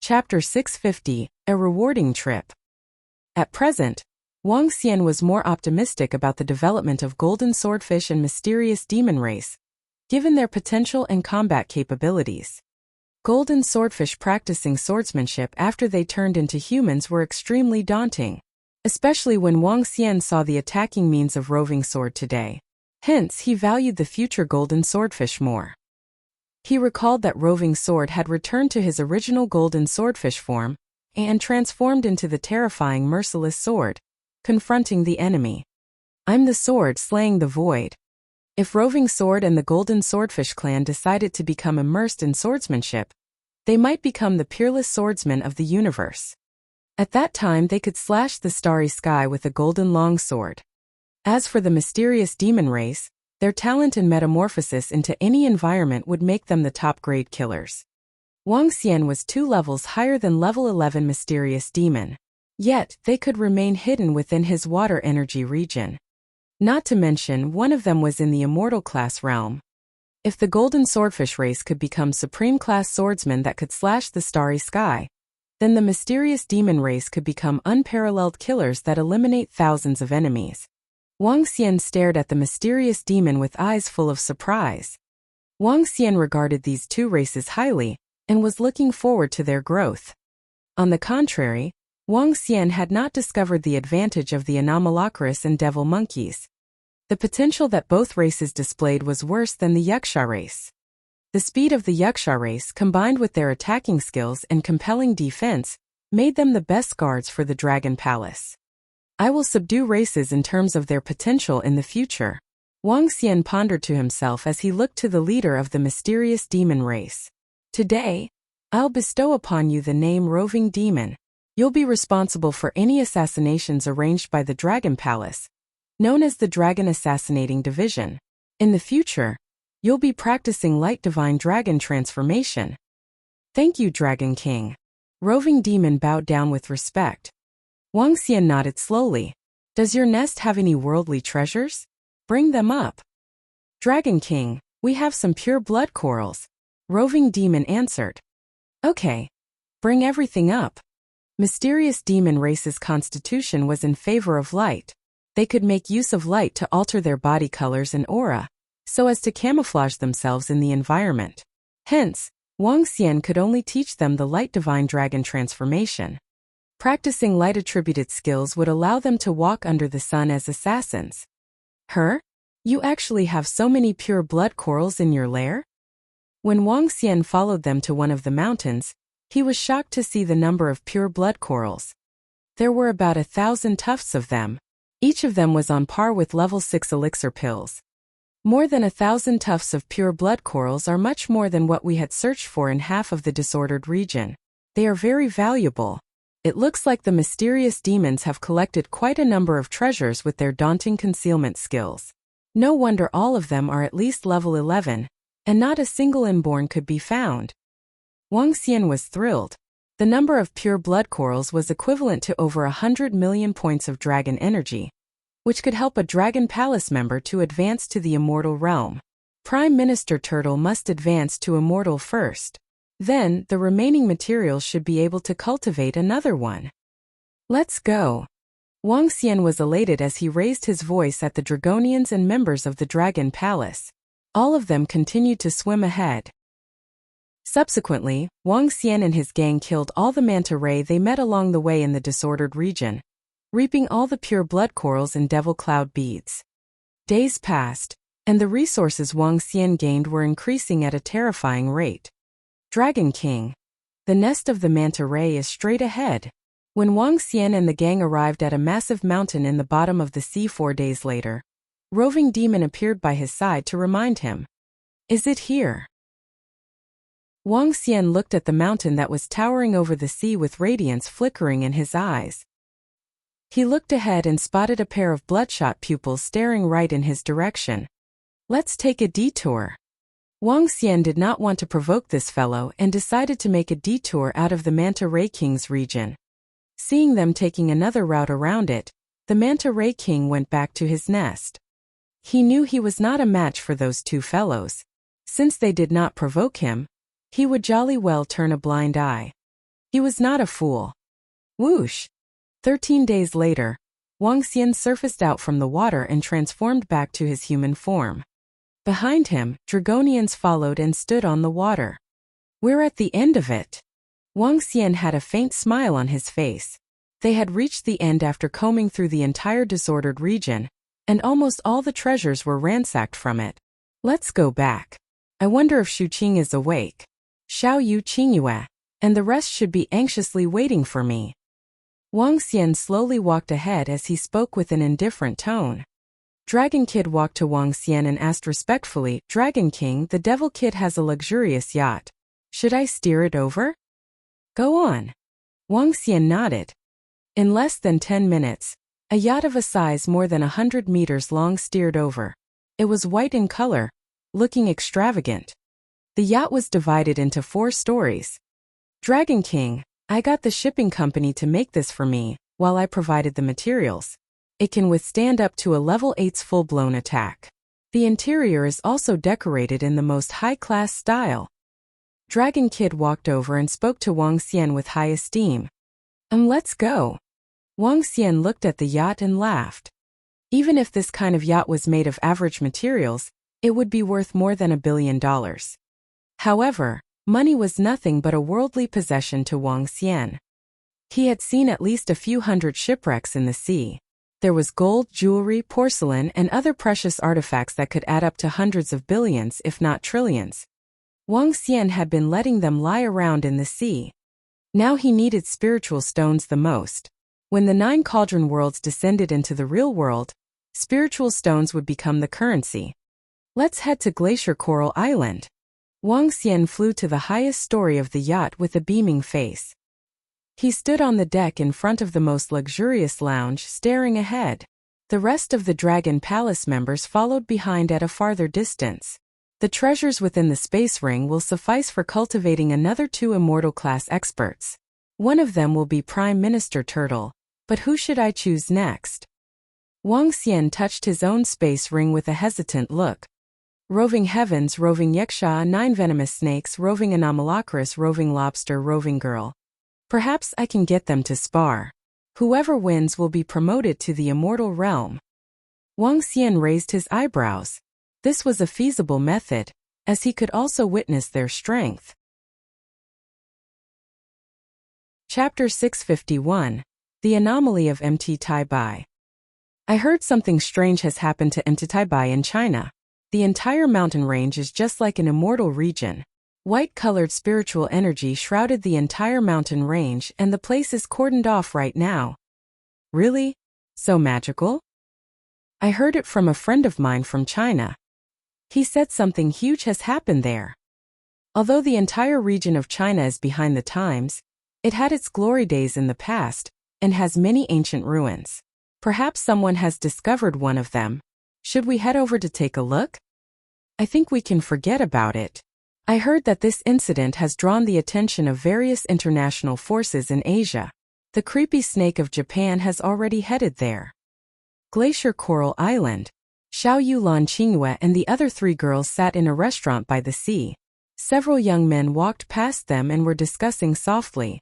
Chapter 650, A Rewarding Trip. At present, Wang Xian was more optimistic about the development of golden swordfish and mysterious demon race, given their potential and combat capabilities. Golden swordfish practicing swordsmanship after they turned into humans were extremely daunting, especially when Wang Xian saw the attacking means of roving sword today. Hence, he valued the future golden swordfish more. He recalled that roving sword had returned to his original golden swordfish form and transformed into the terrifying merciless sword, confronting the enemy. I'm the sword slaying the void. If roving sword and the golden swordfish clan decided to become immersed in swordsmanship, they might become the peerless swordsmen of the universe. At that time they could slash the starry sky with a golden longsword. As for the mysterious demon race, their talent and metamorphosis into any environment would make them the top-grade killers. Wang Xian was 2 levels higher than level 11 mysterious demon. Yet, they could remain hidden within his water energy region. Not to mention, one of them was in the immortal class realm. If the golden swordfish race could become supreme class swordsmen that could slash the starry sky, then the mysterious demon race could become unparalleled killers that eliminate thousands of enemies. Wang Xian stared at the mysterious demon with eyes full of surprise. Wang Xian regarded these 2 races highly and was looking forward to their growth. On the contrary, Wang Xian had not discovered the advantage of the anomalocaris and devil monkeys. The potential that both races displayed was worse than the Wuxia race. The speed of the Wuxia race combined with their attacking skills and compelling defense made them the best guards for the Dragon Palace. I will subdue races in terms of their potential in the future, Wang Xian pondered to himself as he looked to the leader of the mysterious demon race. Today, I'll bestow upon you the name Roving Demon. You'll be responsible for any assassinations arranged by the Dragon Palace, known as the Dragon Assassinating Division. In the future, you'll be practicing Light Divine Dragon transformation. Thank you, Dragon King. Roving Demon bowed down with respect. Wang Xian nodded slowly. Does your nest have any worldly treasures? Bring them up. Dragon King, we have some pure blood corals. Roving Demon answered. Okay. Bring everything up. Mysterious demon race's constitution was in favor of light. They could make use of light to alter their body colors and aura, so as to camouflage themselves in the environment. Hence, Wang Xian could only teach them the Light Divine Dragon transformation. Practicing light-attributed skills would allow them to walk under the sun as assassins. You actually have so many pure blood corals in your lair? When Wang Xian followed them to one of the mountains, he was shocked to see the number of pure blood corals. There were about 1,000 tufts of them. Each of them was on par with level 6 elixir pills. More than 1,000 tufts of pure blood corals are much more than what we had searched for in half of the disordered region. They are very valuable. It looks like the mysterious demons have collected quite a number of treasures with their daunting concealment skills. No wonder all of them are at least level 11, and not a single inborn could be found. Wang Xian was thrilled. The number of pure blood corals was equivalent to over 100 million points of dragon energy, which could help a Dragon Palace member to advance to the immortal realm. Prime Minister Turtle must advance to immortal first. Then, the remaining materials should be able to cultivate another one. Let's go. Wang Xian was elated as he raised his voice at the Dragonians and members of the Dragon Palace. All of them continued to swim ahead. Subsequently, Wang Xian and his gang killed all the manta ray they met along the way in the disordered region, reaping all the pure blood corals and devil cloud beads. Days passed, and the resources Wang Xian gained were increasing at a terrifying rate. Dragon King. The nest of the manta ray is straight ahead. When Wang Xian and the gang arrived at a massive mountain in the bottom of the sea 4 days later, Roving Demon appeared by his side to remind him. Is it here? Wang Xian looked at the mountain that was towering over the sea with radiance flickering in his eyes. He looked ahead and spotted a pair of bloodshot pupils staring right in his direction. Let's take a detour. Wang Xian did not want to provoke this fellow and decided to make a detour out of the Manta Ray King's region. Seeing them taking another route around it, the Manta Ray King went back to his nest. He knew he was not a match for those 2 fellows. Since they did not provoke him, he would jolly well turn a blind eye. He was not a fool. Whoosh! 13 days later, Wang Xian surfaced out from the water and transformed back to his human form. Behind him, Dragonians followed and stood on the water. We're at the end of it. Wang Xian had a faint smile on his face. They had reached the end after combing through the entire disordered region, and almost all the treasures were ransacked from it. Let's go back. I wonder if Shu Qing is awake. Xiao Yu Qingyue, and the rest should be anxiously waiting for me. Wang Xian slowly walked ahead as he spoke with an indifferent tone. Dragon Kid walked to Wang Xian and asked respectfully, Dragon King, the Devil Kid has a luxurious yacht. Should I steer it over? Go on. Wang Xian nodded. In less than 10 minutes, a yacht of a size more than 100 meters long steered over. It was white in color, looking extravagant. The yacht was divided into 4 stories. Dragon King, I got the shipping company to make this for me, while I provided the materials. It can withstand up to a level 8's full-blown attack. The interior is also decorated in the most high-class style. Dragon Kid walked over and spoke to Wang Xian with high esteem. Let's go. Wang Xian looked at the yacht and laughed. Even if this kind of yacht was made of average materials, it would be worth more than $1 billion. However, money was nothing but a worldly possession to Wang Xian. He had seen at least a few hundred shipwrecks in the sea. There was gold, jewelry, porcelain, and other precious artifacts that could add up to hundreds of billions, if not trillions. Wang Xian had been letting them lie around in the sea. Now he needed spiritual stones the most. When the 9 cauldron worlds descended into the real world, spiritual stones would become the currency. Let's head to Glacier Coral Island. Wang Xian flew to the highest story of the yacht with a beaming face. He stood on the deck in front of the most luxurious lounge, staring ahead. The rest of the Dragon Palace members followed behind at a farther distance. The treasures within the space ring will suffice for cultivating another 2 immortal-class experts. One of them will be Prime Minister Turtle. But who should I choose next? Wang Xian touched his own space ring with a hesitant look. Roving Heavens, Roving Yaksha, 9 Venomous Snakes, Roving Anomalocris, Roving Lobster, Roving Girl. Perhaps I can get them to spar. Whoever wins will be promoted to the immortal realm. Wang Xian raised his eyebrows. This was a feasible method, as he could also witness their strength. Chapter 651. The Anomaly of Mt. Taibai. I heard something strange has happened to Mt. Taibai in China. The entire mountain range is just like an immortal region. White-colored spiritual energy shrouded the entire mountain range and the place is cordoned off right now. Really? So magical? I heard it from a friend of mine from China. He said something huge has happened there. Although the entire region of China is behind the times, it had its glory days in the past, and has many ancient ruins. Perhaps someone has discovered one of them. Should we head over to take a look? I think we can forget about it. I heard that this incident has drawn the attention of various international forces in Asia. The creepy snake of Japan has already headed there. Glacier Coral Island. Xiao Yu Lan Qingyue and the other 3 girls sat in a restaurant by the sea. Several young men walked past them and were discussing softly.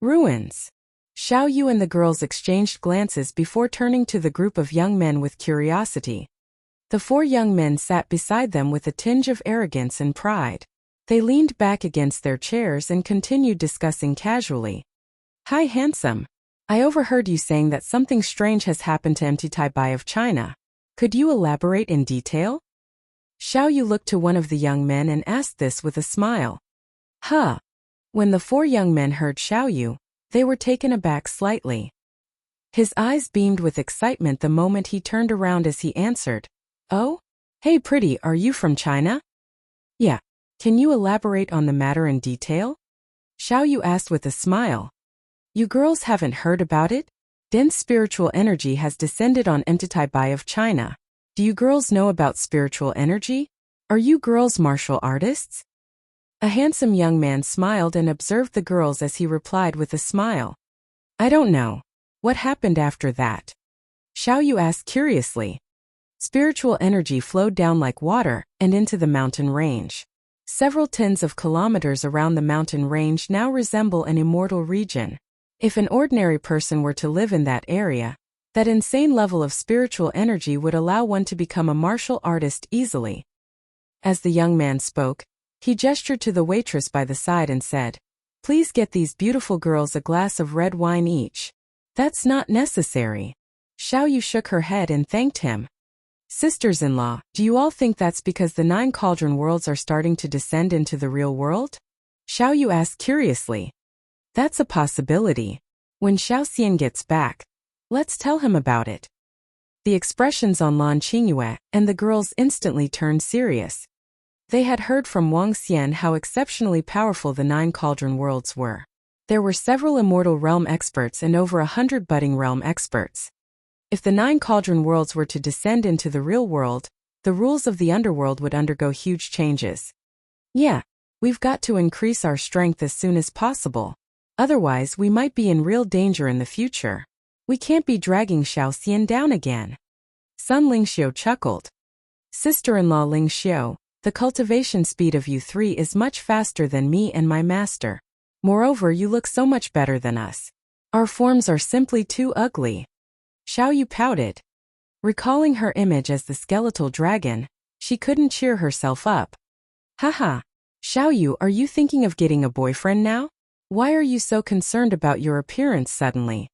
Ruins. Xiao Yu and the girls exchanged glances before turning to the group of young men with curiosity. The 4 young men sat beside them with a tinge of arrogance and pride. They leaned back against their chairs and continued discussing casually. Hi, handsome. I overheard you saying that something strange has happened to Mt. Taibai of China. Could you elaborate in detail? Xiao Yu looked to one of the young men and asked this with a smile. Huh. When the 4 young men heard Xiao Yu, they were taken aback slightly. His eyes beamed with excitement the moment he turned around as he answered. Oh? Hey pretty, are you from China? Yeah. Can you elaborate on the matter in detail? Xiao Yu asked with a smile. You girls haven't heard about it? Dense spiritual energy has descended on Mt. Taibai of China. Do you girls know about spiritual energy? Are you girls martial artists? A handsome young man smiled and observed the girls as he replied with a smile. I don't know. What happened after that? Xiao Yu asked curiously. Spiritual energy flowed down like water and into the mountain range. Several tens of kilometers around the mountain range now resemble an immortal region. If an ordinary person were to live in that area, that insane level of spiritual energy would allow one to become a martial artist easily. As the young man spoke, he gestured to the waitress by the side and said, "Please get these beautiful girls a glass of red wine each." "That's not necessary." Xiao Yu shook her head and thanked him. "Sisters-in-law, do you all think that's because the 9 cauldron worlds are starting to descend into the real world?" Xiao Yu asked curiously. "That's a possibility. When Xiao Xian gets back, let's tell him about it." The expressions on Lan Qingyue and the girls instantly turned serious. They had heard from Wang Xian how exceptionally powerful the 9 cauldron worlds were. There were several immortal realm experts and over 100 budding realm experts. If the 9 cauldron worlds were to descend into the real world, the rules of the underworld would undergo huge changes. "Yeah, we've got to increase our strength as soon as possible. Otherwise, we might be in real danger in the future. We can't be dragging Xiao Xian down again." Son Lingxiu chuckled. "Sister-in-law Lingxiu, the cultivation speed of you 3 is much faster than me and my master. Moreover, you look so much better than us. Our forms are simply too ugly." Xiao Yu pouted. Recalling her image as the skeletal dragon, she couldn't cheer herself up. "Haha. Xiao Yu, are you thinking of getting a boyfriend now? Why are you so concerned about your appearance suddenly?"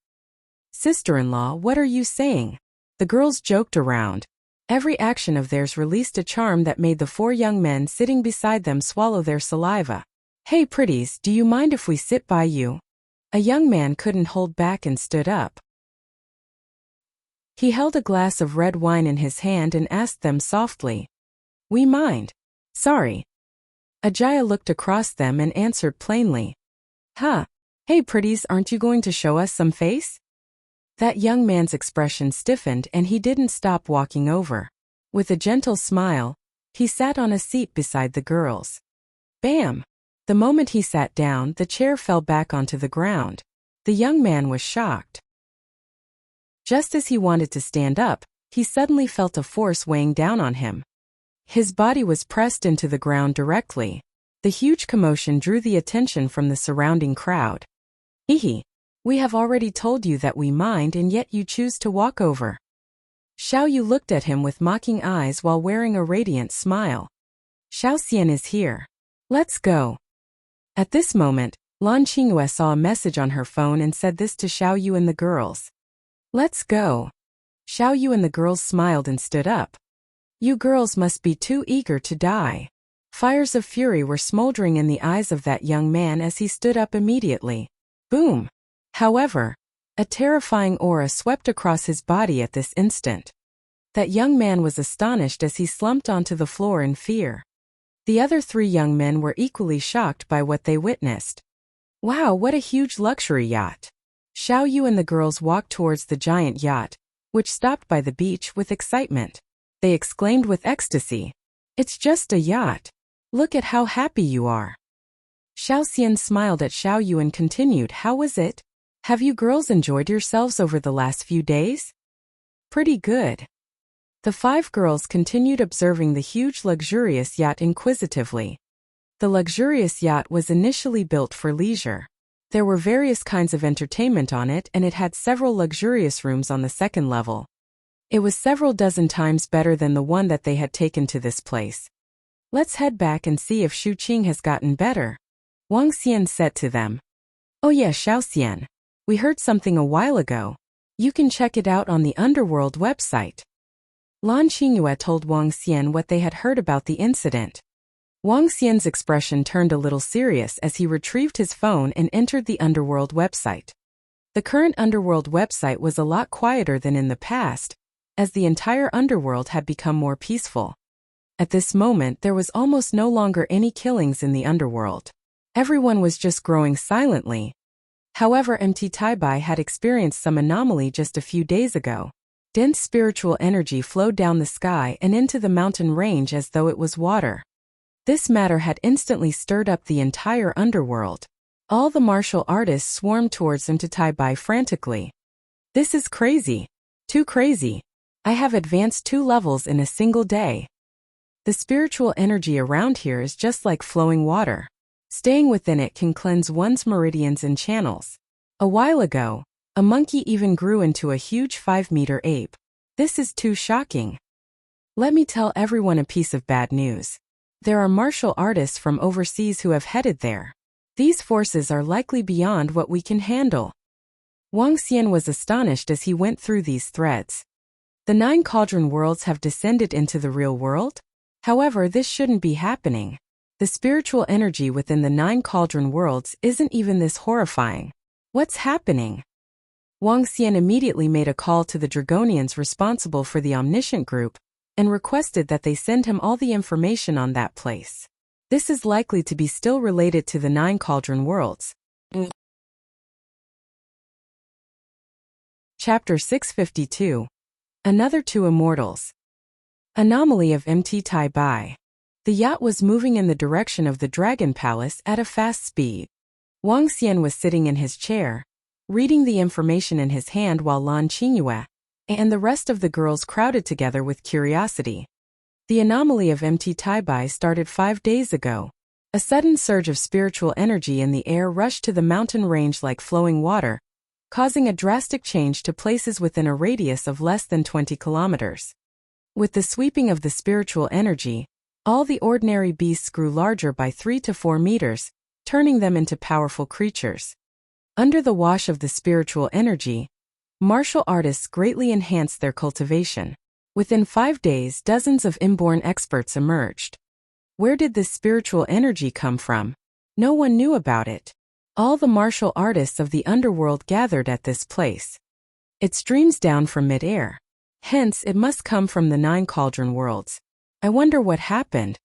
"Sister-in-law, what are you saying?" The girls joked around. Every action of theirs released a charm that made the 4 young men sitting beside them swallow their saliva. "Hey pretties, do you mind if we sit by you?" A young man couldn't hold back and stood up. He held a glass of red wine in his hand and asked them softly. "We mind. Sorry." Ajaya looked across them and answered plainly. "Huh. Hey pretties, aren't you going to show us some face?" That young man's expression stiffened and he didn't stop walking over. With a gentle smile, he sat on a seat beside the girls. Bam! The moment he sat down, the chair fell back onto the ground. The young man was shocked. Just as he wanted to stand up, he suddenly felt a force weighing down on him. His body was pressed into the ground directly. The huge commotion drew the attention from the surrounding crowd. "Hehe. We have already told you that we mind and yet you choose to walk over." Xiao Yu looked at him with mocking eyes while wearing a radiant smile. "Xiao Xian is here. Let's go." At this moment, Lan Qingyue saw a message on her phone and said this to Xiao Yu and the girls. "Let's go." Xiao Yu and the girls smiled and stood up. "You girls must be too eager to die." Fires of fury were smoldering in the eyes of that young man as he stood up immediately. Boom! However, a terrifying aura swept across his body at this instant. That young man was astonished as he slumped onto the floor in fear. The other 3 young men were equally shocked by what they witnessed. Wow, what a huge luxury yacht! Xiao Yu and the girls walked towards the giant yacht, which stopped by the beach with excitement. They exclaimed with ecstasy, "It's just a yacht. Look at how happy you are." Xiao Xian smiled at Xiao Yu and continued, "How was it? Have you girls enjoyed yourselves over the last few days?" "Pretty good." The 5 girls continued observing the huge luxurious yacht inquisitively. The luxurious yacht was initially built for leisure. There were various kinds of entertainment on it and it had several luxurious rooms on the 2nd level. It was several dozen times better than the one that they had taken to this place. "Let's head back and see if Shu Qing has gotten better," Wang Xian said to them. "Oh yeah, Xiao Xian. We heard something a while ago. You can check it out on the Underworld website." Lan Qingyue told Wang Xian what they had heard about the incident. Wang Xian's expression turned a little serious as he retrieved his phone and entered the Underworld website. The current Underworld website was a lot quieter than in the past, as the entire Underworld had become more peaceful. At this moment, there was almost no longer any killings in the Underworld. Everyone was just growing silently. However, MT Taibai had experienced some anomaly just a few days ago. Dense spiritual energy flowed down the sky and into the mountain range as though it was water. This matter had instantly stirred up the entire underworld. All the martial artists swarmed towards MT Taibai frantically. "This is crazy. Too crazy. I have advanced 2 levels in a single day." The spiritual energy around here is just like flowing water. Staying within it can cleanse one's meridians and channels. A while ago, a monkey even grew into a huge 5-meter ape. This is too shocking. Let me tell everyone a piece of bad news. There are martial artists from overseas who have headed there. These forces are likely beyond what we can handle. Wuxia was astonished as he went through these threads. The 9 cauldron worlds have descended into the real world? However, this shouldn't be happening. The spiritual energy within the 9 cauldron worlds isn't even this horrifying. What's happening? Wuxia immediately made a call to the Dragonians responsible for the Omniscient group and requested that they send him all the information on that place. This is likely to be still related to the 9 cauldron worlds. Chapter 652. Another 2 Immortals. Anomaly of MT Tai Bai. The yacht was moving in the direction of the Dragon Palace at a fast speed. Wuxia was sitting in his chair, reading the information in his hand while Lan Qingyue and the rest of the girls crowded together with curiosity. The anomaly of MT Tai Bai started 5 days ago. A sudden surge of spiritual energy in the air rushed to the mountain range like flowing water, causing a drastic change to places within a radius of less than 20 kilometers. With the sweeping of the spiritual energy, all the ordinary beasts grew larger by 3 to 4 meters, turning them into powerful creatures. Under the wash of the spiritual energy, martial artists greatly enhanced their cultivation. Within 5 days, dozens of inborn experts emerged. Where did this spiritual energy come from? No one knew about it. All the martial artists of the underworld gathered at this place. It streams down from mid-air. Hence, it must come from the 9 cauldron worlds. I wonder what happened.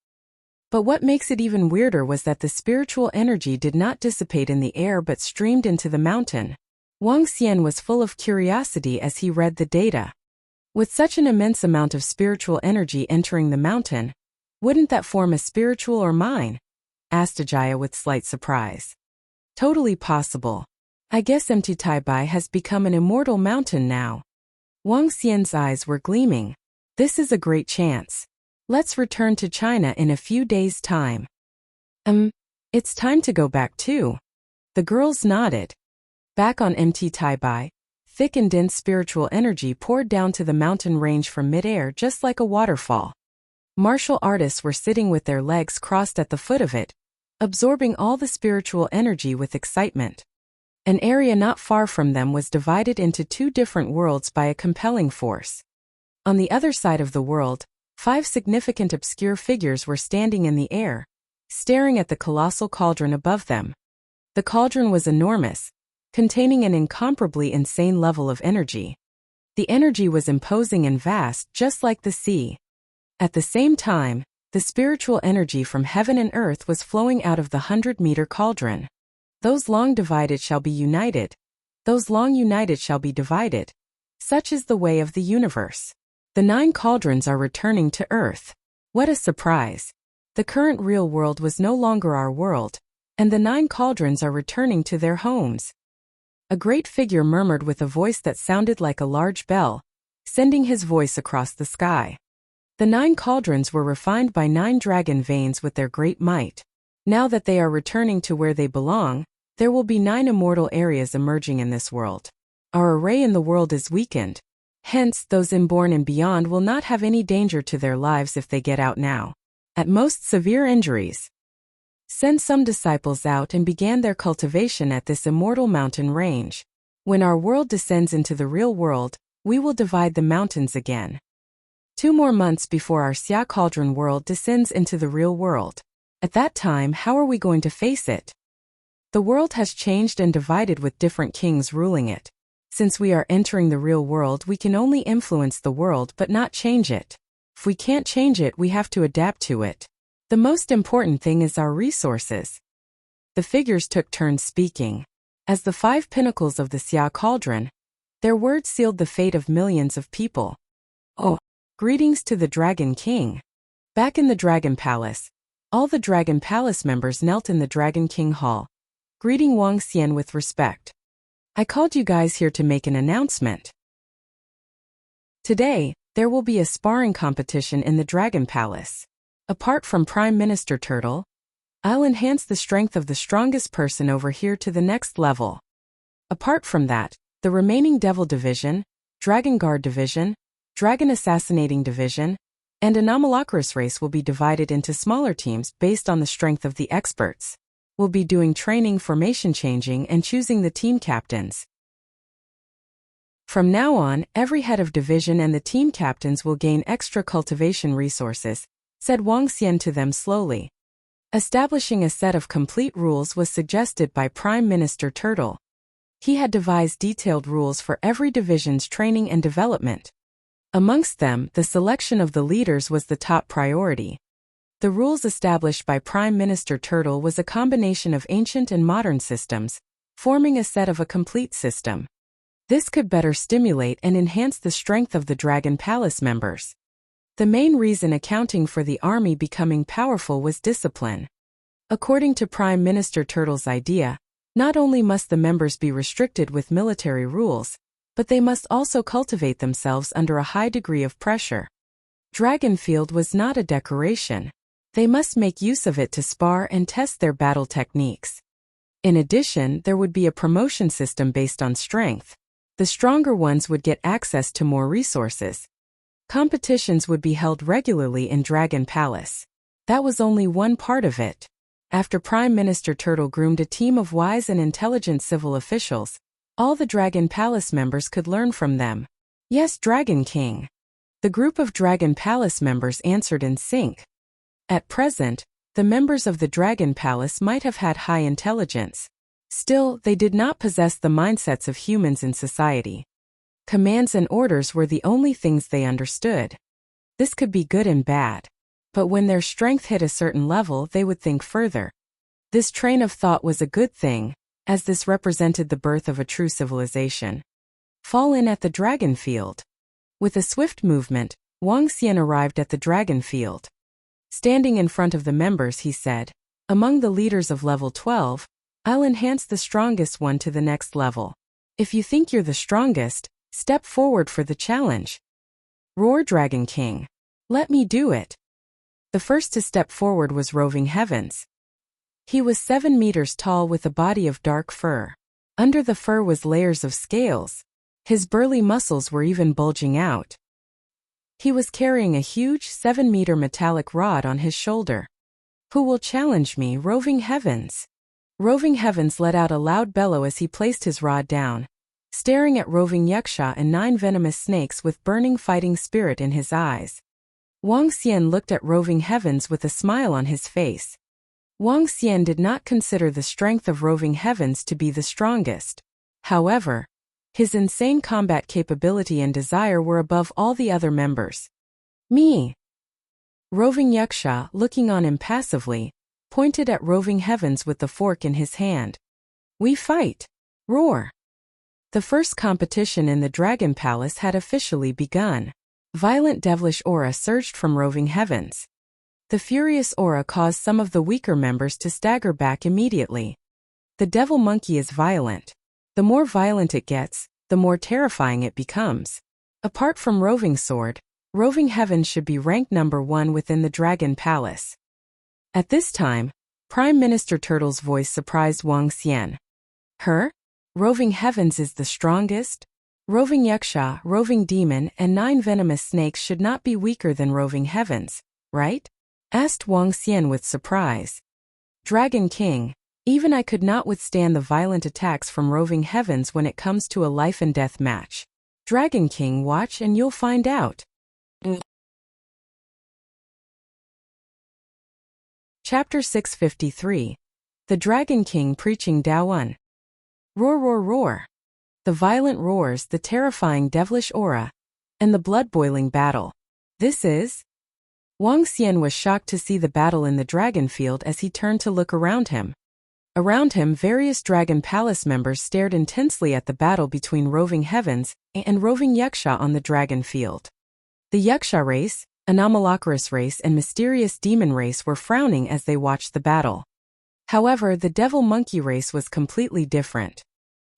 But what makes it even weirder was that the spiritual energy did not dissipate in the air but streamed into the mountain. Wuxia was full of curiosity as he read the data. With such an immense amount of spiritual energy entering the mountain, wouldn't that form a spiritual or mine? Asked Ajaya with slight surprise. Totally possible. I guess MT Tai Bai has become an immortal mountain now. Wuxia's eyes were gleaming. This is a great chance. Let's return to China in a few days' time. It's time to go back too. The girls nodded. Back on MT Tai Bai, thick and dense spiritual energy poured down to the mountain range from mid-air just like a waterfall. Martial artists were sitting with their legs crossed at the foot of it, absorbing all the spiritual energy with excitement. An area not far from them was divided into 2 different worlds by a compelling force. On the other side of the world, 5 significant obscure figures were standing in the air, staring at the colossal cauldron above them. The cauldron was enormous, containing an incomparably insane level of energy. The energy was imposing and vast, just like the sea. At the same time, the spiritual energy from heaven and earth was flowing out of the 100-meter cauldron. Those long divided shall be united. Those long united shall be divided. Such is the way of the universe. The 9 cauldrons are returning to earth. What a surprise. The current real world was no longer our world, and the 9 cauldrons are returning to their homes. A great figure murmured with a voice that sounded like a large bell, sending his voice across the sky. The 9 cauldrons were refined by 9 dragon veins with their great might. Now that they are returning to where they belong, there will be 9 immortal areas emerging in this world. Our array in the world is weakened. Hence, those inborn and beyond will not have any danger to their lives if they get out now. At most, severe injuries. Send some disciples out and began their cultivation at this immortal mountain range. When our world descends into the real world, we will divide the mountains again. 2 more months before our Xia Cauldron world descends into the real world. At that time, how are we going to face it? The world has changed and divided with different kings ruling it. Since we are entering the real world, we can only influence the world but not change it. If we can't change it, we have to adapt to it. The most important thing is our resources. The figures took turns speaking. As the 5 pinnacles of the Xia Cauldron, their words sealed the fate of millions of people. Oh, greetings to the Dragon King. Back in the Dragon Palace, all the Dragon Palace members knelt in the Dragon King Hall, greeting Wuxia with respect. I called you guys here to make an announcement. Today, there will be a sparring competition in the Dragon Palace. Apart from Prime Minister Turtle, I'll enhance the strength of the strongest person over here to the next level. Apart from that, the remaining Devil Division, Dragon Guard Division, Dragon Assassinating Division, and Anomalocaris race will be divided into smaller teams based on the strength of the experts. We'll be doing training, formation changing, and choosing the team captains. From now on, every head of division and the team captains will gain extra cultivation resources, said Wuxia to them slowly. Establishing a set of complete rules was suggested by Prime Minister Turtle. He had devised detailed rules for every division's training and development. Amongst them, the selection of the leaders was the top priority. The rules established by Prime Minister Turtle was a combination of ancient and modern systems, forming a set of a complete system. This could better stimulate and enhance the strength of the Dragon Palace members. The main reason accounting for the army becoming powerful was discipline. According to Prime Minister Turtle's idea, not only must the members be restricted with military rules, but they must also cultivate themselves under a high degree of pressure. Dragonfield was not a decoration. They must make use of it to spar and test their battle techniques. In addition, there would be a promotion system based on strength. The stronger ones would get access to more resources. Competitions would be held regularly in Dragon Palace. That was only one part of it. After Prime Minister Turtle groomed a team of wise and intelligent civil officials, all the Dragon Palace members could learn from them. Yes, Dragon King. The group of Dragon Palace members answered in sync. At present, the members of the Dragon Palace might have had high intelligence. Still, they did not possess the mindsets of humans in society. Commands and orders were the only things they understood. This could be good and bad. But when their strength hit a certain level, they would think further. This train of thought was a good thing, as this represented the birth of a true civilization. Fall in at the Dragon Field. With a swift movement, Wuxia arrived at the Dragon Field. Standing in front of the members, he said, "Among the leaders of level 12, I'll enhance the strongest one to the next level. If you think you're the strongest, step forward for the challenge." Roar, Dragon King. Let me do it. The first to step forward was Roving Heavens. He was 7 meters tall with a body of dark fur. Under the fur was layers of scales. His burly muscles were even bulging out. He was carrying a huge 7-meter metallic rod on his shoulder. "Who will challenge me, Roving Heavens?" Roving Heavens let out a loud bellow as he placed his rod down, staring at Roving Wuxia and 9 venomous snakes with burning fighting spirit in his eyes. Wuxia looked at Roving Heavens with a smile on his face. Wuxia did not consider the strength of Roving Heavens to be the strongest. However, his insane combat capability and desire were above all the other members. "Me." Roving Wuxia, looking on impassively, pointed at Roving Heavens with the fork in his hand. "We fight." Roar. The first competition in the Dragon Palace had officially begun. Violent devilish aura surged from Roving Heavens. The furious aura caused some of the weaker members to stagger back immediately. The devil monkey is violent. The more violent it gets, the more terrifying it becomes. Apart from Roving Sword, Roving Heavens should be ranked number 1 within the Dragon Palace. At this time, Prime Minister Turtle's voice surprised Wuxia. "Her? Roving Heavens is the strongest? Roving Wuxia, Roving Demon, and 9 venomous snakes should not be weaker than Roving Heavens, right?" asked Wuxia with surprise. "Dragon King, even I could not withstand the violent attacks from Roving Heavens when it comes to a life and death match. Dragon King, watch and you'll find out." Chapter 653. The Dragon King Preaching Daowen. Roar, roar, roar. The violent roars, the terrifying devilish aura, and the blood-boiling battle. This is... Wuxia was shocked to see the battle in the Dragon Field as he turned to look around him. Around him, various Dragon Palace members stared intensely at the battle between Roving Heavens and Roving Wuxia on the Dragon Field. The Wuxia race, Anomalocaris race, and Mysterious Demon race were frowning as they watched the battle. However, the Devil Monkey race was completely different.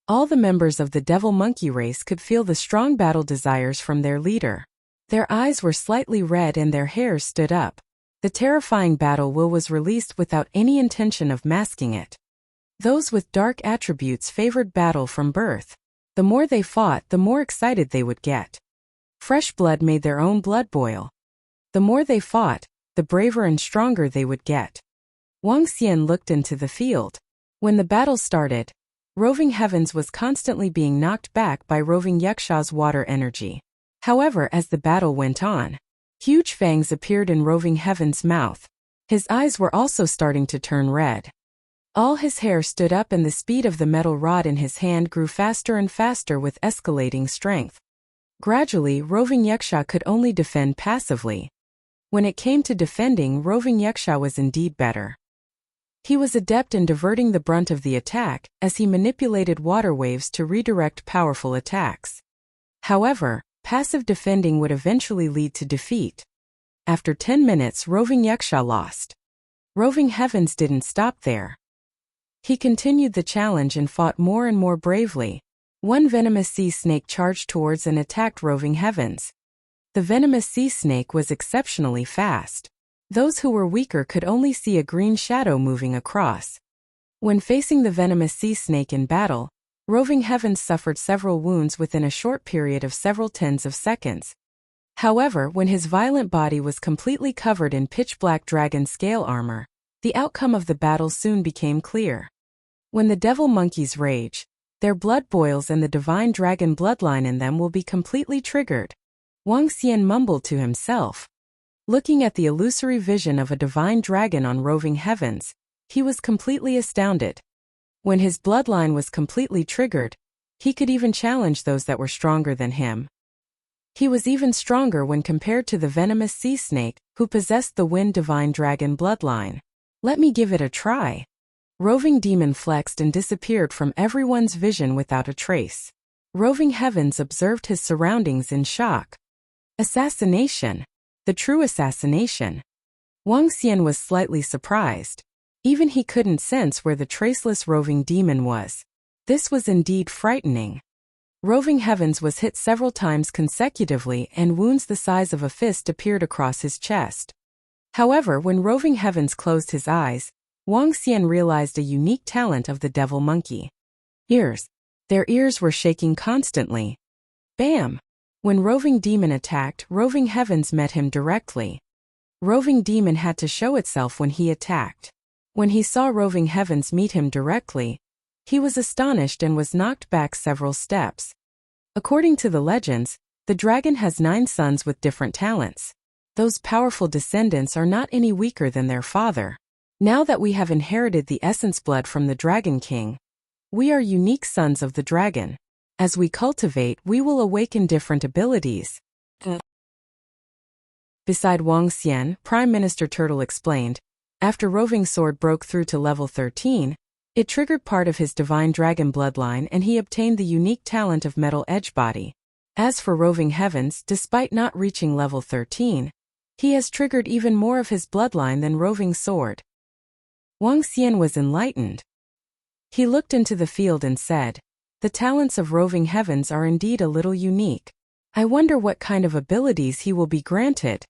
All the members of the Devil Monkey race could feel the strong battle desires from their leader. Their eyes were slightly red and their hairs stood up. The terrifying battle will was released without any intention of masking it. Those with dark attributes favored battle from birth. The more they fought, the more excited they would get. Fresh blood made their own blood boil. The more they fought, the braver and stronger they would get. Wuxia looked into the field. When the battle started, Roving Heavens was constantly being knocked back by Roving Yuxia's water energy. However, as the battle went on, huge fangs appeared in Roving Heaven's mouth. His eyes were also starting to turn red. All his hair stood up and the speed of the metal rod in his hand grew faster and faster with escalating strength. Gradually, Roving Yuxia could only defend passively. When it came to defending, Roving Yuxia was indeed better. He was adept in diverting the brunt of the attack, as he manipulated water waves to redirect powerful attacks. However, passive defending would eventually lead to defeat. After 10 minutes, Roving Yuxia lost. Roving Heavens didn't stop there. He continued the challenge and fought more and more bravely. One venomous sea snake charged towards and attacked Roving Heavens. The venomous sea snake was exceptionally fast. Those who were weaker could only see a green shadow moving across. When facing the venomous sea snake in battle, Roving Heavens suffered several wounds within a short period of several tens of seconds. However, when his violent body was completely covered in pitch-black dragon scale armor, the outcome of the battle soon became clear. When the devil monkeys rage, their blood boils and the divine dragon bloodline in them will be completely triggered. Wuxia mumbled to himself. Looking at the illusory vision of a divine dragon on Roving Heavens, he was completely astounded. When his bloodline was completely triggered, he could even challenge those that were stronger than him. He was even stronger when compared to the venomous sea snake, who possessed the wind divine dragon bloodline. Let me give it a try. Roving Demon flexed and disappeared from everyone's vision without a trace. Roving Heavens observed his surroundings in shock. Assassination. The true assassination. Wuxia was slightly surprised. Even he couldn't sense where the traceless Roving Demon was. This was indeed frightening. Roving Heavens was hit several times consecutively and wounds the size of a fist appeared across his chest. However, when Roving Heavens closed his eyes, Wuxia realized a unique talent of the devil monkey. Ears. Their ears were shaking constantly. Bam! When Roving Demon attacked, Roving Heavens met him directly. Roving Demon had to show itself when he attacked. When he saw Roving Heavens meet him directly, he was astonished and was knocked back several steps. According to the legends, the dragon has 9 sons with different talents. Those powerful descendants are not any weaker than their father. Now that we have inherited the essence blood from the Dragon King, we are unique sons of the dragon. As we cultivate, we will awaken different abilities. Beside Wuxia, Prime Minister Turtle explained, after Roving Sword broke through to level 13, it triggered part of his divine dragon bloodline and he obtained the unique talent of Metal Edge Body. As for Roving Heavens, despite not reaching level 13, he has triggered even more of his bloodline than Roving Sword. Wuxia was enlightened. He looked into the field and said, the talents of Roving Heavens are indeed a little unique. I wonder what kind of abilities he will be granted.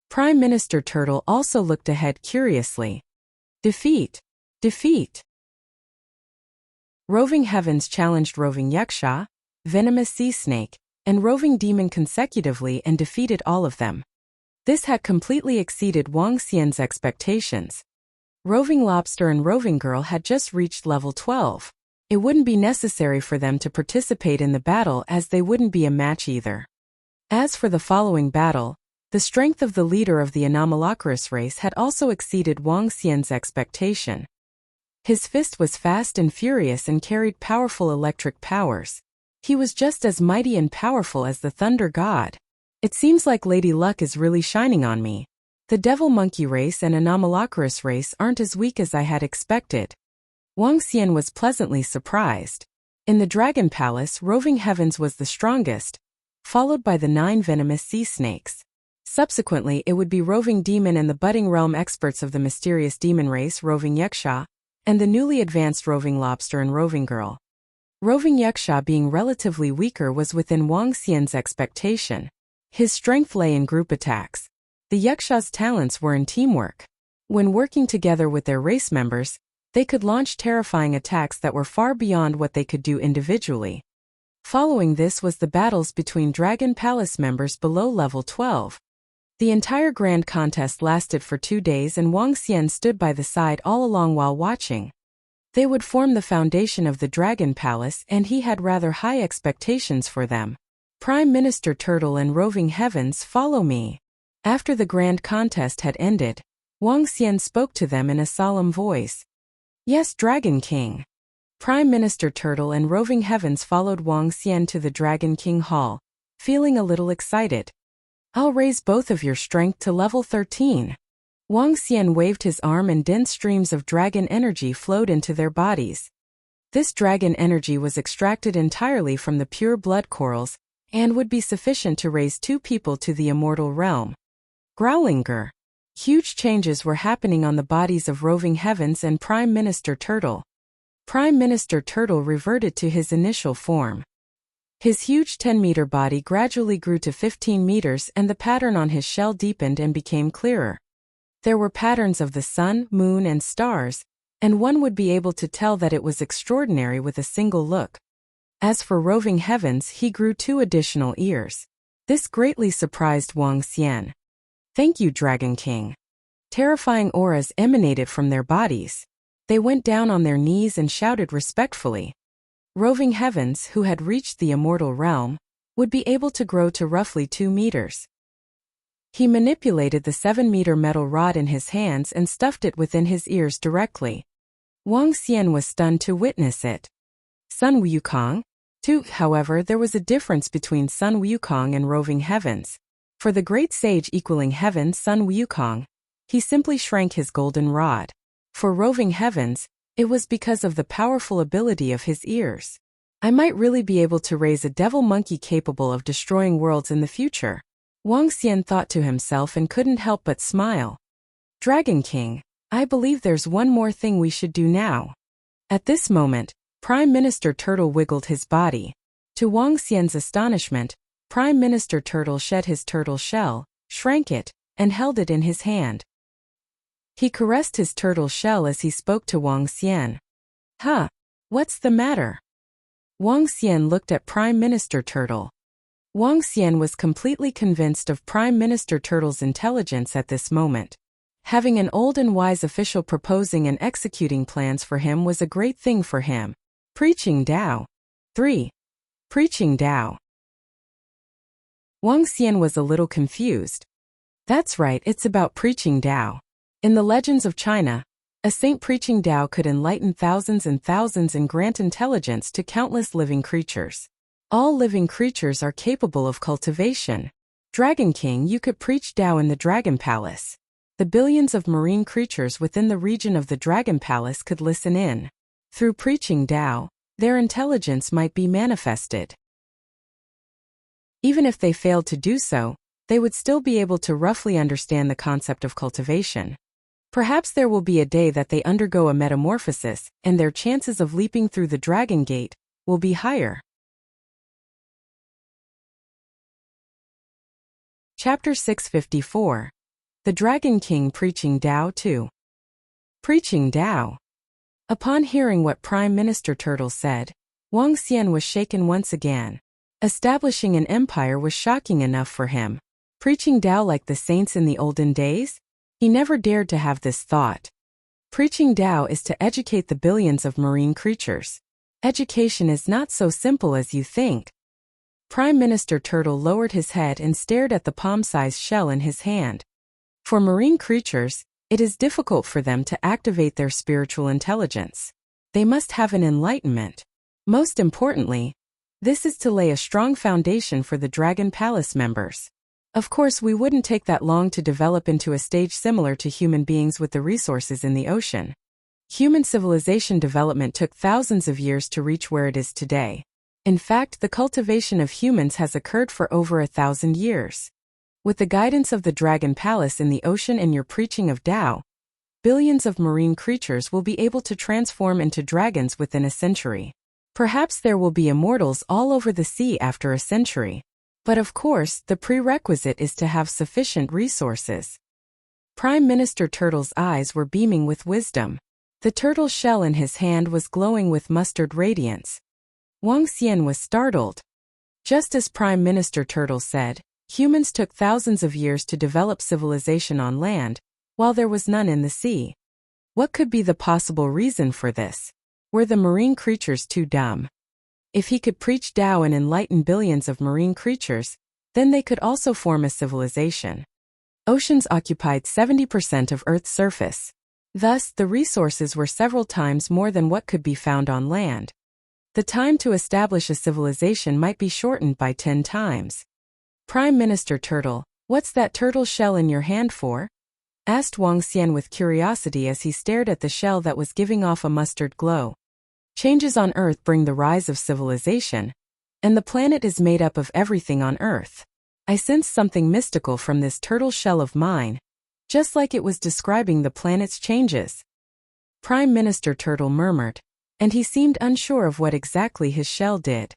Prime Minister Turtle also looked ahead curiously. Defeat. Defeat. Roving Heavens challenged Roving Yuxia, Venomous Sea Snake, and Roving Demon consecutively and defeated all of them. This had completely exceeded Wuxia's expectations. Roving Lobster and Roving Girl had just reached level 12. It wouldn't be necessary for them to participate in the battle as they wouldn't be a match either. As for the following battle, the strength of the leader of the Anomalocaris race had also exceeded Wuxia's expectation. His fist was fast and furious and carried powerful electric powers. He was just as mighty and powerful as the Thunder God. It seems like Lady Luck is really shining on me. The Devil Monkey race and Anomalocaris race aren't as weak as I had expected. Wuxia was pleasantly surprised. In the Dragon Palace, Roving Heavens was the strongest, followed by the 9 venomous sea snakes. Subsequently, it would be Roving Demon and the budding realm experts of the mysterious demon race, Roving Yuxia, and the newly advanced Roving Lobster and Roving Girl. Roving Yuxia being relatively weaker was within Wuxia's expectation. His strength lay in group attacks. The Yaksha's talents were in teamwork. When working together with their race members, they could launch terrifying attacks that were far beyond what they could do individually. Following this was the battles between Dragon Palace members below level 12. The entire grand contest lasted for 2 days and Wang Xian stood by the side all along while watching. They would form the foundation of the Dragon Palace and he had rather high expectations for them. Prime Minister Turtle and Roving Heavens, follow me. After the grand contest had ended, Wang Xian spoke to them in a solemn voice. Yes, Dragon King. Prime Minister Turtle and Roving Heavens followed Wang Xian to the Dragon King Hall, feeling a little excited. I'll raise both of your strength to level 13. Wang Xian waved his arm and dense streams of dragon energy flowed into their bodies. This dragon energy was extracted entirely from the pure blood corals and would be sufficient to raise 2 people to the immortal realm. Growling grr. Huge changes were happening on the bodies of Roving Heavens and Prime Minister Turtle. Prime Minister Turtle reverted to his initial form. His huge 10-meter body gradually grew to 15 meters and the pattern on his shell deepened and became clearer. There were patterns of the sun, moon, and stars, and one would be able to tell that it was extraordinary with a single look. As for Roving Heavens, he grew 2 additional ears. This greatly surprised Wang Xian. Thank you, Dragon King. Terrifying auras emanated from their bodies. They went down on their knees and shouted respectfully. Roving Heavens, who had reached the immortal realm, would be able to grow to roughly 2 meters. He manipulated the 7-meter metal rod in his hands and stuffed it within his ears directly. Wang Xian was stunned to witness it. Sun Wukong? However, there was a difference between Sun Wukong and Roving Heavens. For the great sage equaling heaven Sun Wukong, he simply shrank his golden rod. For Roving Heavens, it was because of the powerful ability of his ears. I might really be able to raise a devil monkey capable of destroying worlds in the future. Wang Xian thought to himself and couldn't help but smile. Dragon King, I believe there's one more thing we should do now. At this moment, Prime Minister Turtle wiggled his body. To Wang Xian's astonishment, Prime Minister Turtle shed his turtle shell, shrank it, and held it in his hand. He caressed his turtle shell as he spoke to Wang Xian. Huh, what's the matter? Wang Xian looked at Prime Minister Turtle. Wang Xian was completely convinced of Prime Minister Turtle's intelligence at this moment. Having an old and wise official proposing and executing plans for him was a great thing for him. Preaching Tao. 3. Preaching Tao. Wang Xian was a little confused. That's right, it's about preaching Tao. In the legends of China, a saint preaching Tao could enlighten thousands and thousands and grant intelligence to countless living creatures. All living creatures are capable of cultivation. Dragon King, you could preach Tao in the Dragon Palace. The billions of marine creatures within the region of the Dragon Palace could listen in. Through preaching Tao, their intelligence might be manifested. Even if they failed to do so, they would still be able to roughly understand the concept of cultivation. Perhaps there will be a day that they undergo a metamorphosis, and their chances of leaping through the Dragon Gate will be higher. Chapter 654. The Dragon King Preaching Tao 2. Preaching Tao. Upon hearing what Prime Minister Turtle said, Wang Xian was shaken once again. Establishing an empire was shocking enough for him. Preaching Tao like the saints in the olden days? He never dared to have this thought. Preaching Tao is to educate the billions of marine creatures. Education is not so simple as you think. Prime Minister Turtle lowered his head and stared at the palm-sized shell in his hand. For marine creatures, it is difficult for them to activate their spiritual intelligence. They must have an enlightenment. Most importantly, this is to lay a strong foundation for the Dragon Palace members. Of course, we wouldn't take that long to develop into a stage similar to human beings with the resources in the ocean. Human civilization development took thousands of years to reach where it is today. In fact, the cultivation of humans has occurred for over 1,000 years. With the guidance of the Dragon Palace in the ocean and your preaching of Tao, billions of marine creatures will be able to transform into dragons within a century. Perhaps there will be immortals all over the sea after a century. But of course, the prerequisite is to have sufficient resources. Prime Minister Turtle's eyes were beaming with wisdom. The turtle shell in his hand was glowing with mustard radiance. Wang Xian was startled. Just as Prime Minister Turtle said, humans took thousands of years to develop civilization on land, while there was none in the sea. What could be the possible reason for this? Were the marine creatures too dumb? If he could preach Tao and enlighten billions of marine creatures, then they could also form a civilization. Oceans occupied 70% of Earth's surface. Thus, the resources were several times more than what could be found on land. The time to establish a civilization might be shortened by 10 times. Prime Minister Turtle, what's that turtle shell in your hand for? Asked Wang Xian with curiosity as he stared at the shell that was giving off a mustard glow. Changes on Earth bring the rise of civilization, and the planet is made up of everything on Earth. I sense something mystical from this turtle shell of mine, just like it was describing the planet's changes. Prime Minister Turtle murmured, and he seemed unsure of what exactly his shell did.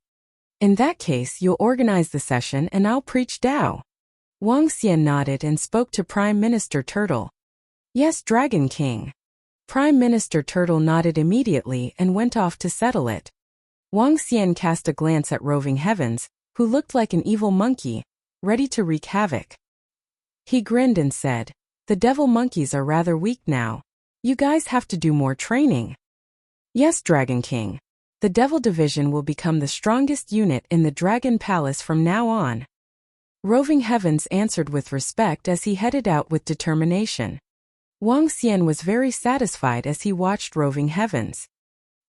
In that case, you'll organize the session and I'll preach Tao. Wang Xian nodded and spoke to Prime Minister Turtle. Yes, Dragon King. Prime Minister Turtle nodded immediately and went off to settle it. Wang Xian cast a glance at Roving Heavens, who looked like an evil monkey, ready to wreak havoc. He grinned and said, "The devil monkeys are rather weak now. You guys have to do more training." Yes, Dragon King. The Devil Division will become the strongest unit in the Dragon Palace from now on. Roving Heavens answered with respect as he headed out with determination. Wang Xian was very satisfied as he watched Roving Heavens.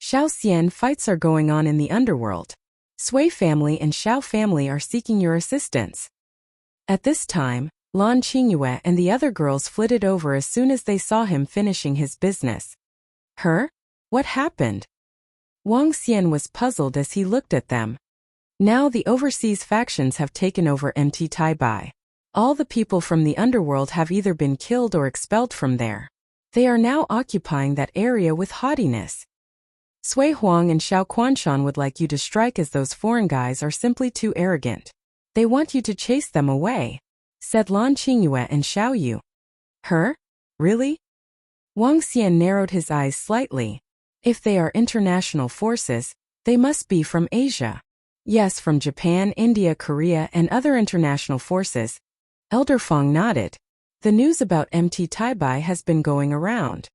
Xiao Xian fights are going on in the underworld. Sui family and Xiao family are seeking your assistance. At this time, Lan Qingyue and the other girls flitted over as soon as they saw him finishing his business. Her? What happened? Wang Xian was puzzled as he looked at them. Now the overseas factions have taken over Mt. Taibai. All the people from the underworld have either been killed or expelled from there. They are now occupying that area with haughtiness. Sui Huang and Xiao Quanshan would like you to strike as those foreign guys are simply too arrogant. They want you to chase them away, said Lan Qingyue and Xiao Yu. Her? Really? Wang Xian narrowed his eyes slightly. If they are international forces, they must be from Asia. Yes, from Japan, India, Korea, and other international forces. Elder Fong nodded. The news about Mt. Taibai has been going around.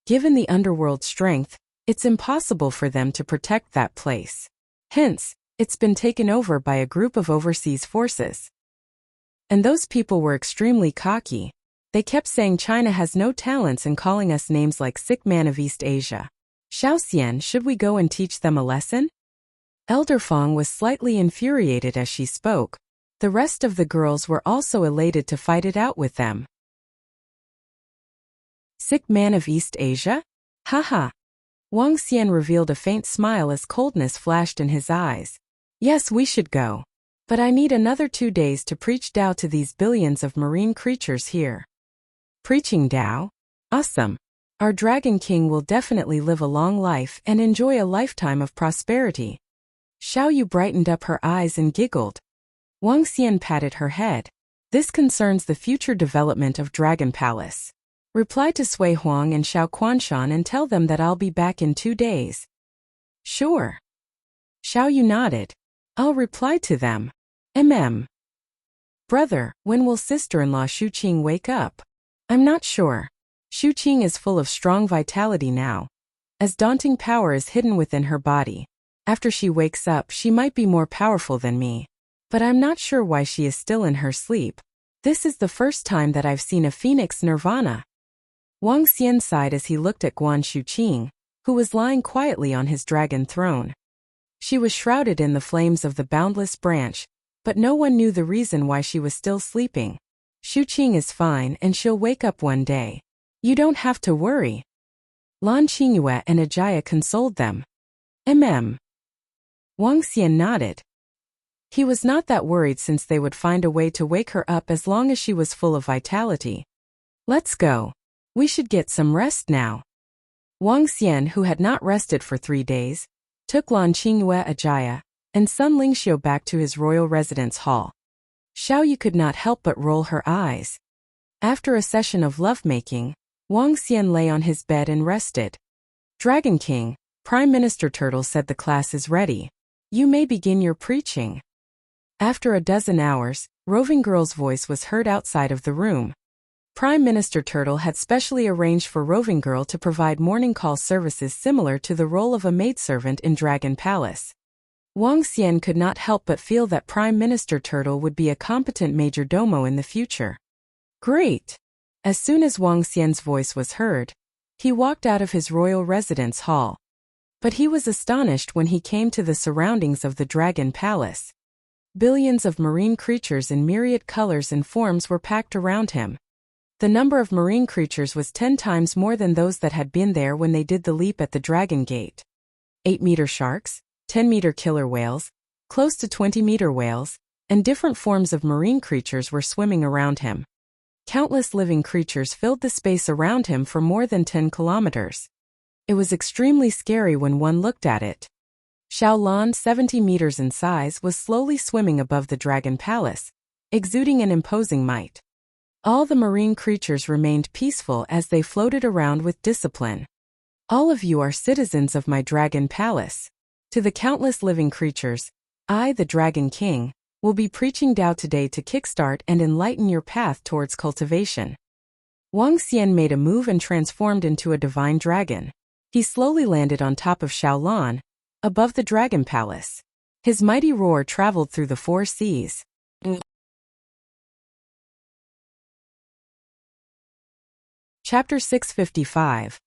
Given the underworld's strength, it's impossible for them to protect that place. Hence, it's been taken over by a group of overseas forces. And those people were extremely cocky. They kept saying China has no talents and calling us names like sick man of East Asia. Xiao Xian, should we go and teach them a lesson? Elder Fong was slightly infuriated as she spoke. The rest of the girls were also elated to fight it out with them. Sick man of East Asia? Haha. Wang Xian revealed a faint smile as coldness flashed in his eyes. Yes, we should go. But I need another 2 days to preach Tao to these billions of marine creatures here. Preaching Tao? Awesome. Our Dragon King will definitely live a long life and enjoy a lifetime of prosperity. Xiao Yu brightened up her eyes and giggled. Wang Xian patted her head. This concerns the future development of Dragon Palace. Reply to Sui Huang and Xiao Quanshan and tell them that I'll be back in 2 days. Sure. Xiao Yu nodded. I'll reply to them. Brother, when will sister-in-law Shu Qing wake up? I'm not sure. Shu Qing is full of strong vitality now. As daunting power is hidden within her body. After she wakes up, she might be more powerful than me. But I'm not sure why she is still in her sleep. This is the first time that I've seen a phoenix nirvana. Wang Xian sighed as he looked at Guan Shuqing, who was lying quietly on his dragon throne. She was shrouded in the flames of the boundless branch, but no one knew the reason why she was still sleeping. Shuqing is fine and she'll wake up one day. You don't have to worry. Lan Qingyue and Ajaya consoled them. Wang Xian nodded. He was not that worried since they would find a way to wake her up as long as she was full of vitality. Let's go. We should get some rest now. Wang Xian, who had not rested for 3 days, took Lan Qingyue, Ajaya, and Sun Lingxiu back to his royal residence hall. Xiaoyu could not help but roll her eyes. After a session of lovemaking, Wang Xian lay on his bed and rested. Dragon King, Prime Minister Turtle said the class is ready. You may begin your preaching. After a dozen hours, Roving Girl's voice was heard outside of the room. Prime Minister Turtle had specially arranged for Roving Girl to provide morning call services similar to the role of a maidservant in Dragon Palace. Wang Xian could not help but feel that Prime Minister Turtle would be a competent majordomo in the future. Great! As soon as Wang Xian's voice was heard, he walked out of his royal residence hall. But he was astonished when he came to the surroundings of the Dragon Palace. Billions of marine creatures in myriad colors and forms were packed around him. The number of marine creatures was 10 times more than those that had been there when they did the leap at the Dragon Gate. 8-meter sharks, 10-meter killer whales, close to 20-meter whales, and different forms of marine creatures were swimming around him. Countless living creatures filled the space around him for more than 10 kilometers. It was extremely scary when one looked at it. Xiaolan, 70 meters in size, was slowly swimming above the Dragon Palace, exuding an imposing might. All the marine creatures remained peaceful as they floated around with discipline. All of you are citizens of my Dragon Palace. To the countless living creatures, I, the Dragon King, will be preaching Tao today to kickstart and enlighten your path towards cultivation. Wang Xian made a move and transformed into a divine dragon. He slowly landed on top of Xiaolan, above the Dragon Palace. His mighty roar traveled through the 4 seas. Chapter 655.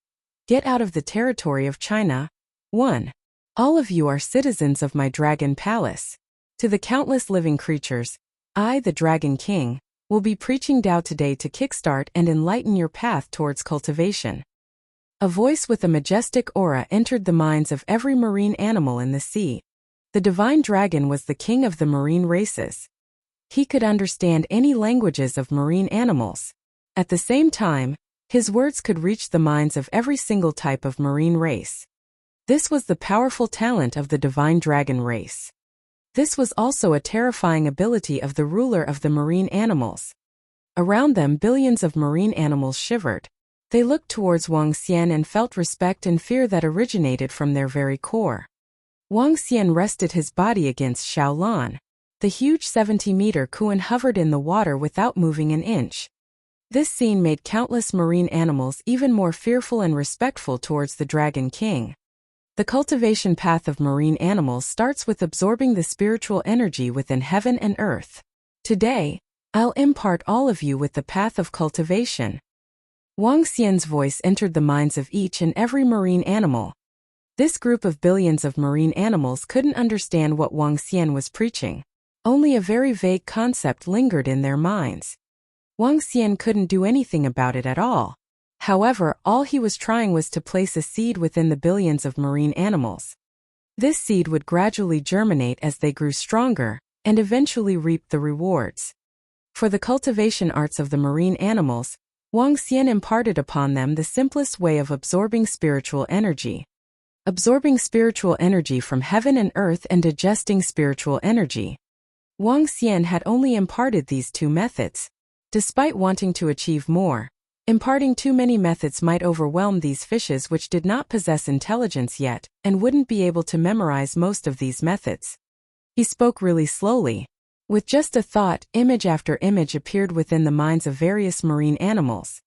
Get out of the territory of China. 1. All of you are citizens of my Dragon Palace. To the countless living creatures, I, the Dragon King, will be preaching Tao today to kickstart and enlighten your path towards cultivation. A voice with a majestic aura entered the minds of every marine animal in the sea. The divine dragon was the king of the marine races. He could understand any languages of marine animals. At the same time, his words could reach the minds of every single type of marine race. This was the powerful talent of the divine dragon race. This was also a terrifying ability of the ruler of the marine animals. Around them, billions of marine animals shivered. They looked towards Wang Xian and felt respect and fear that originated from their very core. Wang Xian rested his body against Xiaolan. The huge 70-meter Kuan hovered in the water without moving an inch. This scene made countless marine animals even more fearful and respectful towards the Dragon King. The cultivation path of marine animals starts with absorbing the spiritual energy within heaven and earth. Today, I'll impart all of you with the path of cultivation. Wang Xian's voice entered the minds of each and every marine animal. This group of billions of marine animals couldn't understand what Wang Xian was preaching. Only a very vague concept lingered in their minds. Wang Xian couldn't do anything about it at all. However, all he was trying was to place a seed within the billions of marine animals. This seed would gradually germinate as they grew stronger, and eventually reap the rewards. For the cultivation arts of the marine animals, Wang Xian imparted upon them the simplest way of absorbing spiritual energy. Absorbing spiritual energy from heaven and earth and digesting spiritual energy. Wang Xian had only imparted these 2 methods. Despite wanting to achieve more, imparting too many methods might overwhelm these fishes which did not possess intelligence yet and wouldn't be able to memorize most of these methods. He spoke really slowly. With just a thought, image after image appeared within the minds of various marine animals.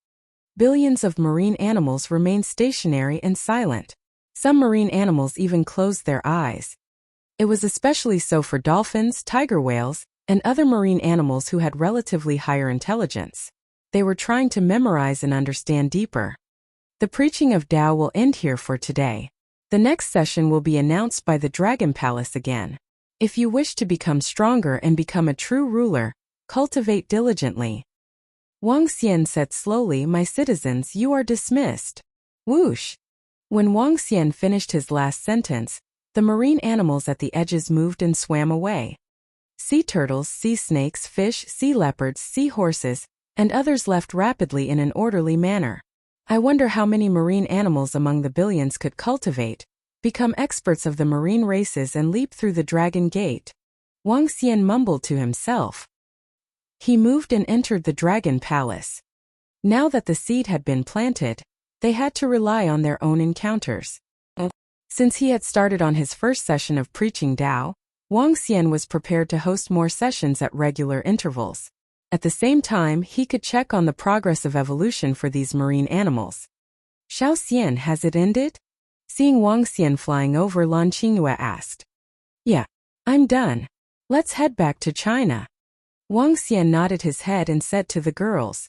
Billions of marine animals remained stationary and silent. Some marine animals even closed their eyes. It was especially so for dolphins, tiger whales, and other marine animals who had relatively higher intelligence. They were trying to memorize and understand deeper. The preaching of Tao will end here for today. The next session will be announced by the Dragon Palace again. If you wish to become stronger and become a true ruler, cultivate diligently. Wang Xian said slowly, "My citizens, you are dismissed." Whoosh! When Wang Xian finished his last sentence, the marine animals at the edges moved and swam away. Sea turtles, sea snakes, fish, sea leopards, sea horses, and others left rapidly in an orderly manner. I wonder how many marine animals among the billions could cultivate, Become experts of the marine races and leap through the dragon gate. Wang Xian mumbled to himself. He moved and entered the dragon palace. Now that the seed had been planted, they had to rely on their own encounters. Since he had started on his first session of preaching Tao, Wang Xian was prepared to host more sessions at regular intervals. At the same time, he could check on the progress of evolution for these marine animals. Xiao Xian, has it ended? Seeing Wang Xian flying over, Lan Qingyue asked. Yeah, I'm done. Let's head back to China. Wang Xian nodded his head and said to the girls.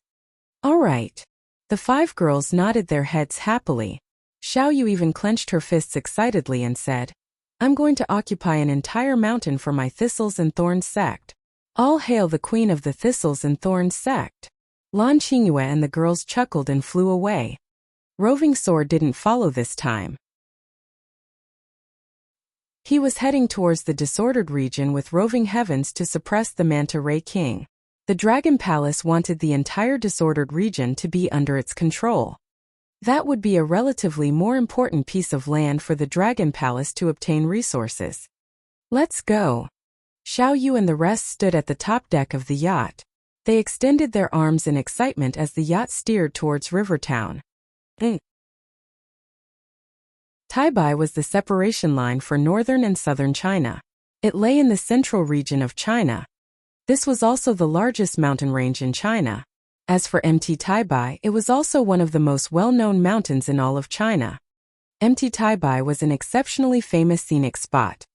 All right. The 5 girls nodded their heads happily. Xiao Yu even clenched her fists excitedly and said, I'm going to occupy an entire mountain for my Thistles and Thorns sect. All hail the queen of the Thistles and Thorns sect. Lan Qingyue and the girls chuckled and flew away. Roving Sword didn't follow this time. He was heading towards the disordered region with roving heavens to suppress the Manta Ray King. The Dragon Palace wanted the entire disordered region to be under its control. That would be a relatively more important piece of land for the Dragon Palace to obtain resources. Let's go. Xiao Yu and the rest stood at the top deck of the yacht. They extended their arms in excitement as the yacht steered towards Rivertown. Taibai was the separation line for northern and southern China. It lay in the central region of China. This was also the largest mountain range in China. As for Mt. Taibai, it was also one of the most well-known mountains in all of China. Mt. Taibai was an exceptionally famous scenic spot.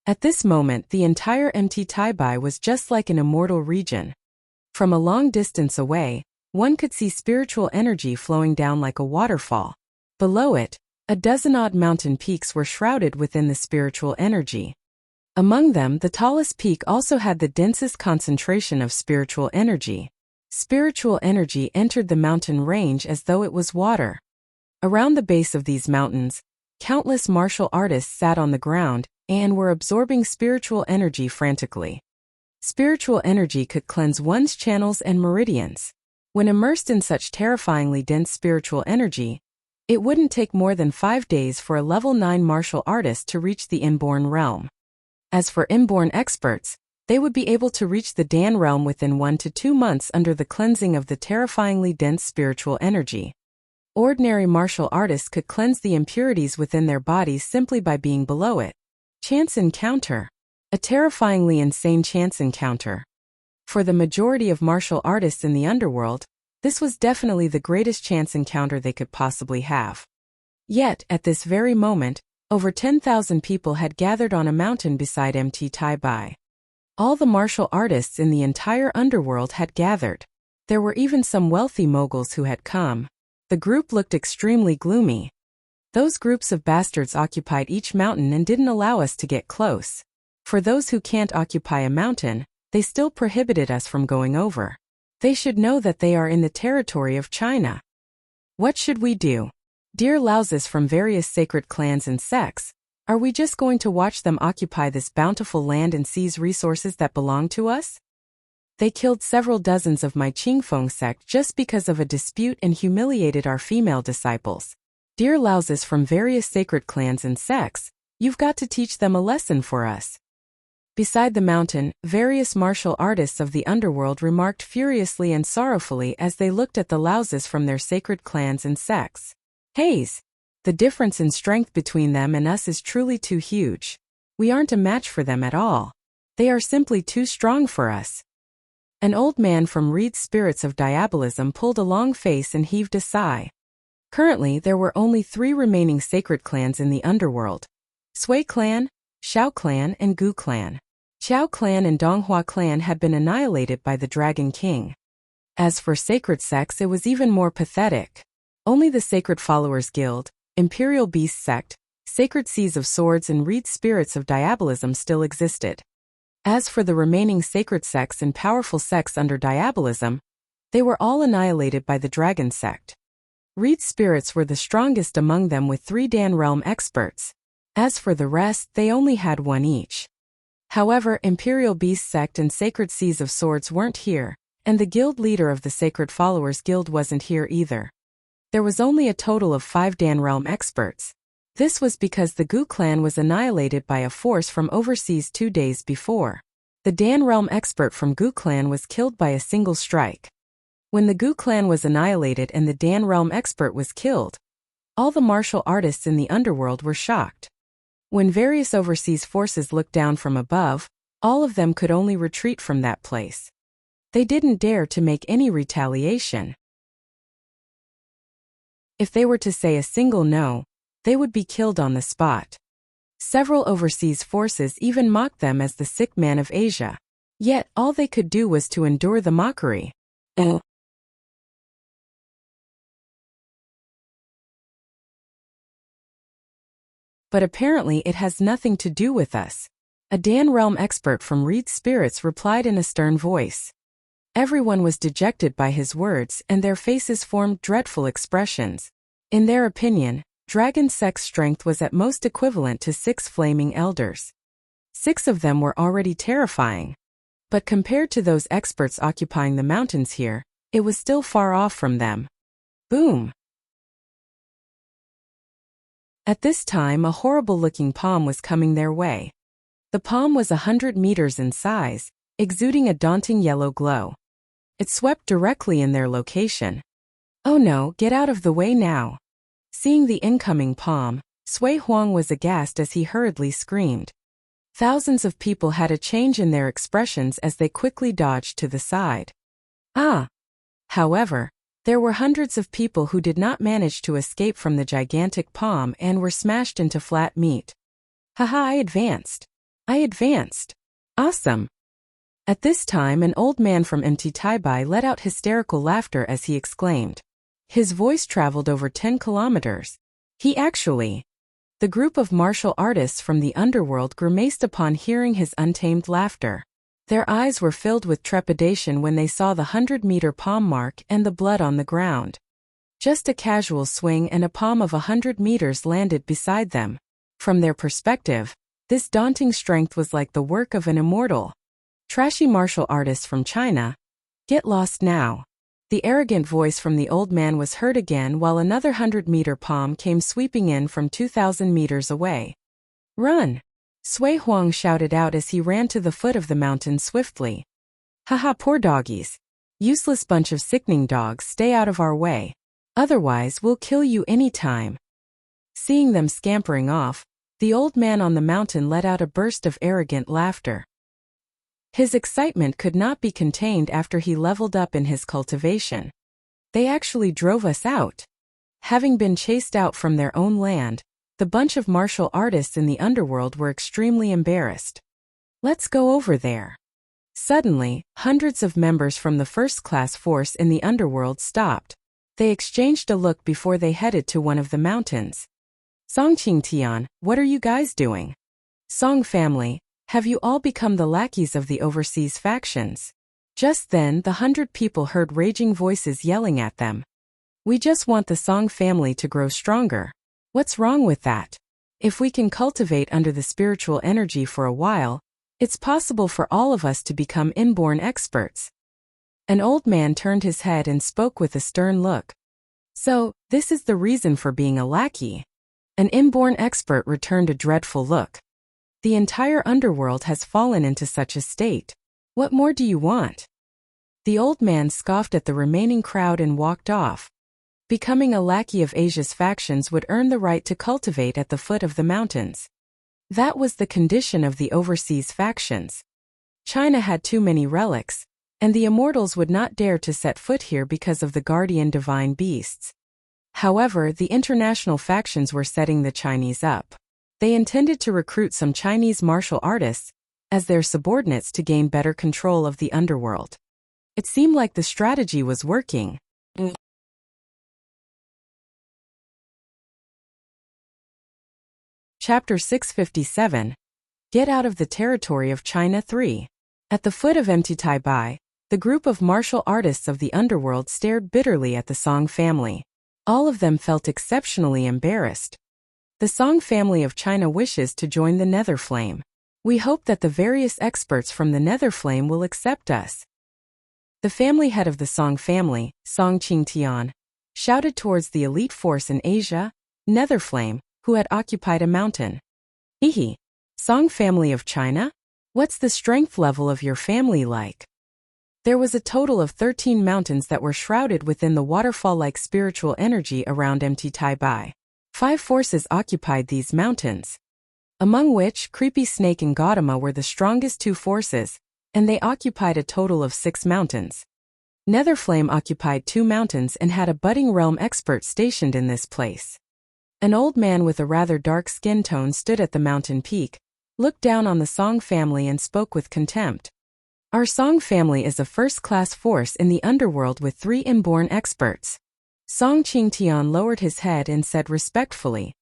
At this moment, the entire Mt. Taibai was just like an immortal region. From a long distance away, one could see spiritual energy flowing down like a waterfall. Below it, a dozen-odd mountain peaks were shrouded within the spiritual energy. Among them, the tallest peak also had the densest concentration of spiritual energy. Spiritual energy entered the mountain range as though it was water. Around the base of these mountains, countless martial artists sat on the ground and were absorbing spiritual energy frantically. Spiritual energy could cleanse one's channels and meridians. When immersed in such terrifyingly dense spiritual energy, it wouldn't take more than 5 days for a level 9 martial artist to reach the inborn realm. As for inborn experts, they would be able to reach the Dan realm within 1 to 2 months under the cleansing of the terrifyingly dense spiritual energy. Ordinary martial artists could cleanse the impurities within their bodies simply by being below it. Chance encounter. A terrifyingly insane chance encounter. For the majority of martial artists in the underworld, this was definitely the greatest chance encounter they could possibly have. Yet, at this very moment, over 10,000 people had gathered on a mountain beside Mt. Taibai. All the martial artists in the entire underworld had gathered. There were even some wealthy moguls who had come. The group looked extremely gloomy. Those groups of bastards occupied each mountain and didn't allow us to get close. For those who can't occupy a mountain, they still prohibited us from going over. They should know that they are in the territory of China. What should we do? Dear Laosis from various sacred clans and sects, are we just going to watch them occupy this bountiful land and seize resources that belong to us? They killed several dozens of my Qingfeng sect just because of a dispute and humiliated our female disciples. Dear Laosis from various sacred clans and sects, you've got to teach them a lesson for us. Beside the mountain, various martial artists of the underworld remarked furiously and sorrowfully as they looked at the Laosis from their sacred clans and sects. Haze! The difference in strength between them and us is truly too huge. We aren't a match for them at all. They are simply too strong for us. An old man from Reed's Spirits of Diabolism pulled a long face and heaved a sigh. Currently, there were only 3 remaining sacred clans in the underworld. Sui clan, Xiao clan and Gu clan. Xiao clan and Donghua clan had been annihilated by the Dragon King. As for sacred sects, it was even more pathetic. Only the Sacred Followers Guild, Imperial Beast Sect, Sacred Seas of Swords and Reed Spirits of Diabolism still existed. As for the remaining sacred sects and powerful sects under Diabolism, they were all annihilated by the Dragon Sect. Reed Spirits were the strongest among them with 3 Dan Realm experts. As for the rest, they only had 1 each. However, Imperial Beast Sect and Sacred Seas of Swords weren't here, and the guild leader of the Sacred Followers Guild wasn't here either. There was only a total of 5 Dan Realm experts. This was because the Gu clan was annihilated by a force from overseas 2 days before. The Dan realm expert from Gu clan was killed by a single strike. When the Gu clan was annihilated and the Dan realm expert was killed, all the martial artists in the underworld were shocked. When various overseas forces looked down from above, all of them could only retreat from that place. They didn't dare to make any retaliation. If they were to say a single no, they would be killed on the spot. Several overseas forces even mocked them as the sick man of Asia. Yet all they could do was to endure the mockery. But apparently it has nothing to do with us. A Dan realm expert from Reed Spirits replied in a stern voice. Everyone was dejected by his words and their faces formed dreadful expressions. In their opinion, dragon sex strength was at most equivalent to 6 flaming elders. 6 of them were already terrifying. But compared to those experts occupying the mountains here, it was still far off from them. Boom! At this time a horrible-looking palm was coming their way. The palm was 100 meters in size, exuding a daunting yellow glow. It swept directly in their location. Oh no, get out of the way now! Seeing the incoming palm, Sui Huang was aghast as he hurriedly screamed. Thousands of people had a change in their expressions as they quickly dodged to the side. However, there were hundreds of people who did not manage to escape from the gigantic palm and were smashed into flat meat. Haha, I advanced! Awesome! At this time an old man from MT Taibai let out hysterical laughter as he exclaimed. His voice traveled over 10 kilometers. The group of martial artists from the underworld grimaced upon hearing his untamed laughter. Their eyes were filled with trepidation when they saw the 100-meter palm mark and the blood on the ground. Just a casual swing and a palm of 100 meters landed beside them. From their perspective, this daunting strength was like the work of an immortal. Trashy martial artists from China. Get lost now. The arrogant voice from the old man was heard again while another 100-meter palm came sweeping in from 2,000 meters away. Run! Sui Huang shouted out as he ran to the foot of the mountain swiftly. Haha, poor doggies. Useless bunch of sickening dogs, stay out of our way. Otherwise we'll kill you any time. Seeing them scampering off, the old man on the mountain let out a burst of arrogant laughter. His excitement could not be contained after he leveled up in his cultivation. They actually drove us out. Having been chased out from their own land, the bunch of martial artists in the underworld were extremely embarrassed. Let's go over there. Suddenly, hundreds of members from the first-class force in the underworld stopped. They exchanged a look before they headed to one of the mountains. Songqing Tian, what are you guys doing? Song family, have you all become the lackeys of the overseas factions? Just then the 100 people heard raging voices yelling at them. We just want the Song family to grow stronger. What's wrong with that? If we can cultivate under the spiritual energy for a while, it's possible for all of us to become inborn experts. An old man turned his head and spoke with a stern look. So, this is the reason for being a lackey. An inborn expert returned a dreadful look. The entire underworld has fallen into such a state. What more do you want? The old man scoffed at the remaining crowd and walked off. Becoming a lackey of Asia's factions would earn the right to cultivate at the foot of the mountains. That was the condition of the overseas factions. China had too many relics, and the immortals would not dare to set foot here because of the guardian divine beasts. However, the international factions were setting the Chinese up. They intended to recruit some Chinese martial artists as their subordinates to gain better control of the underworld. It seemed like the strategy was working. Chapter 657. Get out of the territory of China 3. At the foot of MT Taibai, the group of martial artists of the underworld stared bitterly at the Song family. All of them felt exceptionally embarrassed. The Song family of China wishes to join the Netherflame. We hope that the various experts from the Netherflame will accept us. The family head of the Song family, Song Qingtian, shouted towards the elite force in Asia, Netherflame, who had occupied a mountain. Hehe. Song family of China? What's the strength level of your family like? There was a total of 13 mountains that were shrouded within the waterfall-like spiritual energy around empty Tai-Bai. 5 forces occupied these mountains, among which Creepy Snake and Gautama were the strongest 2 forces, and they occupied a total of 6 mountains. Netherflame occupied 2 mountains and had a budding realm expert stationed in this place. An old man with a rather dark skin tone stood at the mountain peak, looked down on the Song family and spoke with contempt. Our Song family is a first-class force in the underworld with 3 inborn experts. Song Qingtian lowered his head and said respectfully,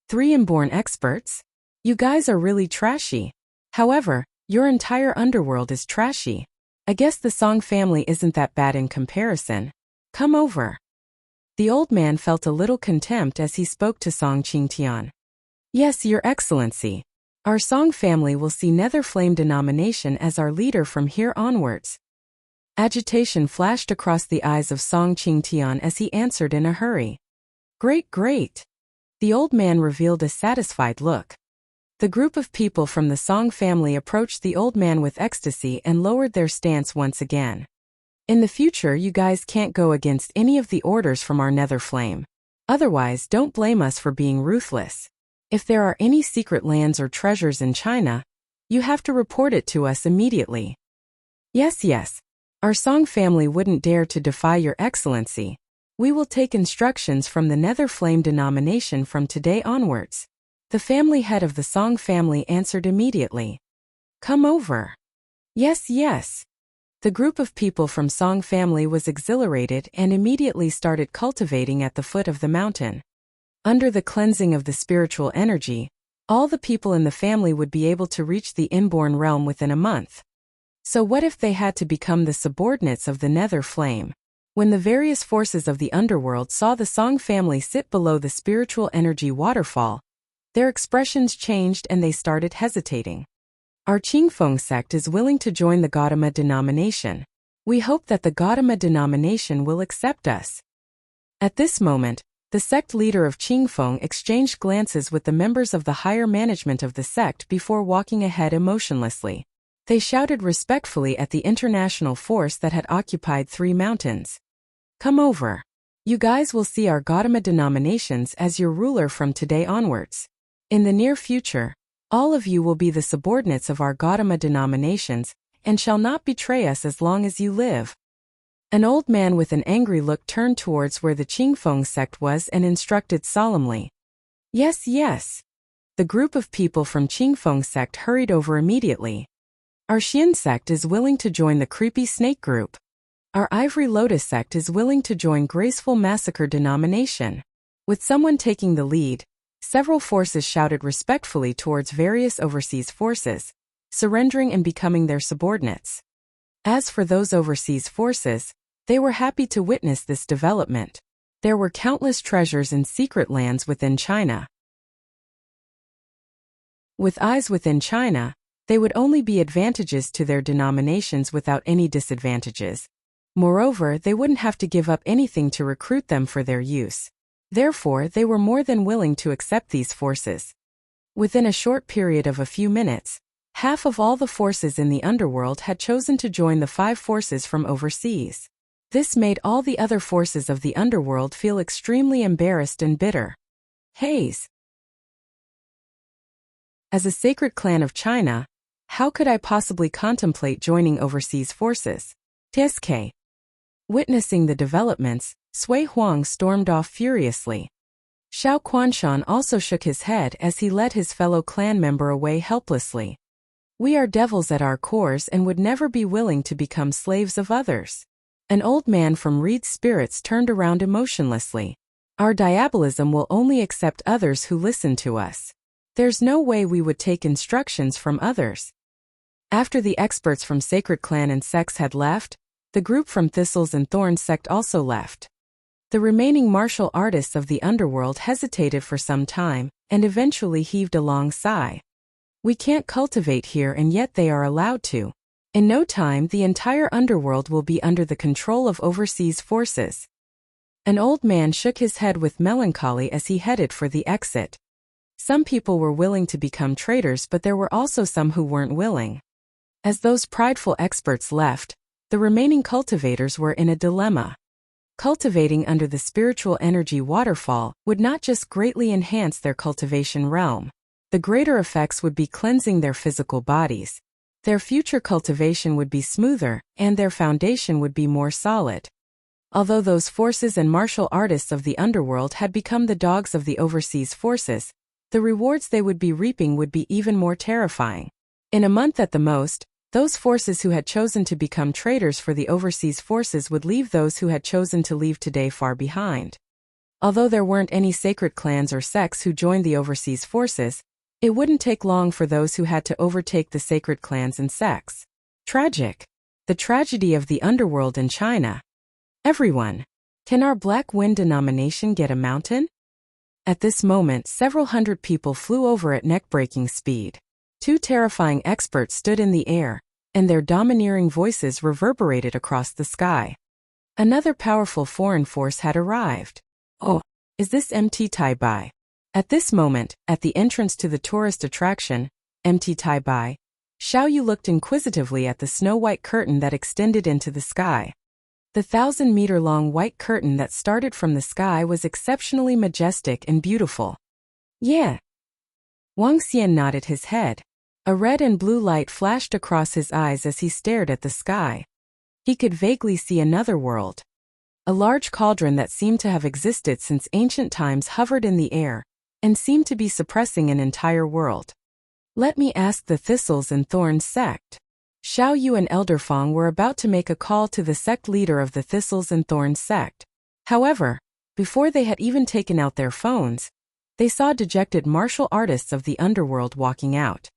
3 inborn experts? You guys are really trashy. However, your entire underworld is trashy. I guess the Song family isn't that bad in comparison. Come over. The old man felt a little contempt as he spoke to Song Qingtian. Yes, Your Excellency. Our Song family will see Netherflame denomination as our leader from here onwards. Agitation flashed across the eyes of Song Qingtian as he answered in a hurry. Great, great. The old man revealed a satisfied look. The group of people from the Song family approached the old man with ecstasy and lowered their stance once again. In the future, you guys can't go against any of the orders from our Netherflame. Otherwise, don't blame us for being ruthless. If there are any secret lands or treasures in China, you have to report it to us immediately. Yes, yes. Our Song family wouldn't dare to defy Your Excellency. We will take instructions from the Netherflame denomination from today onwards. The family head of the Song family answered immediately. Come over. Yes, yes. The group of people from Song family was exhilarated and immediately started cultivating at the foot of the mountain. Under the cleansing of the spiritual energy, all the people in the family would be able to reach the inborn realm within a month. So what if they had to become the subordinates of the Nether Flame? When the various forces of the underworld saw the Song family sit below the spiritual energy waterfall, their expressions changed and they started hesitating. Our Qingfeng sect is willing to join the Gautama denomination. We hope that the Gautama denomination will accept us. At this moment, the sect leader of Qingfeng exchanged glances with the members of the higher management of the sect before walking ahead emotionlessly. They shouted respectfully at the international force that had occupied 3 mountains. Come over. You guys will see our Gautama denominations as your ruler from today onwards. In the near future, all of you will be the subordinates of our Gautama denominations, and shall not betray us as long as you live. An old man with an angry look turned towards where the Qingfeng sect was and instructed solemnly. Yes, yes. The group of people from Qingfeng sect hurried over immediately. Our Xian sect is willing to join the Creepy Snake group. Our Ivory Lotus sect is willing to join Graceful Massacre denomination. With someone taking the lead, several forces shouted respectfully towards various overseas forces, surrendering and becoming their subordinates. As for those overseas forces, they were happy to witness this development. There were countless treasures in secret lands within China. With eyes within China, they would only be advantages to their denominations without any disadvantages. Moreover, they wouldn't have to give up anything to recruit them for their use. Therefore, they were more than willing to accept these forces. Within a short period of a few minutes, half of all the forces in the underworld had chosen to join the 5 forces from overseas. This made all the other forces of the underworld feel extremely embarrassed and bitter. Haze. As a sacred clan of China, how could I possibly contemplate joining overseas forces? TSK. Witnessing the developments, Sui Huang stormed off furiously. Xiao Quanshan also shook his head as he led his fellow clan member away helplessly. We are devils at our cores and would never be willing to become slaves of others. An old man from Reed's spirits turned around emotionlessly. Our diabolism will only accept others who listen to us. There's no way we would take instructions from others. After the experts from Sacred Clan and sects had left, the group from Thistles and Thorns sect also left. The remaining martial artists of the underworld hesitated for some time, and eventually heaved a long sigh. We can't cultivate here and yet they are allowed to. In no time the entire underworld will be under the control of overseas forces. An old man shook his head with melancholy as he headed for the exit. Some people were willing to become traders, but there were also some who weren't willing. As those prideful experts left, the remaining cultivators were in a dilemma. Cultivating under the spiritual energy waterfall would not just greatly enhance their cultivation realm. The greater effects would be cleansing their physical bodies. Their future cultivation would be smoother, and their foundation would be more solid. Although those forces and martial artists of the underworld had become the dogs of the overseas forces, the rewards they would be reaping would be even more terrifying. In a month at the most, those forces who had chosen to become traders for the overseas forces would leave those who had chosen to leave today far behind. Although there weren't any sacred clans or sects who joined the overseas forces, it wouldn't take long for those who had to overtake the sacred clans and sects. Tragic. The tragedy of the underworld in China. Everyone. Can our Black Wind denomination get a mountain? At this moment, several hundred people flew over at neck-breaking speed. Two terrifying experts stood in the air, and their domineering voices reverberated across the sky. Another powerful foreign force had arrived. Oh, is this MT Tai? At this moment, at the entrance to the tourist attraction, MT Tai, Xiao Yu looked inquisitively at the snow-white curtain that extended into the sky. The 1,000-meter-long white curtain that started from the sky was exceptionally majestic and beautiful. Yeah. Wuxia nodded his head. A red and blue light flashed across his eyes as he stared at the sky. He could vaguely see another world. A large cauldron that seemed to have existed since ancient times hovered in the air, and seemed to be suppressing an entire world. Let me ask the Thistles and Thorns sect. Xiao Yu and Elder Fong were about to make a call to the sect leader of the Thistles and Thorns sect. However, before they had even taken out their phones, they saw dejected martial artists of the underworld walking out.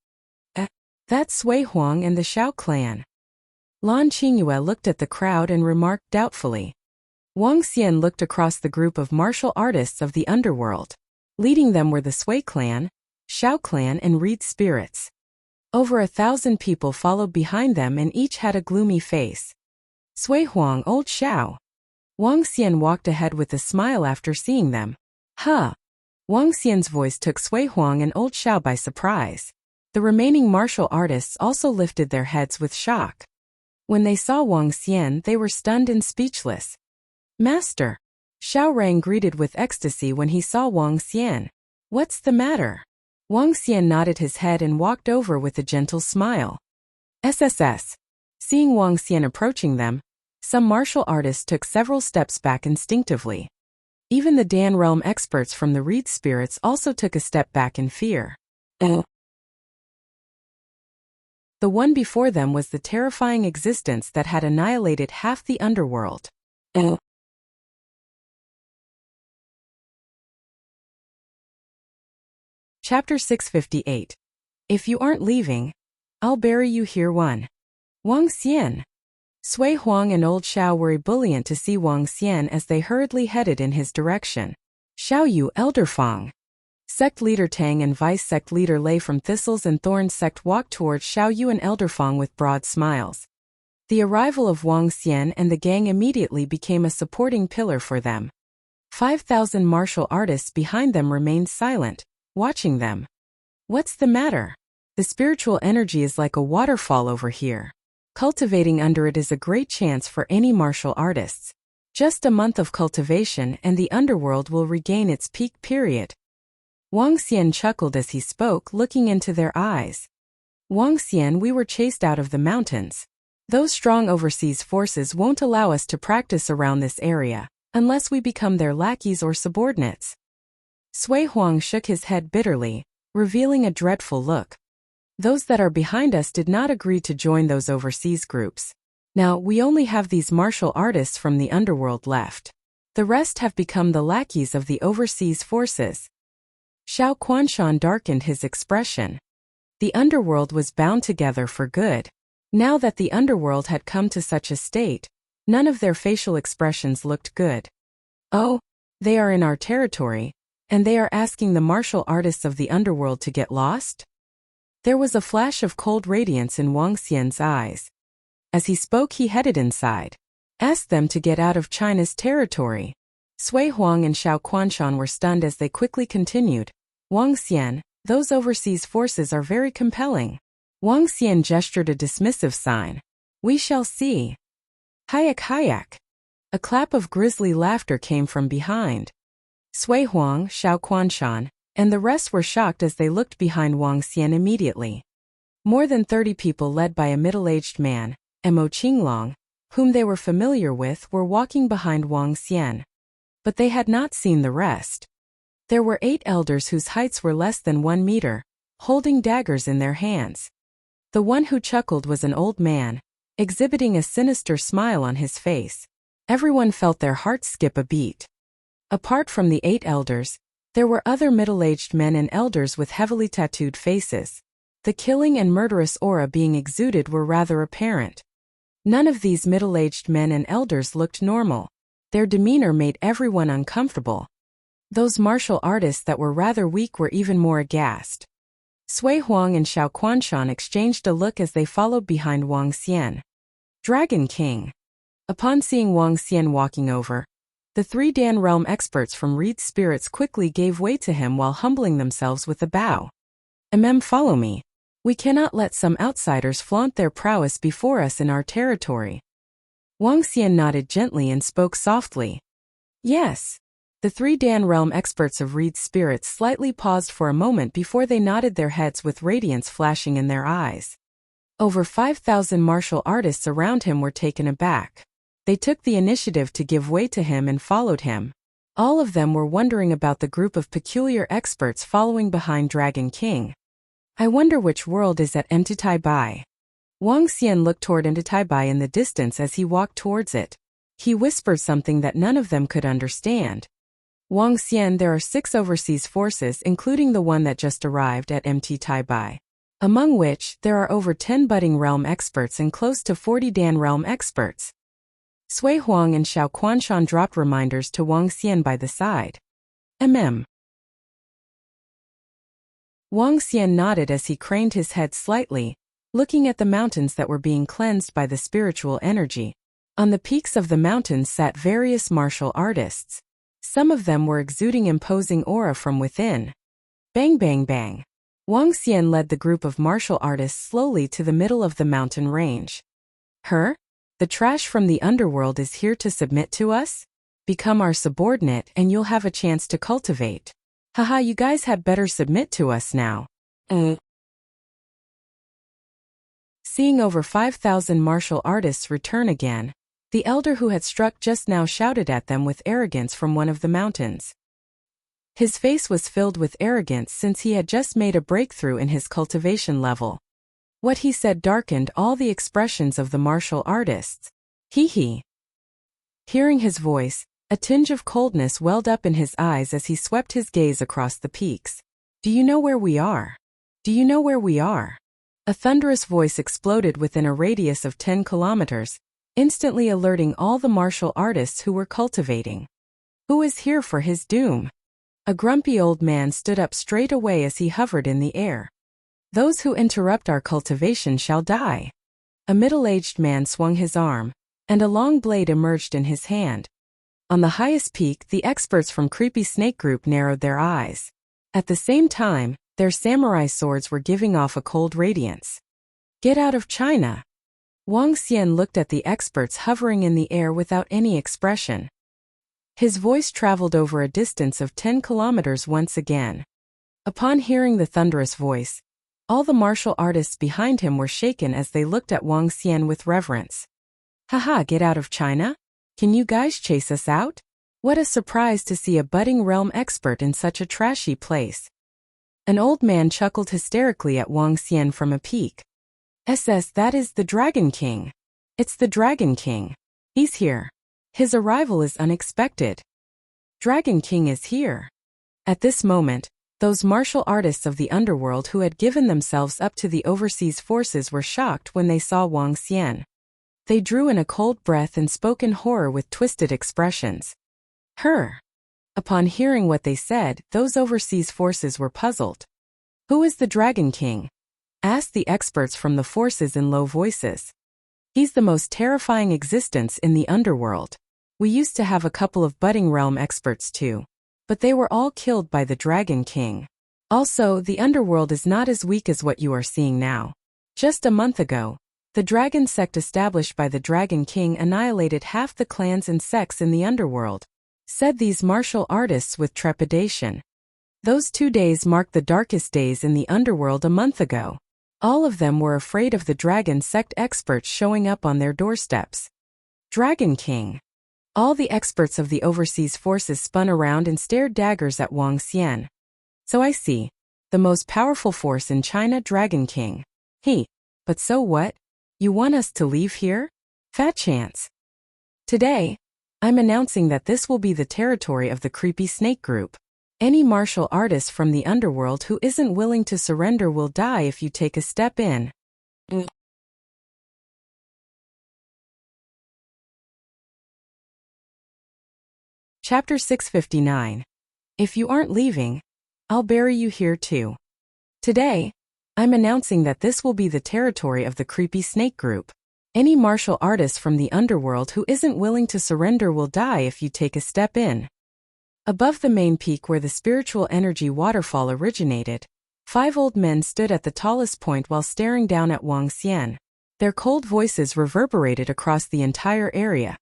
That's Sui Huang and the Xiao clan. Lan Qingyue looked at the crowd and remarked doubtfully. Wang Xian looked across the group of martial artists of the underworld. Leading them were the Sui clan, Xiao clan and Reed spirits. Over 1,000 people followed behind them and each had a gloomy face. Sui Huang, old Xiao. Wang Xian walked ahead with a smile after seeing them. Huh. Wang Xian's voice took Sui Huang and old Xiao by surprise. The remaining martial artists also lifted their heads with shock. When they saw Wang Xian, they were stunned and speechless. Master. Xiao Rang greeted with ecstasy when he saw Wang Xian. What's the matter? Wang Xian nodded his head and walked over with a gentle smile. SSS. Seeing Wang Xian approaching them, some martial artists took several steps back instinctively. Even the Dan realm experts from the Reed spirits also took a step back in fear. The one before them was the terrifying existence that had annihilated half the underworld. Chapter 658. If you aren't leaving, I'll bury you here. 1. Wang Xian. Sui Huang and old Xiao were ebullient to see Wang Xian as they hurriedly headed in his direction. Xiao Yu, Elder Fong. Sect leader Tang and vice sect leader Lei from Thistles and Thorns sect walked towards Xiao Yu and Elder Fong with broad smiles. The arrival of Wang Xian and the gang immediately became a supporting pillar for them. 5,000 martial artists behind them remained silent, watching them. What's the matter? The spiritual energy is like a waterfall over here. Cultivating under it is a great chance for any martial artists. Just a month of cultivation and the underworld will regain its peak period. Wang Xian chuckled as he spoke, looking into their eyes. Wang Xian, we were chased out of the mountains. Those strong overseas forces won't allow us to practice around this area, unless we become their lackeys or subordinates. Sui Huang shook his head bitterly, revealing a dreadful look. Those that are behind us did not agree to join those overseas groups. Now, we only have these martial artists from the underworld left. The rest have become the lackeys of the overseas forces. Xiao Quanshan darkened his expression. The underworld was bound together for good. Now that the underworld had come to such a state, none of their facial expressions looked good. Oh, they are in our territory, and they are asking the martial artists of the underworld to get lost? There was a flash of cold radiance in Wang Xian's eyes. As he spoke, he headed inside. Ask them to get out of China's territory. Sui Huang and Xiao Quanshan were stunned as they quickly continued. Wang Xian, those overseas forces are very compelling. Wang Xian gestured a dismissive sign. We shall see. Hayak hayak. A clap of grisly laughter came from behind. Sui Huang, Xiao Quanshan, and the rest were shocked as they looked behind Wang Xian immediately. More than 30 people led by a middle-aged man, Mo Qinglong, whom they were familiar with, were walking behind Wang Xian. But they had not seen the rest. There were 8 elders whose heights were less than 1 meter, holding daggers in their hands. The one who chuckled was an old man, exhibiting a sinister smile on his face. Everyone felt their hearts skip a beat. Apart from the 8 elders, there were other middle-aged men and elders with heavily tattooed faces. The killing and murderous aura being exuded were rather apparent. None of these middle-aged men and elders looked normal. Their demeanor made everyone uncomfortable. Those martial artists that were rather weak were even more aghast. Sui Huang and Xiao Quanshan exchanged a look as they followed behind Wang Xian. Dragon King. Upon seeing Wang Xian walking over, the 3 Dan realm experts from Reed's spirits quickly gave way to him while humbling themselves with a bow. Follow me. We cannot let some outsiders flaunt their prowess before us in our territory. Wang Xian nodded gently and spoke softly. Yes. The 3 Dan realm experts of Reed's spirits slightly paused for a moment before they nodded their heads with radiance flashing in their eyes. Over 5,000 martial artists around him were taken aback. They took the initiative to give way to him and followed him. All of them were wondering about the group of peculiar experts following behind Dragon King. I wonder which world is at Bai. Wang Xian looked toward Bai in the distance as he walked towards it. He whispered something that none of them could understand. Wang Xian, there are 6 overseas forces including the one that just arrived at Bai, among which there are over 10 budding realm experts and close to 40 Dan realm experts. Sui Huang and Xiao Quanshan dropped reminders to Wang Xian by the side. Wang Xian nodded as he craned his head slightly, looking at the mountains that were being cleansed by the spiritual energy. On the peaks of the mountains sat various martial artists. Some of them were exuding imposing aura from within. Bang bang bang. Wang Xian led the group of martial artists slowly to the middle of the mountain range. Her? The trash from the underworld is here to submit to us? Become our subordinate and you'll have a chance to cultivate. Haha, you guys had better submit to us now. Seeing over 5,000 martial artists return again, the elder who had struck just now shouted at them with arrogance from one of the mountains. His face was filled with arrogance since he had just made a breakthrough in his cultivation level. What he said darkened all the expressions of the martial artists. Hee. Hearing his voice, a tinge of coldness welled up in his eyes as he swept his gaze across the peaks. Do you know where we are? Do you know where we are? A thunderous voice exploded within a radius of 10 kilometers, instantly alerting all the martial artists who were cultivating. Who is here for his doom? A grumpy old man stood up straight away as he hovered in the air. Those who interrupt our cultivation shall die. A middle-aged man swung his arm, and a long blade emerged in his hand. On the highest peak, the experts from Creepy Snake Group narrowed their eyes. At the same time, their samurai swords were giving off a cold radiance. Get out of China! Wang Xian looked at the experts hovering in the air without any expression. His voice traveled over a distance of 10 kilometers once again. Upon hearing the thunderous voice, all the martial artists behind him were shaken as they looked at Wang Xian with reverence. Haha, get out of China? Can you guys chase us out? What a surprise to see a budding realm expert in such a trashy place. An old man chuckled hysterically at Wang Xian from a peak. That is the Dragon King. It's the Dragon King. He's here. His arrival is unexpected. Dragon King is here. At this moment, those martial artists of the underworld who had given themselves up to the overseas forces were shocked when they saw Wang Xian. They drew in a cold breath and spoke in horror with twisted expressions. Her. Upon hearing what they said, those overseas forces were puzzled. Who is the Dragon King? Asked the experts from the forces in low voices. He's the most terrifying existence in the underworld. We used to have a couple of budding realm experts too, but they were all killed by the Dragon King. Also, the underworld is not as weak as what you are seeing now. Just a month ago, the dragon sect established by the Dragon King annihilated half the clans and sects in the underworld, said these martial artists with trepidation. Those 2 days marked the darkest days in the underworld a month ago. All of them were afraid of the dragon sect experts showing up on their doorsteps. Dragon King. All the experts of the overseas forces spun around and stared daggers at Wuxia. So I see. The most powerful force in China, Dragon King. But so what? You want us to leave here? Fat chance. Today, I'm announcing that this will be the territory of the creepy snake group. Any martial artist from the underworld who isn't willing to surrender will die if you take a step in. Chapter 659. If you aren't leaving, I'll bury you here too. Today, I'm announcing that this will be the territory of the creepy snake group. Any martial artist from the underworld who isn't willing to surrender will die if you take a step in. Above the main peak where the spiritual energy waterfall originated, 5 old men stood at the tallest point while staring down at Wuxia. Their cold voices reverberated across the entire area.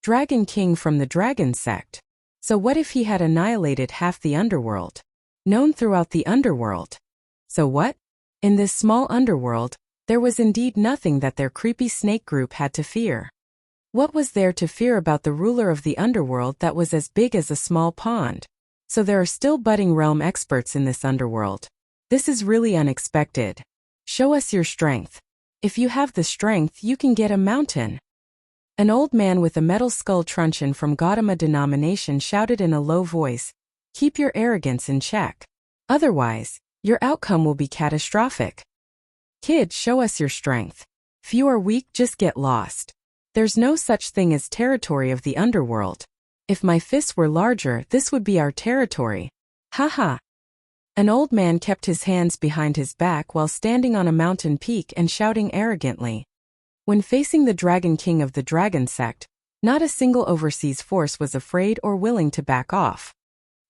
Dragon King from the dragon sect. So what if he had annihilated half the underworld? Known throughout the underworld. So what? In this small underworld, there was indeed nothing that their creepy snake group had to fear. What was there to fear about the ruler of the underworld that was as big as a small pond? So there are still budding realm experts in this underworld. This is really unexpected. Show us your strength. If you have the strength, you can get a mountain. An old man with a metal skull truncheon from Gautama denomination shouted in a low voice, "Keep your arrogance in check. Otherwise, your outcome will be catastrophic. Kid, show us your strength. If you are weak, just get lost. There's no such thing as territory of the underworld. If my fists were larger, this would be our territory. Haha." An old man kept his hands behind his back while standing on a mountain peak and shouting arrogantly. When facing the Dragon King of the Dragon Sect, not a single overseas force was afraid or willing to back off.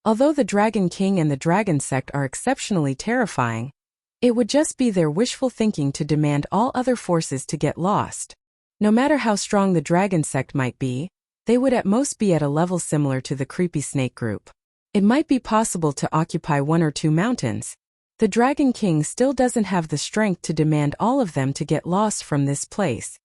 Although the Dragon King and the Dragon Sect are exceptionally terrifying, it would just be their wishful thinking to demand all other forces to get lost. No matter how strong the Dragon Sect might be, they would at most be at a level similar to the creepy snake group. It might be possible to occupy 1 or 2 mountains. The Dragon King still doesn't have the strength to demand all of them to get lost from this place.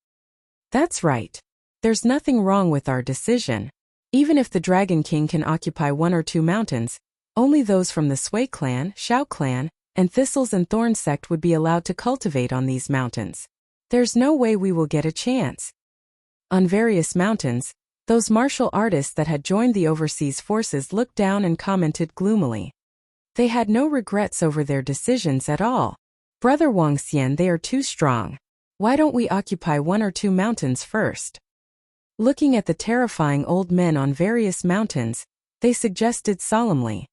That's right. There's nothing wrong with our decision. Even if the Dragon King can occupy 1 or 2 mountains, only those from the Sui clan, Shao clan, and Thistles and Thorns sect would be allowed to cultivate on these mountains. There's no way we will get a chance. On various mountains, those martial artists that had joined the overseas forces looked down and commented gloomily. They had no regrets over their decisions at all. Brother Wuxia, they are too strong. Why don't we occupy 1 or 2 mountains first? Looking at the terrifying old men on various mountains, they suggested solemnly.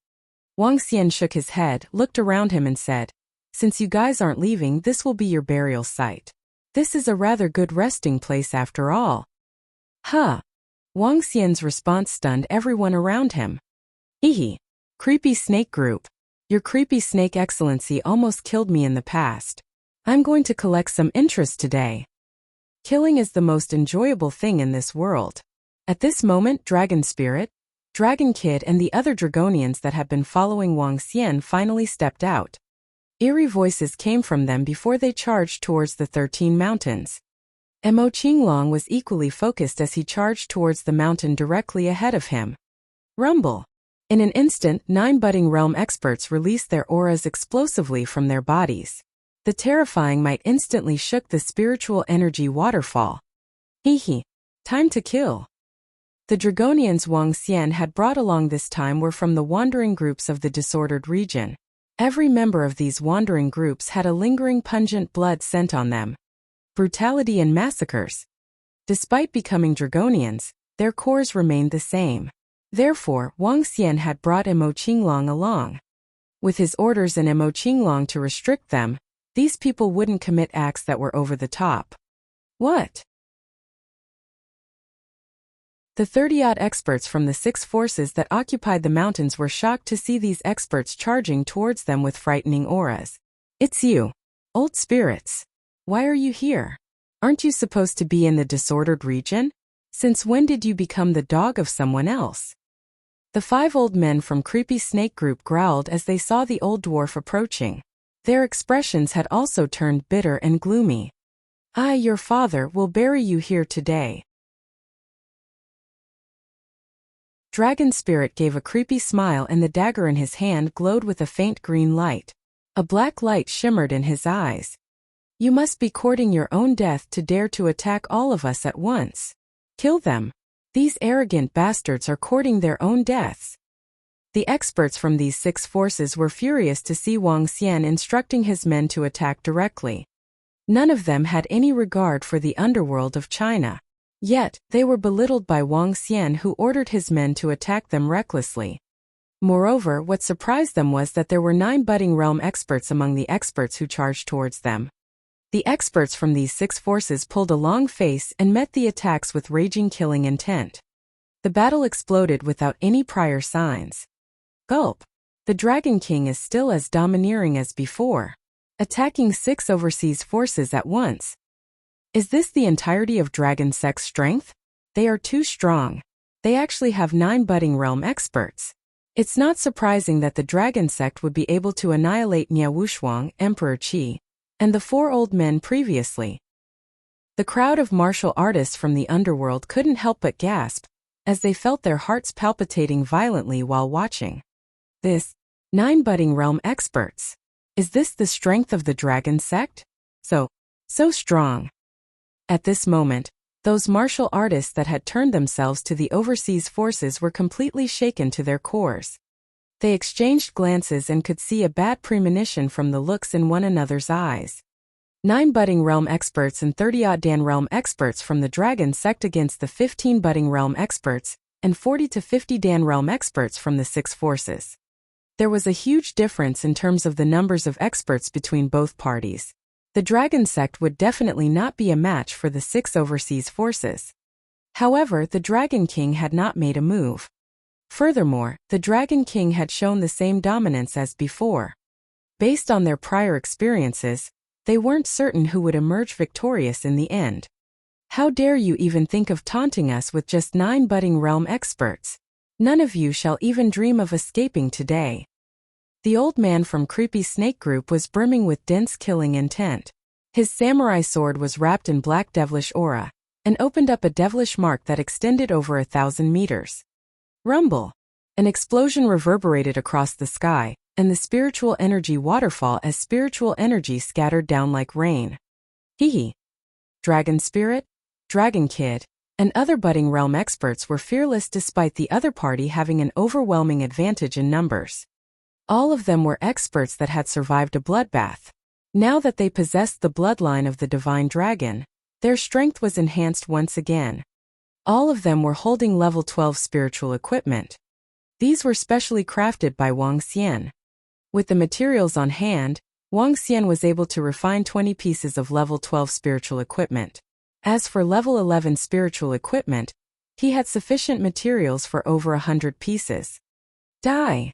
Wuxia shook his head, looked around him and said, "Since you guys aren't leaving, this will be your burial site. This is a rather good resting place after all." Wuxia's response stunned everyone around him. Creepy snake group. Your creepy snake excellency almost killed me in the past. I'm going to collect some interest today. Killing is the most enjoyable thing in this world. At this moment, Dragon Spirit, Dragon Kid and the other Dragonians that had been following Wuxia finally stepped out. Eerie voices came from them before they charged towards the 13 mountains. Mo Qinglong was equally focused as he charged towards the mountain directly ahead of him. Rumble. In an instant, 9 budding realm experts released their auras explosively from their bodies. The terrifying might instantly shook the spiritual energy waterfall. Time to kill. The Dragonians Wuxia had brought along this time were from the wandering groups of the disordered region. Every member of these wandering groups had a lingering pungent blood scent on them. Brutality and massacres. Despite becoming Dragonians, their cores remained the same. Therefore, Wuxia had brought Mo Qinglong along. With his orders and Mo Qinglong to restrict them, these people wouldn't commit acts that were over the top. What? The 30-odd experts from the 6 forces that occupied the mountains were shocked to see these experts charging towards them with frightening auras. "It's you, old spirits. Why are you here? Aren't you supposed to be in the disordered region? Since when did you become the dog of someone else?" The 5 old men from Creepy Snake Group growled as they saw the old dwarf approaching. Their expressions had also turned bitter and gloomy. "I, your father, will bury you here today." Dragon Spirit gave a creepy smile and the dagger in his hand glowed with a faint green light. A black light shimmered in his eyes. "You must be courting your own death to dare to attack all of us at once. Kill them. These arrogant bastards are courting their own deaths." The experts from these 6 forces were furious to see Wuxia instructing his men to attack directly. None of them had any regard for the underworld of China. Yet, they were belittled by Wuxia, who ordered his men to attack them recklessly. Moreover, what surprised them was that there were 9 budding realm experts among the experts who charged towards them. The experts from these 6 forces pulled a long face and met the attacks with raging killing intent. The battle exploded without any prior signs. Gulp. The Dragon King is still as domineering as before, attacking 6 overseas forces at once. Is this the entirety of Dragon Sect's strength? They are too strong. They actually have 9 budding realm experts. It's not surprising that the Dragon Sect would be able to annihilate Nya Wushuang, Emperor Qi, and the 4 old men previously. The crowd of martial artists from the underworld couldn't help but gasp, as they felt their hearts palpitating violently while watching. This 9 budding realm experts. Is this the strength of the Dragon Sect? So strong. At this moment, those martial artists that had turned themselves to the overseas forces were completely shaken to their cores. They exchanged glances and could see a bad premonition from the looks in one another's eyes. 9 budding realm experts and 30-odd Dan realm experts from the Dragon Sect against the 15 budding realm experts and 40 to 50 Dan realm experts from the 6 forces. There was a huge difference in terms of the numbers of experts between both parties. The Dragon Sect would definitely not be a match for the 6 overseas forces. However, the Dragon King had not made a move. Furthermore, the Dragon King had shown the same dominance as before. Based on their prior experiences, they weren't certain who would emerge victorious in the end. "How dare you even think of taunting us with just 9 budding realm experts? None of you shall even dream of escaping today." The old man from Creepy Snake Group was brimming with dense killing intent. His samurai sword was wrapped in black devilish aura, and opened up a devilish mark that extended over 1,000 meters. Rumble! An explosion reverberated across the sky, and the spiritual energy waterfall as spiritual energy scattered down like rain. Hee. Dragon Spirit, Dragon Kid, and other budding realm experts were fearless despite the other party having an overwhelming advantage in numbers. All of them were experts that had survived a bloodbath. Now that they possessed the bloodline of the divine dragon, their strength was enhanced once again. All of them were holding level 12 spiritual equipment. These were specially crafted by Wuxia. With the materials on hand, Wuxia was able to refine 20 pieces of level 12 spiritual equipment. As for level 11 spiritual equipment, he had sufficient materials for over 100 pieces. Die!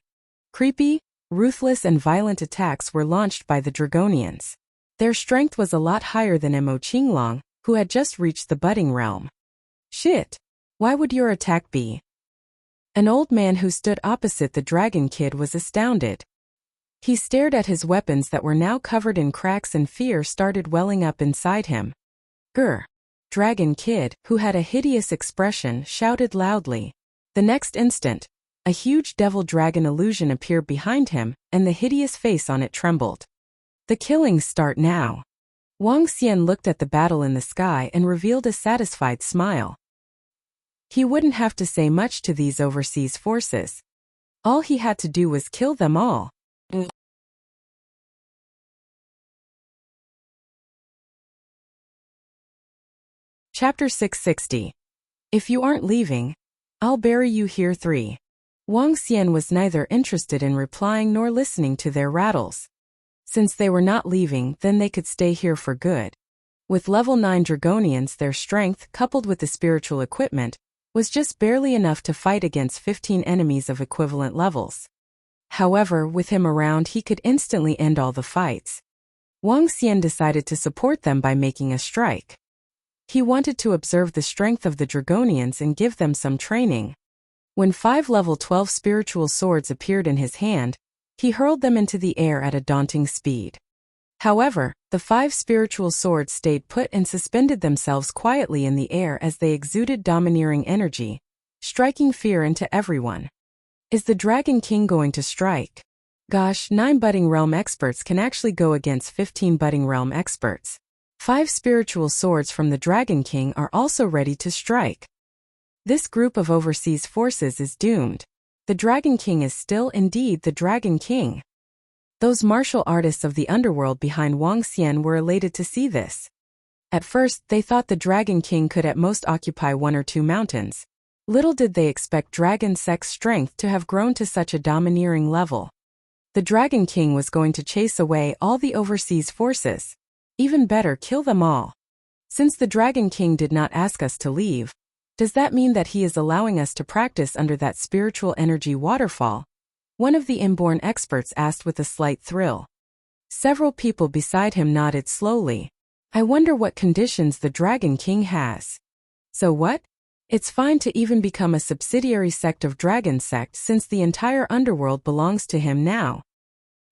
Creepy, ruthless and violent attacks were launched by the Dragonians. Their strength was a lot higher than Mo Qinglong, who had just reached the budding realm. "Shit! Why would your attack be?" An old man who stood opposite the Dragon Kid was astounded. He stared at his weapons that were now covered in cracks and fear started welling up inside him. Grr! Dragon Kid, who had a hideous expression, shouted loudly. The next instant, a huge devil dragon illusion appeared behind him, and the hideous face on it trembled. The killings start now. Wuxia looked at the battle in the sky and revealed a satisfied smile. He wouldn't have to say much to these overseas forces. All he had to do was kill them all. Chapter 660. If you aren't leaving, I'll bury you here 3. Wuxia was neither interested in replying nor listening to their rattles. Since they were not leaving, then they could stay here for good. With level 9 Dragonians, their strength, coupled with the spiritual equipment, was just barely enough to fight against 15 enemies of equivalent levels. However, with him around he could instantly end all the fights. Wang Xian decided to support them by making a strike. He wanted to observe the strength of the Dragonians and give them some training. When 5 level 12 spiritual swords appeared in his hand, he hurled them into the air at a daunting speed. However, the 5 spiritual swords stayed put and suspended themselves quietly in the air as they exuded domineering energy, striking fear into everyone. Is the Dragon King going to strike? Gosh, 9 budding realm experts can actually go against 15 budding realm experts. 5 spiritual swords from the Dragon King are also ready to strike. This group of overseas forces is doomed. The Dragon King is still indeed the Dragon King. Those martial artists of the underworld behind Wang Xian were elated to see this. At first, they thought the Dragon King could at most occupy 1 or 2 mountains. Little did they expect Dragon Sect's strength to have grown to such a domineering level. The Dragon King was going to chase away all the overseas forces. Even better, kill them all. Since the Dragon King did not ask us to leave, does that mean that he is allowing us to practice under that spiritual energy waterfall? One of the inborn experts asked with a slight thrill. Several people beside him nodded slowly. I wonder what conditions the Dragon King has. So what? It's fine to even become a subsidiary sect of Dragon Sect since the entire underworld belongs to him now.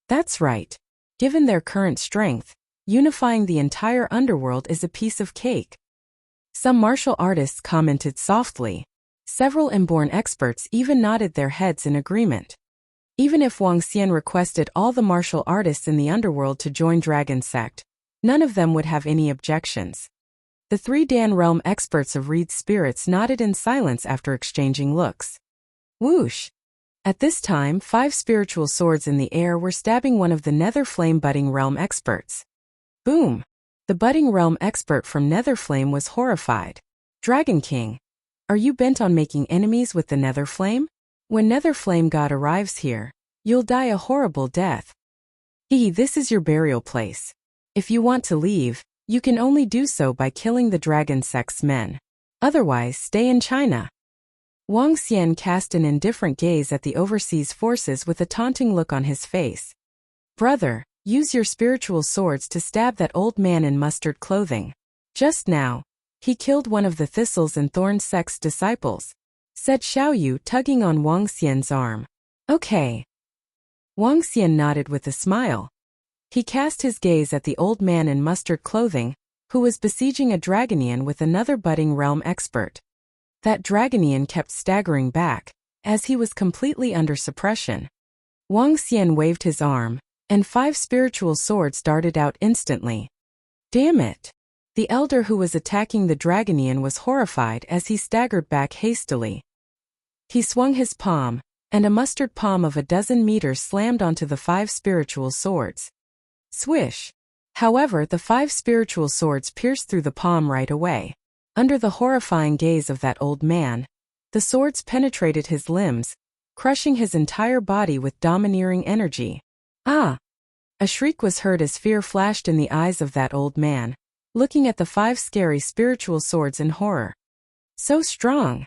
That's right. Given their current strength, unifying the entire underworld is a piece of cake. Some martial artists commented softly. Several inborn experts even nodded their heads in agreement. Even if Wang Xian requested all the martial artists in the underworld to join Dragon Sect, none of them would have any objections. The 3 Dan realm experts of Reed spirits nodded in silence after exchanging looks. Whoosh! At this time, 5 spiritual swords in the air were stabbing one of the Nether Flame budding realm experts. Boom! The budding realm expert from Nether Flame was horrified. Dragon King, are you bent on making enemies with the Nether Flame? When Nether Flame God arrives here, you'll die a horrible death. This is your burial place. If you want to leave, you can only do so by killing the Dragon Sect's men. Otherwise, stay in China. Wang Xian cast an indifferent gaze at the overseas forces with a taunting look on his face. Brother, use your spiritual swords to stab that old man in mustard clothing. Just now, he killed one of the Thistles and Thorns sect's disciples, said Xiaoyu, tugging on Wang Xian's arm. Okay. Wang Xian nodded with a smile. He cast his gaze at the old man in mustard clothing, who was besieging a Dragonian with another budding realm expert. That Dragonian kept staggering back, as he was completely under suppression. Wang Xian waved his arm, and 5 spiritual swords darted out instantly. Damn it! The elder who was attacking the Dragonian was horrified as he staggered back hastily. He swung his palm, and a mustard palm of 12 meters slammed onto the 5 spiritual swords. Swish! However, the 5 spiritual swords pierced through the palm right away. Under the horrifying gaze of that old man, the swords penetrated his limbs, crushing his entire body with domineering energy. Ah! A shriek was heard as fear flashed in the eyes of that old man, looking at the 5 scary spiritual swords in horror. So strong!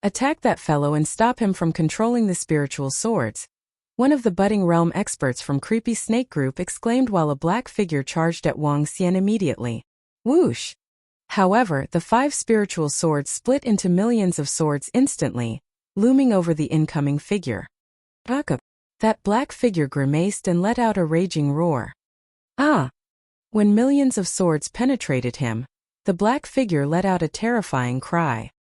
Attack that fellow and stop him from controlling the spiritual swords. One of the budding realm experts from Creepy Snake Group exclaimed while a black figure charged at Wang Xian immediately. Whoosh! However, the 5 spiritual swords split into millions of swords instantly, looming over the incoming figure. Raka! That black figure grimaced and let out a raging roar. Ah! When millions of swords penetrated him, the black figure let out a terrifying cry.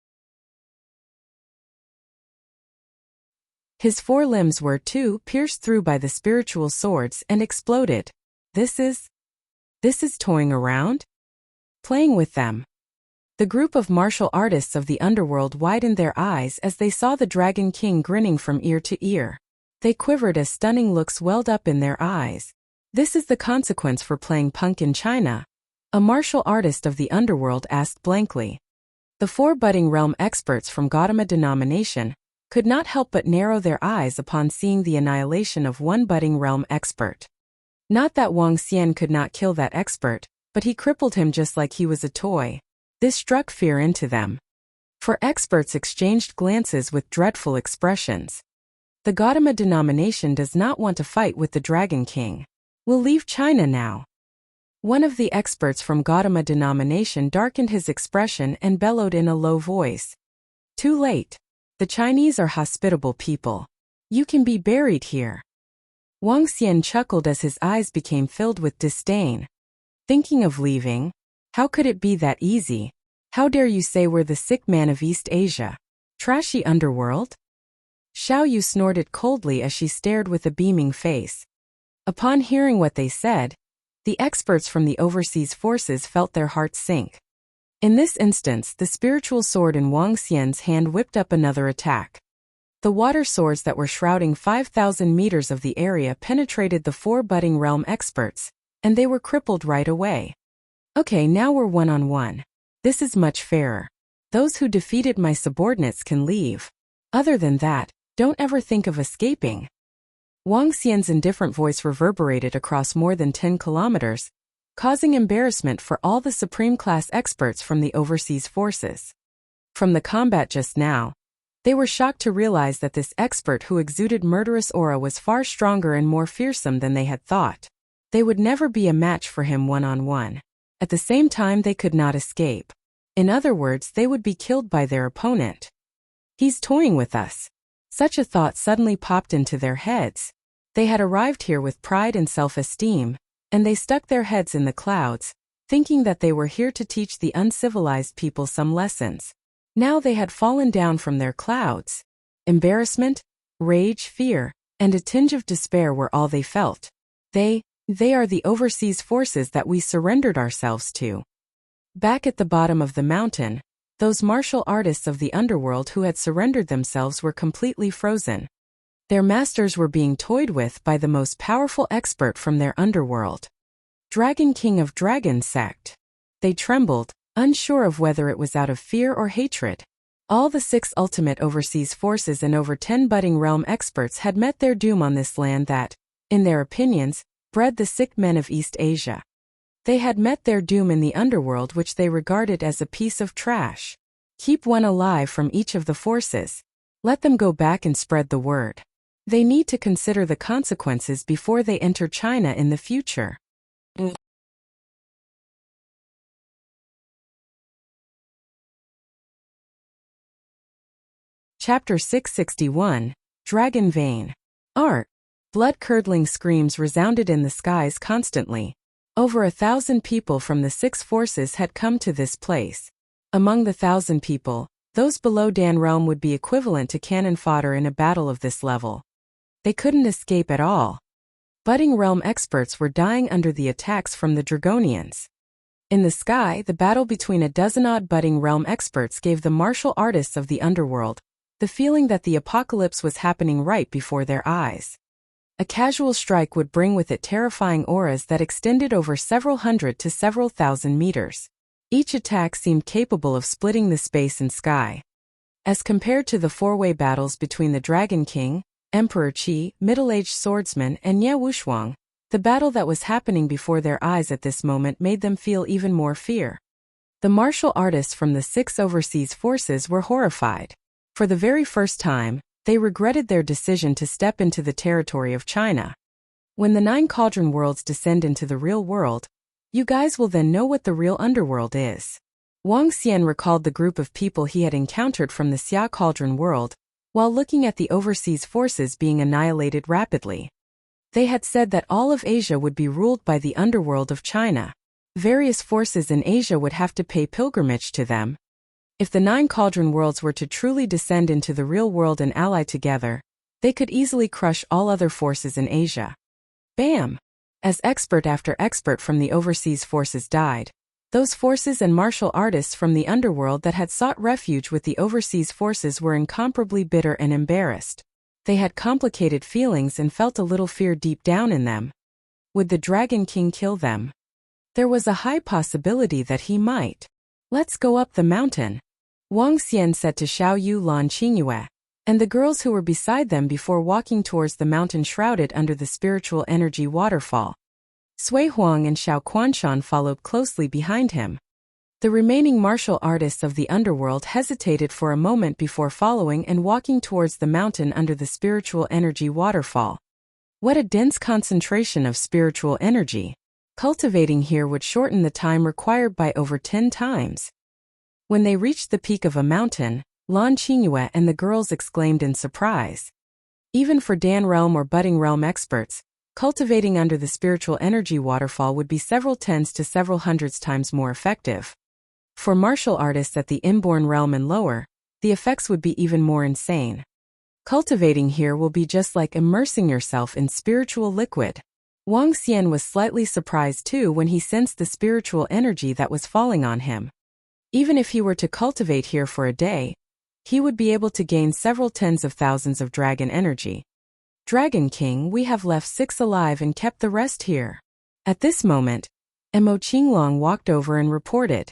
His 4 limbs were too pierced through by the spiritual swords and exploded. This is toying around? Playing with them. The group of martial artists of the underworld widened their eyes as they saw the Dragon King grinning from ear to ear. They quivered as stunning looks welled up in their eyes. This is the consequence for playing punk in China? A martial artist of the underworld asked blankly. The 4 budding realm experts from Gautama denomination could not help but narrow their eyes upon seeing the annihilation of 1 budding realm expert. Not that Wang Xian could not kill that expert, but he crippled him just like he was a toy. This struck fear into them. For experts exchanged glances with dreadful expressions. The Gautama denomination does not want to fight with the Dragon King. We'll leave China now. One of the experts from Gautama denomination darkened his expression and bellowed in a low voice. Too late. The Chinese are hospitable people. You can be buried here. Wuxia chuckled as his eyes became filled with disdain. Thinking of leaving? How could it be that easy? How dare you say we're the sick man of East Asia? Trashy underworld? Xiao Yu snorted coldly as she stared with a beaming face. Upon hearing what they said, the experts from the overseas forces felt their hearts sink. In this instance, the spiritual sword in Wang Xian's hand whipped up another attack. The water swords that were shrouding 5,000 meters of the area penetrated the 4 budding realm experts, and they were crippled right away. Okay, now we're one-on-one. This is much fairer. Those who defeated my subordinates can leave. Other than that, don't ever think of escaping. Wang Xian's indifferent voice reverberated across more than 10 kilometers, causing embarrassment for all the supreme-class experts from the overseas forces. From the combat just now, they were shocked to realize that this expert who exuded murderous aura was far stronger and more fearsome than they had thought. They would never be a match for him one-on-one. At the same time, they could not escape. In other words, they would be killed by their opponent. He's toying with us. Such a thought suddenly popped into their heads. They had arrived here with pride and self-esteem, and they stuck their heads in the clouds, thinking that they were here to teach the uncivilized people some lessons. Now they had fallen down from their clouds. Embarrassment, rage, fear, and a tinge of despair were all they felt. They are the overseas forces that we surrendered ourselves to. Back at the bottom of the mountain, those martial artists of the underworld who had surrendered themselves were completely frozen. Their masters were being toyed with by the most powerful expert from their underworld. Dragon King of Dragon Sect. They trembled, unsure of whether it was out of fear or hatred. All the 6 ultimate overseas forces and over 10 budding realm experts had met their doom on this land that, in their opinions, bred the sick men of East Asia. They had met their doom in the underworld, which they regarded as a piece of trash. Keep one alive from each of the forces. Let them go back and spread the word. They need to consider the consequences before they enter China in the future. Chapter 661, Dragon Vein. Art. Blood-curdling screams resounded in the skies constantly. Over 1,000 people from the 6 forces had come to this place. Among the 1,000 people, those below Dan Realm would be equivalent to cannon fodder in a battle of this level. They couldn't escape at all. Budding realm experts were dying under the attacks from the Dragonians. In the sky, the battle between a dozen-odd budding realm experts gave the martial artists of the underworld the feeling that the apocalypse was happening right before their eyes. A casual strike would bring with it terrifying auras that extended over several hundred to several thousand meters. Each attack seemed capable of splitting the space and sky. As compared to the 4-way battles between the Dragon King, Emperor Qi, middle-aged swordsman, and Ye Wushuang, the battle that was happening before their eyes at this moment made them feel even more fear. The martial artists from the 6 overseas forces were horrified. For the very first time, they regretted their decision to step into the territory of China. When the 9 cauldron worlds descend into the real world, you guys will then know what the real underworld is. Wang Xian recalled the group of people he had encountered from the Xia cauldron world, while looking at the overseas forces being annihilated rapidly. They had said that all of Asia would be ruled by the underworld of China. Various forces in Asia would have to pay pilgrimage to them. If the 9 cauldron worlds were to truly descend into the real world and ally together, they could easily crush all other forces in Asia. Bam! As expert after expert from the overseas forces died, those forces and martial artists from the underworld that had sought refuge with the overseas forces were incomparably bitter and embarrassed. They had complicated feelings and felt a little fear deep down in them. Would the Dragon King kill them? There was a high possibility that he might. Let's go up the mountain, Wang Xian said to Xiao Yu Lan Qingyue, and the girls who were beside them before walking towards the mountain shrouded under the spiritual energy waterfall. Sui Huang and Xiao Quanshan followed closely behind him. The remaining martial artists of the underworld hesitated for a moment before following and walking towards the mountain under the spiritual energy waterfall. What a dense concentration of spiritual energy. Cultivating here would shorten the time required by over 10 times. When they reached the peak of a mountain, Lan Qingyue and the girls exclaimed in surprise. Even for Dan Realm or budding realm experts, cultivating under the spiritual energy waterfall would be several tens to several hundreds times more effective. For martial artists at the inborn realm and lower, the effects would be even more insane. Cultivating here will be just like immersing yourself in spiritual liquid. Wang Xian was slightly surprised too when he sensed the spiritual energy that was falling on him. Even if he were to cultivate here for a day, he would be able to gain several tens of thousands of dragon energy. Dragon King, we have left 6 alive and kept the rest here. At this moment, Mo Qinglong walked over and reported.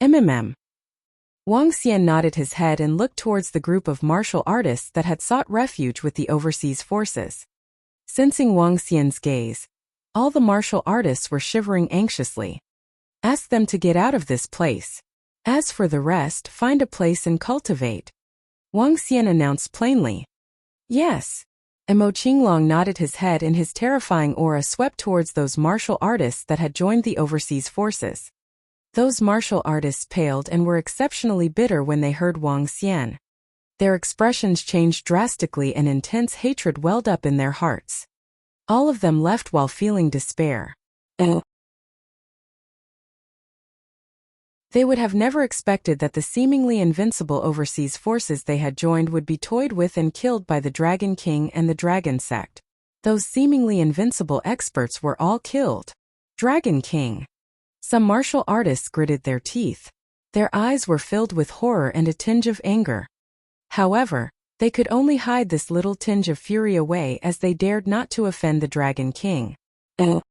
Wang Xian nodded his head and looked towards the group of martial artists that had sought refuge with the overseas forces. Sensing Wang Xian's gaze, all the martial artists were shivering anxiously. Ask them to get out of this place. As for the rest, find a place and cultivate. Wang Xian announced plainly. Yes. Mo Qinglong nodded his head and his terrifying aura swept towards those martial artists that had joined the overseas forces. Those martial artists paled and were exceptionally bitter when they heard Wang Xian. Their expressions changed drastically and intense hatred welled up in their hearts. All of them left while feeling despair. They would have never expected that the seemingly invincible overseas forces they had joined would be toyed with and killed by the Dragon King and the Dragon Sect. Those seemingly invincible experts were all killed. Dragon King. Some martial artists gritted their teeth. Their eyes were filled with horror and a tinge of anger. However, they could only hide this little tinge of fury away as they dared not to offend the Dragon King. The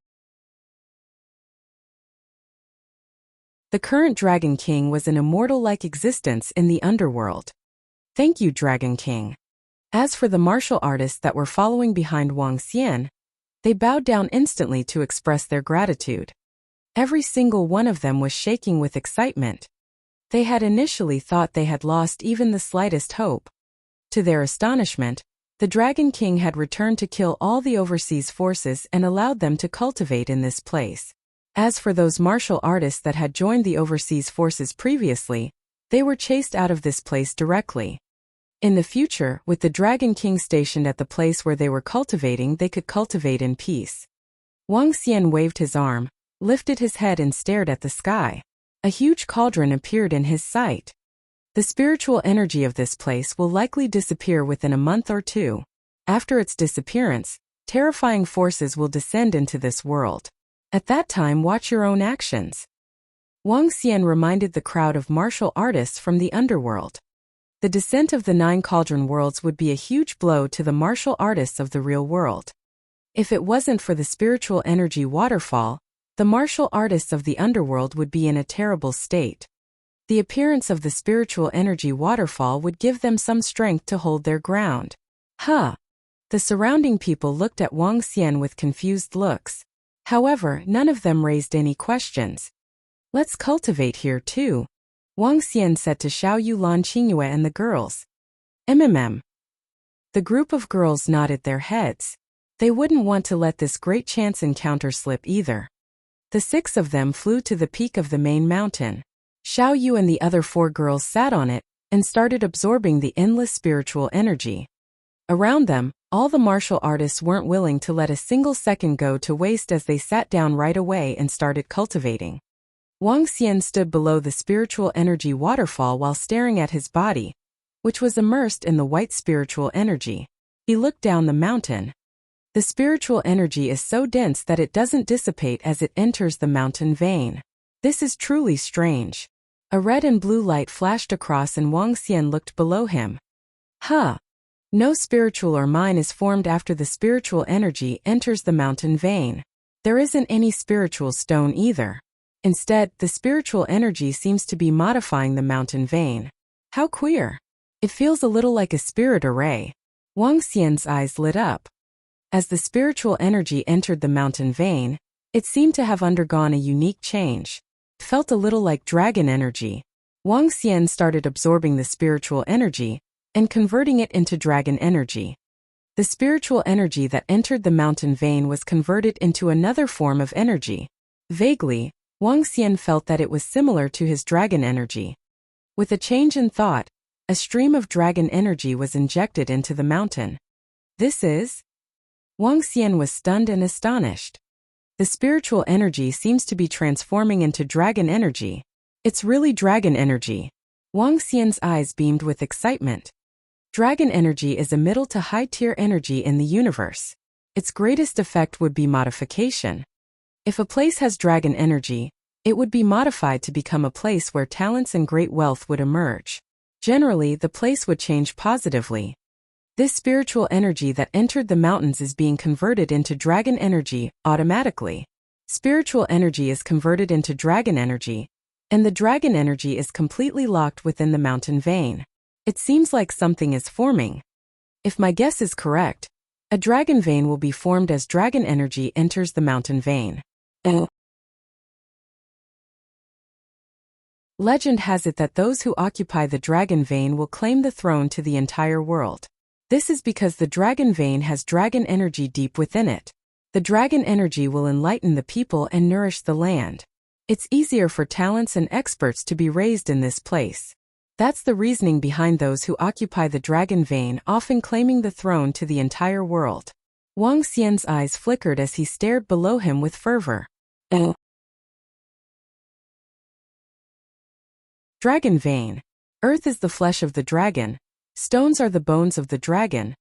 current Dragon King was an immortal-like existence in the underworld. Thank you, Dragon King. As for the martial artists that were following behind Wang Xian, they bowed down instantly to express their gratitude. Every single one of them was shaking with excitement. They had initially thought they had lost even the slightest hope. To their astonishment, the Dragon King had returned to kill all the overseas forces and allowed them to cultivate in this place. As for those martial artists that had joined the overseas forces previously, they were chased out of this place directly. In the future, with the Dragon King stationed at the place where they were cultivating, they could cultivate in peace. Wang Xian waved his arm, lifted his head and stared at the sky. A huge cauldron appeared in his sight. The spiritual energy of this place will likely disappear within a month or two. After its disappearance, terrifying forces will descend into this world. At that time, watch your own actions. Wang Xian reminded the crowd of martial artists from the underworld. The descent of the 9 cauldron worlds would be a huge blow to the martial artists of the real world. If it wasn't for the spiritual energy waterfall, the martial artists of the underworld would be in a terrible state. The appearance of the spiritual energy waterfall would give them some strength to hold their ground. The surrounding people looked at Wang Xian with confused looks. However, none of them raised any questions. Let's cultivate here too, Wang Xian said to Xiaoyu, Lan Qingyue and the girls. The group of girls nodded their heads. They wouldn't want to let this great chance encounter slip either. The 6 of them flew to the peak of the main mountain. Xiaoyu and the other 4 girls sat on it and started absorbing the endless spiritual energy. Around them, all the martial artists weren't willing to let a single second go to waste as they sat down right away and started cultivating. Wang Xian stood below the spiritual energy waterfall while staring at his body, which was immersed in the white spiritual energy. He looked down the mountain. The spiritual energy is so dense that it doesn't dissipate as it enters the mountain vein. This is truly strange. A red and blue light flashed across and Wang Xian looked below him. No spiritual or mine is formed after the spiritual energy enters the mountain vein. There isn't any spiritual stone either. Instead, the spiritual energy seems to be modifying the mountain vein. How queer. It feels a little like a spirit array. Wang Xian's eyes lit up. As the spiritual energy entered the mountain vein, it seemed to have undergone a unique change. felt a little like dragon energy. Wang Xian started absorbing the spiritual energy and converting it into dragon energy. The spiritual energy that entered the mountain vein was converted into another form of energy. Vaguely, Wang Xian felt that it was similar to his dragon energy. With a change in thought, a stream of dragon energy was injected into the mountain. This is? Wang Xian was stunned and astonished. The spiritual energy seems to be transforming into dragon energy. It's really dragon energy. Wang Xian's eyes beamed with excitement. Dragon energy is a middle to high-tier energy in the universe. Its greatest effect would be modification. If a place has dragon energy, it would be modified to become a place where talents and great wealth would emerge. Generally, the place would change positively. This spiritual energy that entered the mountains is being converted into dragon energy automatically. Spiritual energy is converted into dragon energy, and the dragon energy is completely locked within the mountain vein. It seems like something is forming. If my guess is correct, a dragon vein will be formed as dragon energy enters the mountain vein. Legend has it that those who occupy the dragon vein will claim the throne to the entire world. This is because the dragon vein has dragon energy deep within it. The dragon energy will enlighten the people and nourish the land. It's easier for talents and experts to be raised in this place. That's the reasoning behind those who occupy the dragon vein often claiming the throne to the entire world. Wang Xian's eyes flickered as he stared below him with fervor. Dragon vein. Earth is the flesh of the dragon. Stones are the bones of the dragon.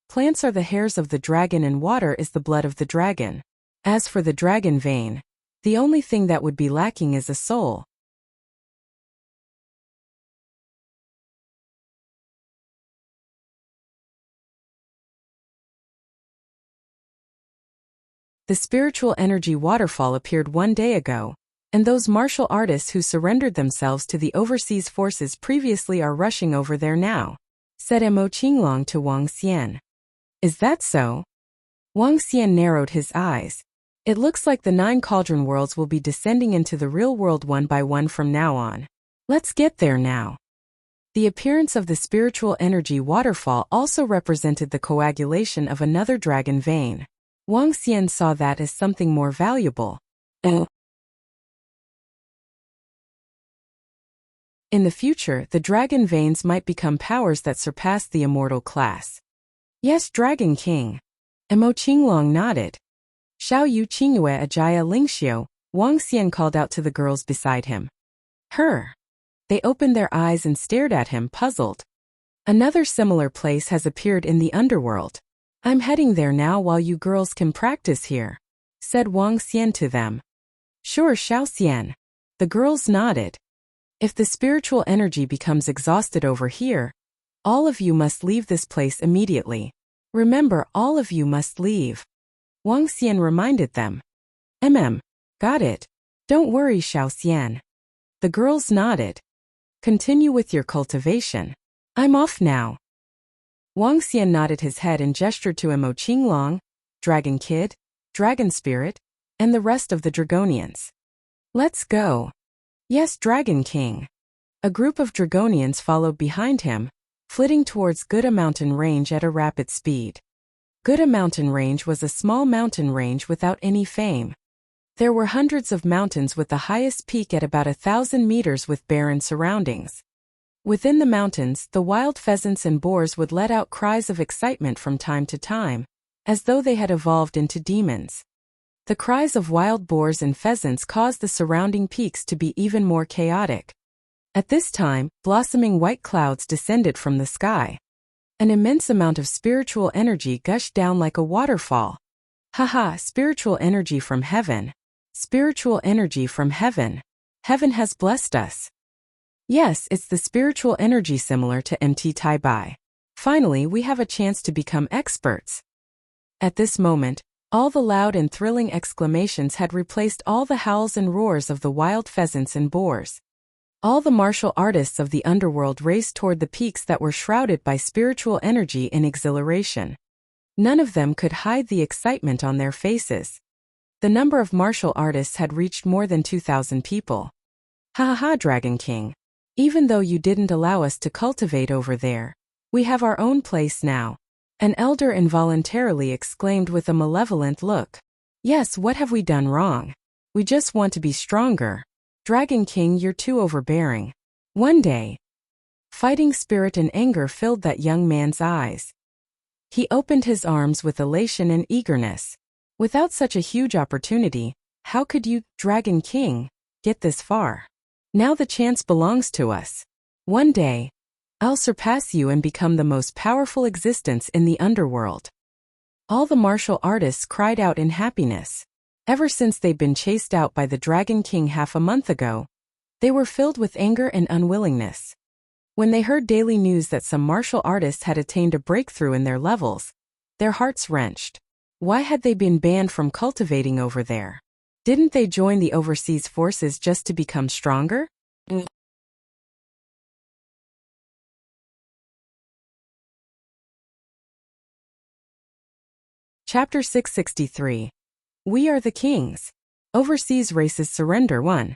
Plants are the hairs of the dragon and water is the blood of the dragon. As for the dragon vein, the only thing that would be lacking is a soul. The spiritual energy waterfall appeared one day ago, and those martial artists who surrendered themselves to the overseas forces previously are rushing over there now, said Mo Qinglong to Wang Xian. Is that so? Wang Xian narrowed his eyes. It looks like the 9 cauldron worlds will be descending into the real world one by one from now on. Let's get there now. The appearance of the spiritual energy waterfall also represented the coagulation of another dragon vein. Wang Xian saw that as something more valuable. In the future, the dragon veins might become powers that surpass the immortal class. Yes, Dragon King. Mo Qinglong nodded. Xiao Yu Qingyue Ajaya Lingxiu, Wang Xian called out to the girls beside him. Her. They opened their eyes and stared at him, puzzled. Another similar place has appeared in the underworld. I'm heading there now while you girls can practice here, said Wang Xian to them. Sure, Xiao Xian. The girls nodded. If the spiritual energy becomes exhausted over here, all of you must leave this place immediately. Remember, all of you must leave. Wang Xian reminded them. Got it. Don't worry, Xiao Xian. The girls nodded. Continue with your cultivation. I'm off now. Wang Xian nodded his head and gestured to Mo Qinglong, Dragon Kid, Dragon Spirit, and the rest of the Dragonians. Let's go. Yes, Dragon King. A group of Dragonians followed behind him, flitting towards Guda Mountain Range at a rapid speed. Guda Mountain Range was a small mountain range without any fame. There were hundreds of mountains with the highest peak at about 1,000 meters with barren surroundings. Within the mountains, the wild pheasants and boars would let out cries of excitement from time to time, as though they had evolved into demons. The cries of wild boars and pheasants caused the surrounding peaks to be even more chaotic. At this time, blossoming white clouds descended from the sky. An immense amount of spiritual energy gushed down like a waterfall. Haha, spiritual energy from heaven. Spiritual energy from heaven. Heaven has blessed us. Yes, it's the spiritual energy similar to MT Tai Bai. Finally, we have a chance to become experts. At this moment, all the loud and thrilling exclamations had replaced all the howls and roars of the wild pheasants and boars. All the martial artists of the underworld raced toward the peaks that were shrouded by spiritual energy in exhilaration. None of them could hide the excitement on their faces. The number of martial artists had reached more than 2,000 people. Ha ha ha, Dragon King. Even though you didn't allow us to cultivate over there, we have our own place now. An elder involuntarily exclaimed with a malevolent look. Yes, what have we done wrong? We just want to be stronger. Dragon King, you're too overbearing. One day, fighting spirit and anger filled that young man's eyes. He opened his arms with elation and eagerness. Without such a huge opportunity, how could you, Dragon King, get this far? Now the chance belongs to us. One day, I'll surpass you and become the most powerful existence in the underworld. All the martial artists cried out in happiness. Ever since they'd been chased out by the Dragon King half a month ago, they were filled with anger and unwillingness. When they heard daily news that some martial artists had attained a breakthrough in their levels, their hearts wrenched. Why had they been banned from cultivating over there? Didn't they join the overseas forces just to become stronger? Chapter 663. We are the kings. Overseas races surrender 1.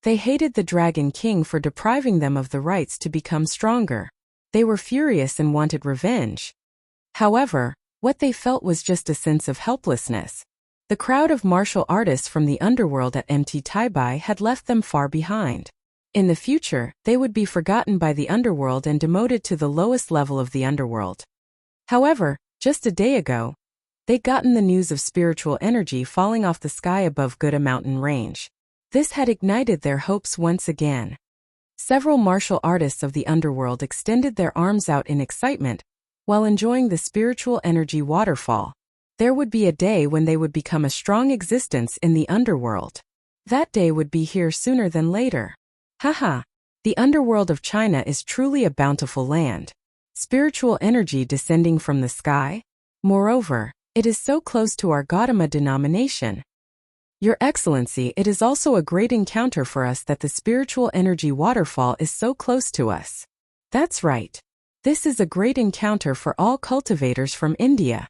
They hated the Dragon King for depriving them of the rights to become stronger. They were furious and wanted revenge. However, what they felt was just a sense of helplessness. The crowd of martial artists from the underworld at MT Taibai had left them far behind. In the future, they would be forgotten by the underworld and demoted to the lowest level of the underworld. However, just a day ago, they'd gotten the news of spiritual energy falling off the sky above Guda mountain range. This had ignited their hopes once again. Several martial artists of the underworld extended their arms out in excitement, while enjoying the spiritual energy waterfall. There would be a day when they would become a strong existence in the underworld. That day would be here sooner than later. Haha, the underworld of China is truly a bountiful land. Spiritual energy descending from the sky. Moreover, it is so close to our Gautama denomination. Your Excellency, it is also a great encounter for us that the spiritual energy waterfall is so close to us. That's right. This is a great encounter for all cultivators from India.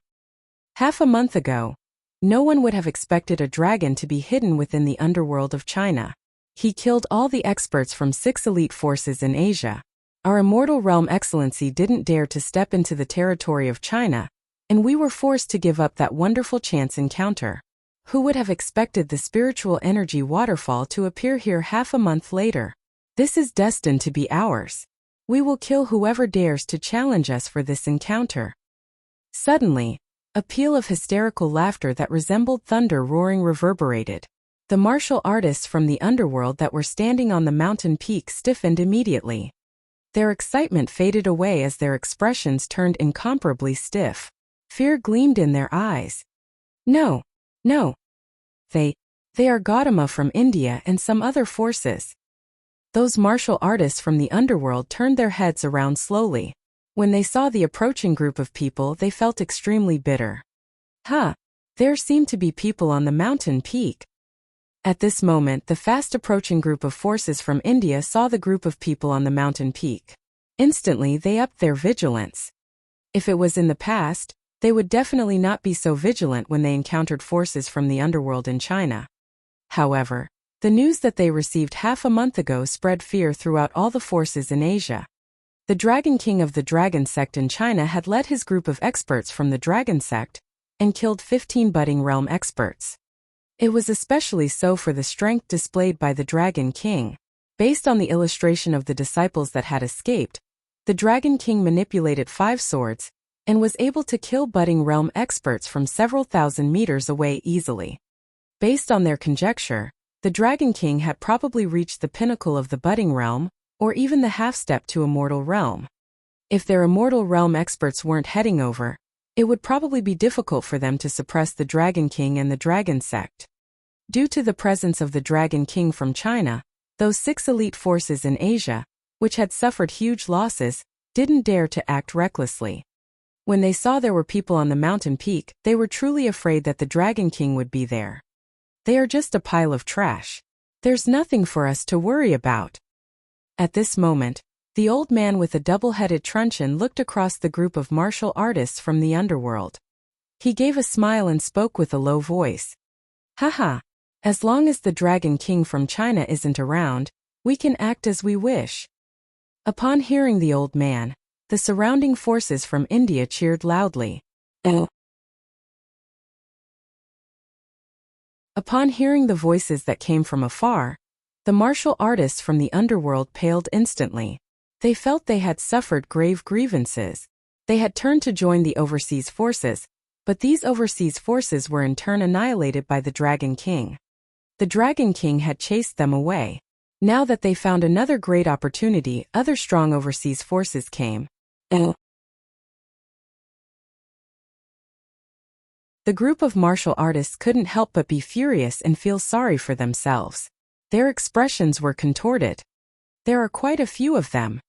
Half a month ago, no one would have expected a dragon to be hidden within the underworld of China. He killed all the experts from 6 elite forces in Asia. Our immortal realm Excellency didn't dare to step into the territory of China, and we were forced to give up that wonderful chance encounter. Who would have expected the spiritual energy waterfall to appear here half a month later? This is destined to be ours. We will kill whoever dares to challenge us for this encounter. Suddenly, a peal of hysterical laughter that resembled thunder roaring reverberated. The martial artists from the underworld that were standing on the mountain peak stiffened immediately. Their excitement faded away as their expressions turned incomparably stiff. Fear gleamed in their eyes. No. They are Gautama from India and some other forces. Those martial artists from the underworld turned their heads around slowly. When they saw the approaching group of people, they felt extremely bitter. There seemed to be people on the mountain peak. At this moment, the fast-approaching group of forces from India saw the group of people on the mountain peak. Instantly, they upped their vigilance. If it was in the past, they would definitely not be so vigilant when they encountered forces from the underworld in China. However, the news that they received half a month ago spread fear throughout all the forces in Asia. The Dragon King of the Dragon Sect in China had led his group of experts from the Dragon Sect and killed 15 budding realm experts. It was especially so for the strength displayed by the Dragon King. Based on the illustration of the disciples that had escaped, the Dragon King manipulated 5 swords and was able to kill budding realm experts from several thousand meters away easily. Based on their conjecture, the Dragon King had probably reached the pinnacle of the budding realm, or even the half-step to immortal realm. If their immortal realm experts weren't heading over, it would probably be difficult for them to suppress the Dragon King and the Dragon Sect. Due to the presence of the Dragon King from China, those 6 elite forces in Asia, which had suffered huge losses, didn't dare to act recklessly. When they saw there were people on the mountain peak, they were truly afraid that the Dragon King would be there. They are just a pile of trash. There's nothing for us to worry about. At this moment, the old man with a double-headed truncheon looked across the group of martial artists from the underworld. He gave a smile and spoke with a low voice. As long as the Dragon King from China isn't around, We can act as we wish. Upon hearing the old man, the surrounding forces from India cheered loudly. Upon hearing the voices that came from afar, the martial artists from the underworld paled instantly. They felt they had suffered grave grievances. They had turned to join the overseas forces, but these overseas forces were in turn annihilated by the Dragon King. The Dragon King had chased them away. Now that they found another great opportunity, other strong overseas forces came. The group of martial artists couldn't help but be furious and feel sorry for themselves. Their expressions were contorted. There are quite a few of them.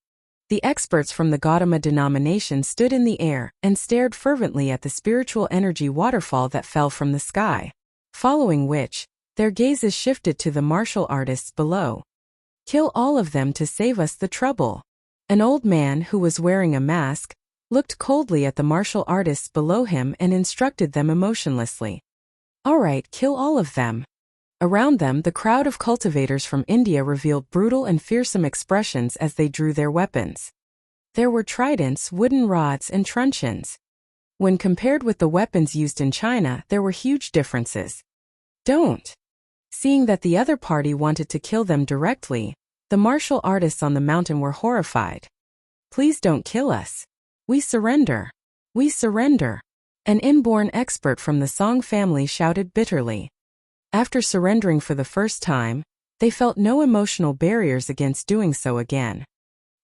The experts from the Gautama denomination stood in the air and stared fervently at the spiritual energy waterfall that fell from the sky, following which, their gazes shifted to the martial artists below. Kill all of them to save us the trouble. An old man who was wearing a mask looked coldly at the martial artists below him and instructed them emotionlessly. All right, kill all of them. Around them, the crowd of cultivators from India revealed brutal and fearsome expressions as they drew their weapons. There were tridents, wooden rods, and truncheons. When compared with the weapons used in China, there were huge differences. Don't. Seeing that the other party wanted to kill them directly, the martial artists on the mountain were horrified. Please don't kill us. We surrender. We surrender. An inborn expert from the Song family shouted bitterly. After surrendering for the first time, they felt no emotional barriers against doing so again.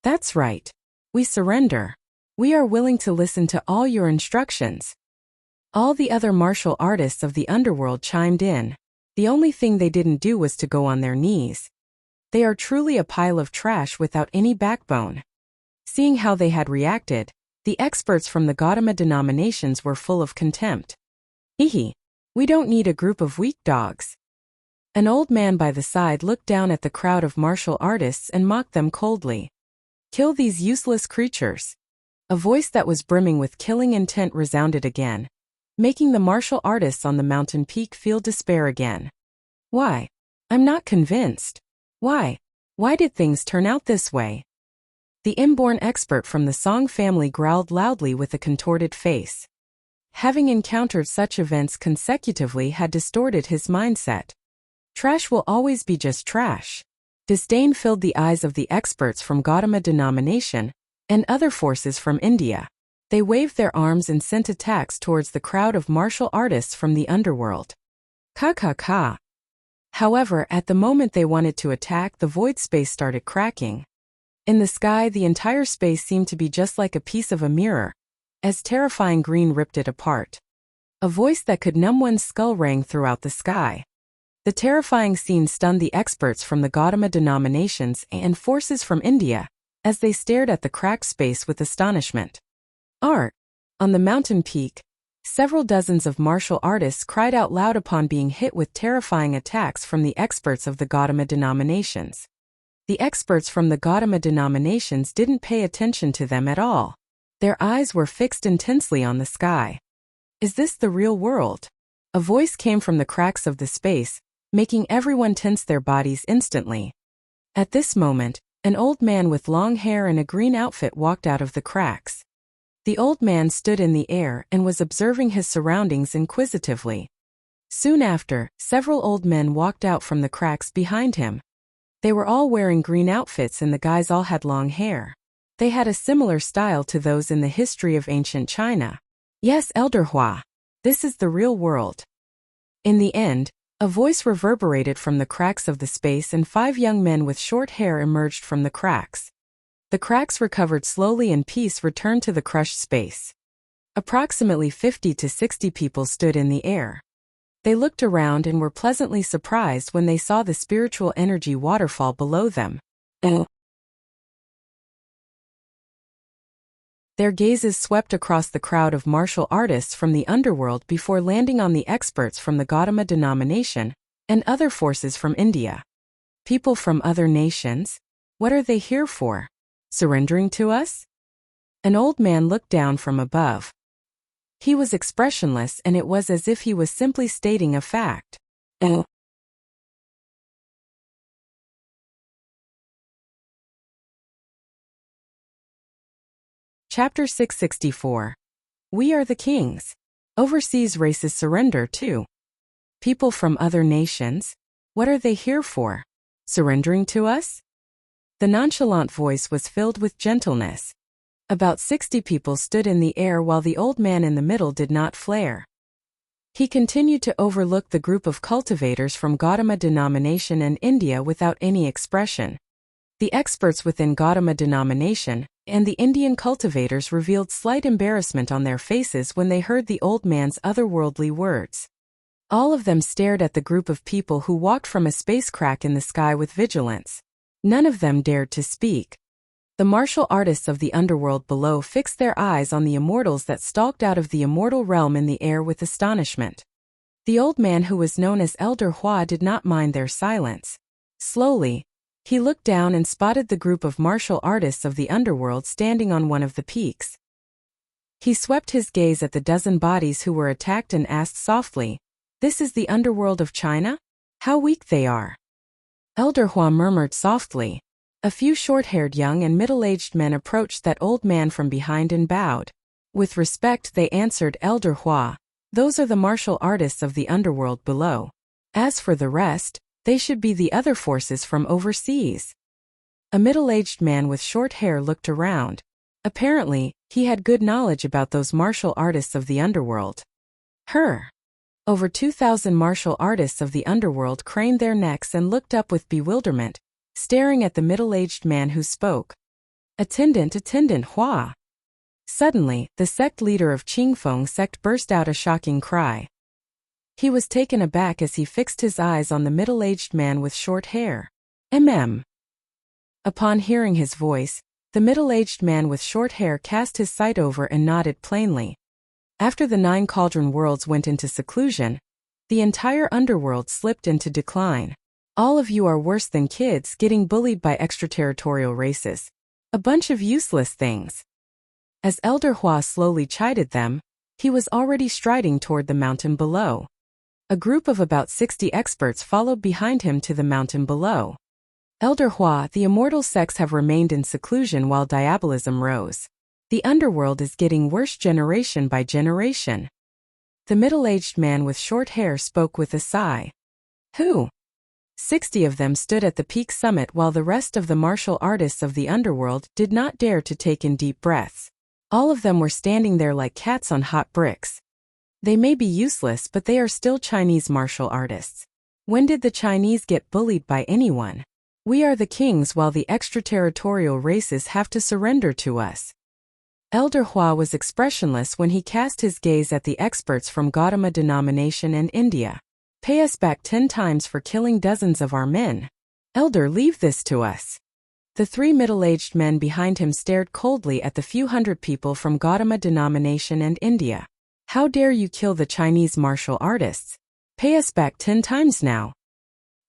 That's right. We surrender. We are willing to listen to all your instructions. All the other martial artists of the underworld chimed in. The only thing they didn't do was to go on their knees. They are truly a pile of trash without any backbone. Seeing how they had reacted, the experts from the Gautama denominations were full of contempt. Hehe. We don't need a group of weak dogs. An old man by the side looked down at the crowd of martial artists and mocked them coldly. Kill these useless creatures. A voice that was brimming with killing intent resounded again, making the martial artists on the mountain peak feel despair again. Why? I'm not convinced. Why? Why did things turn out this way? The inborn expert from the Song family growled loudly with a contorted face. Having encountered such events consecutively had distorted his mindset. Trash will always be just trash. Disdain filled the eyes of the experts from Gautama denomination and other forces from India. They waved their arms and sent attacks towards the crowd of martial artists from the underworld. Ka. However, at the moment they wanted to attack, the void space started cracking. In the sky, the entire space seemed to be just like a piece of a mirror, as terrifying green ripped it apart. A voice that could numb one's skull rang throughout the sky. The terrifying scene stunned the experts from the Gautama denominations and forces from India, as they stared at the cracked space with astonishment. Art. On the mountain peak, several dozens of martial artists cried out loud upon being hit with terrifying attacks from the experts of the Gautama denominations. The experts from the Gautama denominations didn't pay attention to them at all. Their eyes were fixed intensely on the sky. Is this the real world? A voice came from the cracks of the space, making everyone tense their bodies instantly. At this moment, an old man with long hair and a green outfit walked out of the cracks. The old man stood in the air and was observing his surroundings inquisitively. Soon after, several old men walked out from the cracks behind him. They were all wearing green outfits and the guys all had long hair. They had a similar style to those in the history of ancient China. Yes, Elder Hua. This is the real world. In the end, a voice reverberated from the cracks of the space and 5 young men with short hair emerged from the cracks. The cracks recovered slowly and peace returned to the crushed space. Approximately 50 to 60 people stood in the air. They looked around and were pleasantly surprised when they saw the spiritual energy waterfall below them. Their gazes swept across the crowd of martial artists from the underworld before landing on the experts from the Gautama denomination and other forces from India. People from other nations? What are they here for? Surrendering to us? An old man looked down from above. He was expressionless and it was as if he was simply stating a fact. Chapter 664. We are the kings. Overseas races surrender too. People from other nations? What are they here for? Surrendering to us? The nonchalant voice was filled with gentleness. About 60 people stood in the air while the old man in the middle did not flare. He continued to overlook the group of cultivators from Gautama denomination and India without any expression. The experts within Gautama denomination and the Indian cultivators revealed slight embarrassment on their faces when they heard the old man's otherworldly words. All of them stared at the group of people who walked from a space crack in the sky with vigilance. None of them dared to speak. The martial artists of the underworld below fixed their eyes on the immortals that stalked out of the immortal realm in the air with astonishment. The old man who was known as Elder Hua did not mind their silence. Slowly, he looked down and spotted the group of martial artists of the underworld standing on one of the peaks. He swept his gaze at the dozen bodies who were attacked and asked softly, "This is the underworld of China? How weak they are." Elder Hua murmured softly. A few short-haired young and middle-aged men approached that old man from behind and bowed. With respect they answered Elder Hua, "Those are the martial artists of the underworld below. As for the rest, they should be the other forces from overseas." A middle-aged man with short hair looked around. Apparently, he had good knowledge about those martial artists of the underworld. Over 2,000 martial artists of the underworld craned their necks and looked up with bewilderment, staring at the middle-aged man who spoke. Attendant Hua." Suddenly, the sect leader of Qingfeng sect burst out a shocking cry. He was taken aback as he fixed his eyes on the middle-aged man with short hair. Upon hearing his voice, the middle-aged man with short hair cast his sight over and nodded plainly. After the 9 cauldron worlds went into seclusion, the entire underworld slipped into decline. All of you are worse than kids getting bullied by extraterritorial races. A bunch of useless things. As Elder Hua slowly chided them, he was already striding toward the mountain below. A group of about 60 experts followed behind him to the mountain below. Elder Hua, the immortal sects have remained in seclusion while diabolism rose. The underworld is getting worse generation by generation. The middle-aged man with short hair spoke with a sigh. 60 of them stood at the peak summit while the rest of the martial artists of the underworld did not dare to take in deep breaths. All of them were standing there like cats on hot bricks. They may be useless, but they are still Chinese martial artists. When did the Chinese get bullied by anyone? We are the kings while the extraterritorial races have to surrender to us. Elder Hua was expressionless when he cast his gaze at the experts from Gautama denomination and India. Pay us back 10 times for killing dozens of our men. Elder, leave this to us. The 3 middle-aged men behind him stared coldly at the few hundred people from Gautama denomination and India. How dare you kill the Chinese martial artists? Pay us back 10 times now.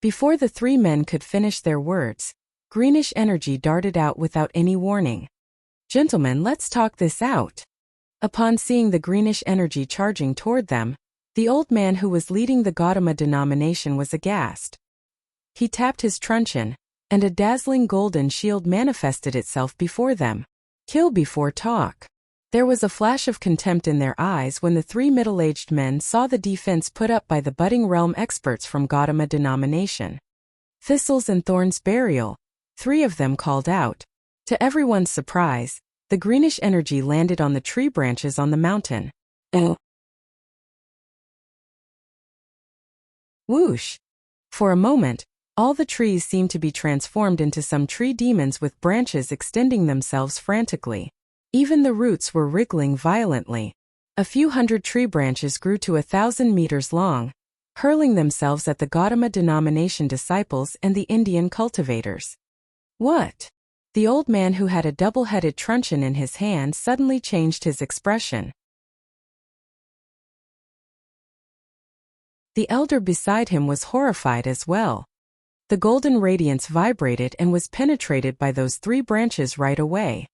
Before the 3 men could finish their words, greenish energy darted out without any warning. Gentlemen, let's talk this out. Upon seeing the greenish energy charging toward them, the old man who was leading the Gautama denomination was aghast. He tapped his truncheon, and a dazzling golden shield manifested itself before them. Kill before talk. There was a flash of contempt in their eyes when the 3 middle-aged men saw the defense put up by the budding realm experts from Gautama denomination. Thistles and thorns burial, 3 of them called out. To everyone's surprise, the greenish energy landed on the tree branches on the mountain. Whoosh! For a moment, all the trees seemed to be transformed into some tree demons with branches extending themselves frantically. Even the roots were wriggling violently. A few hundred tree branches grew to 1,000 meters long, hurling themselves at the Gautama denomination disciples and the Indian cultivators. What? The old man who had a double-headed truncheon in his hand suddenly changed his expression. The elder beside him was horrified as well. The golden radiance vibrated and was penetrated by those 3 branches right away.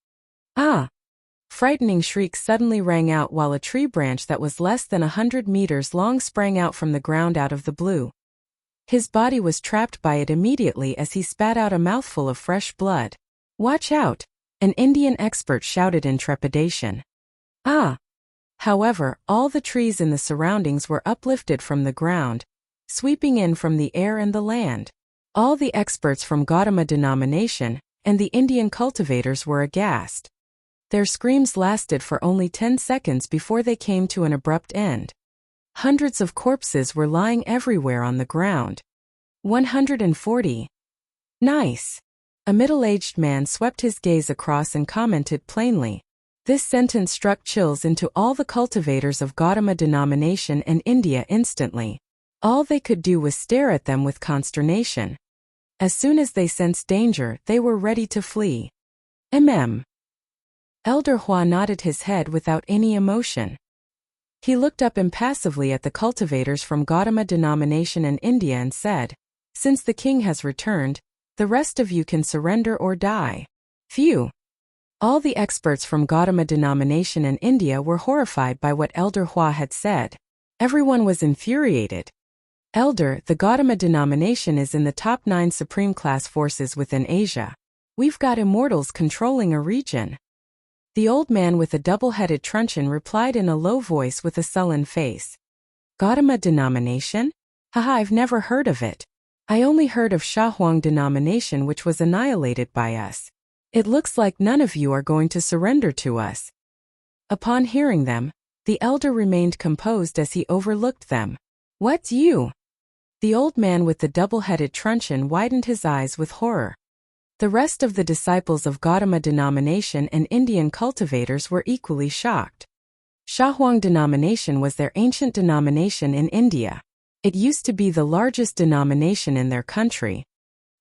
Ah! Frightening shrieks suddenly rang out while a tree branch that was less than 100 meters long sprang out from the ground out of the blue. His body was trapped by it immediately as he spat out a mouthful of fresh blood. Watch out! an Indian expert shouted in trepidation. Ah! However, all the trees in the surroundings were uplifted from the ground, sweeping in from the air and the land. All the experts from Gautama denomination and the Indian cultivators were aghast. Their screams lasted for only 10 seconds before they came to an abrupt end. Hundreds of corpses were lying everywhere on the ground. 140. Nice. A middle-aged man swept his gaze across and commented plainly. This sentence struck chills into all the cultivators of Gautama denomination and India instantly. All they could do was stare at them with consternation. As soon as they sensed danger, they were ready to flee. Elder Hua nodded his head without any emotion. He looked up impassively at the cultivators from Gautama denomination and India and said, "Since the king has returned, the rest of you can surrender or die." Phew! All the experts from Gautama denomination and India were horrified by what Elder Hua had said. Everyone was infuriated. Elder, the Gautama denomination is in the top 9 supreme class forces within Asia. We've got immortals controlling a region. The old man with a double-headed truncheon replied in a low voice with a sullen face. Gautama denomination? Haha, I've never heard of it. I only heard of Shahuang denomination, which was annihilated by us. It looks like none of you are going to surrender to us. Upon hearing them, the elder remained composed as he overlooked them. What, you? The old man with the double-headed truncheon widened his eyes with horror. The rest of the disciples of Gautama denomination and Indian cultivators were equally shocked. Shahuang denomination was their ancient denomination in India. It used to be the largest denomination in their country.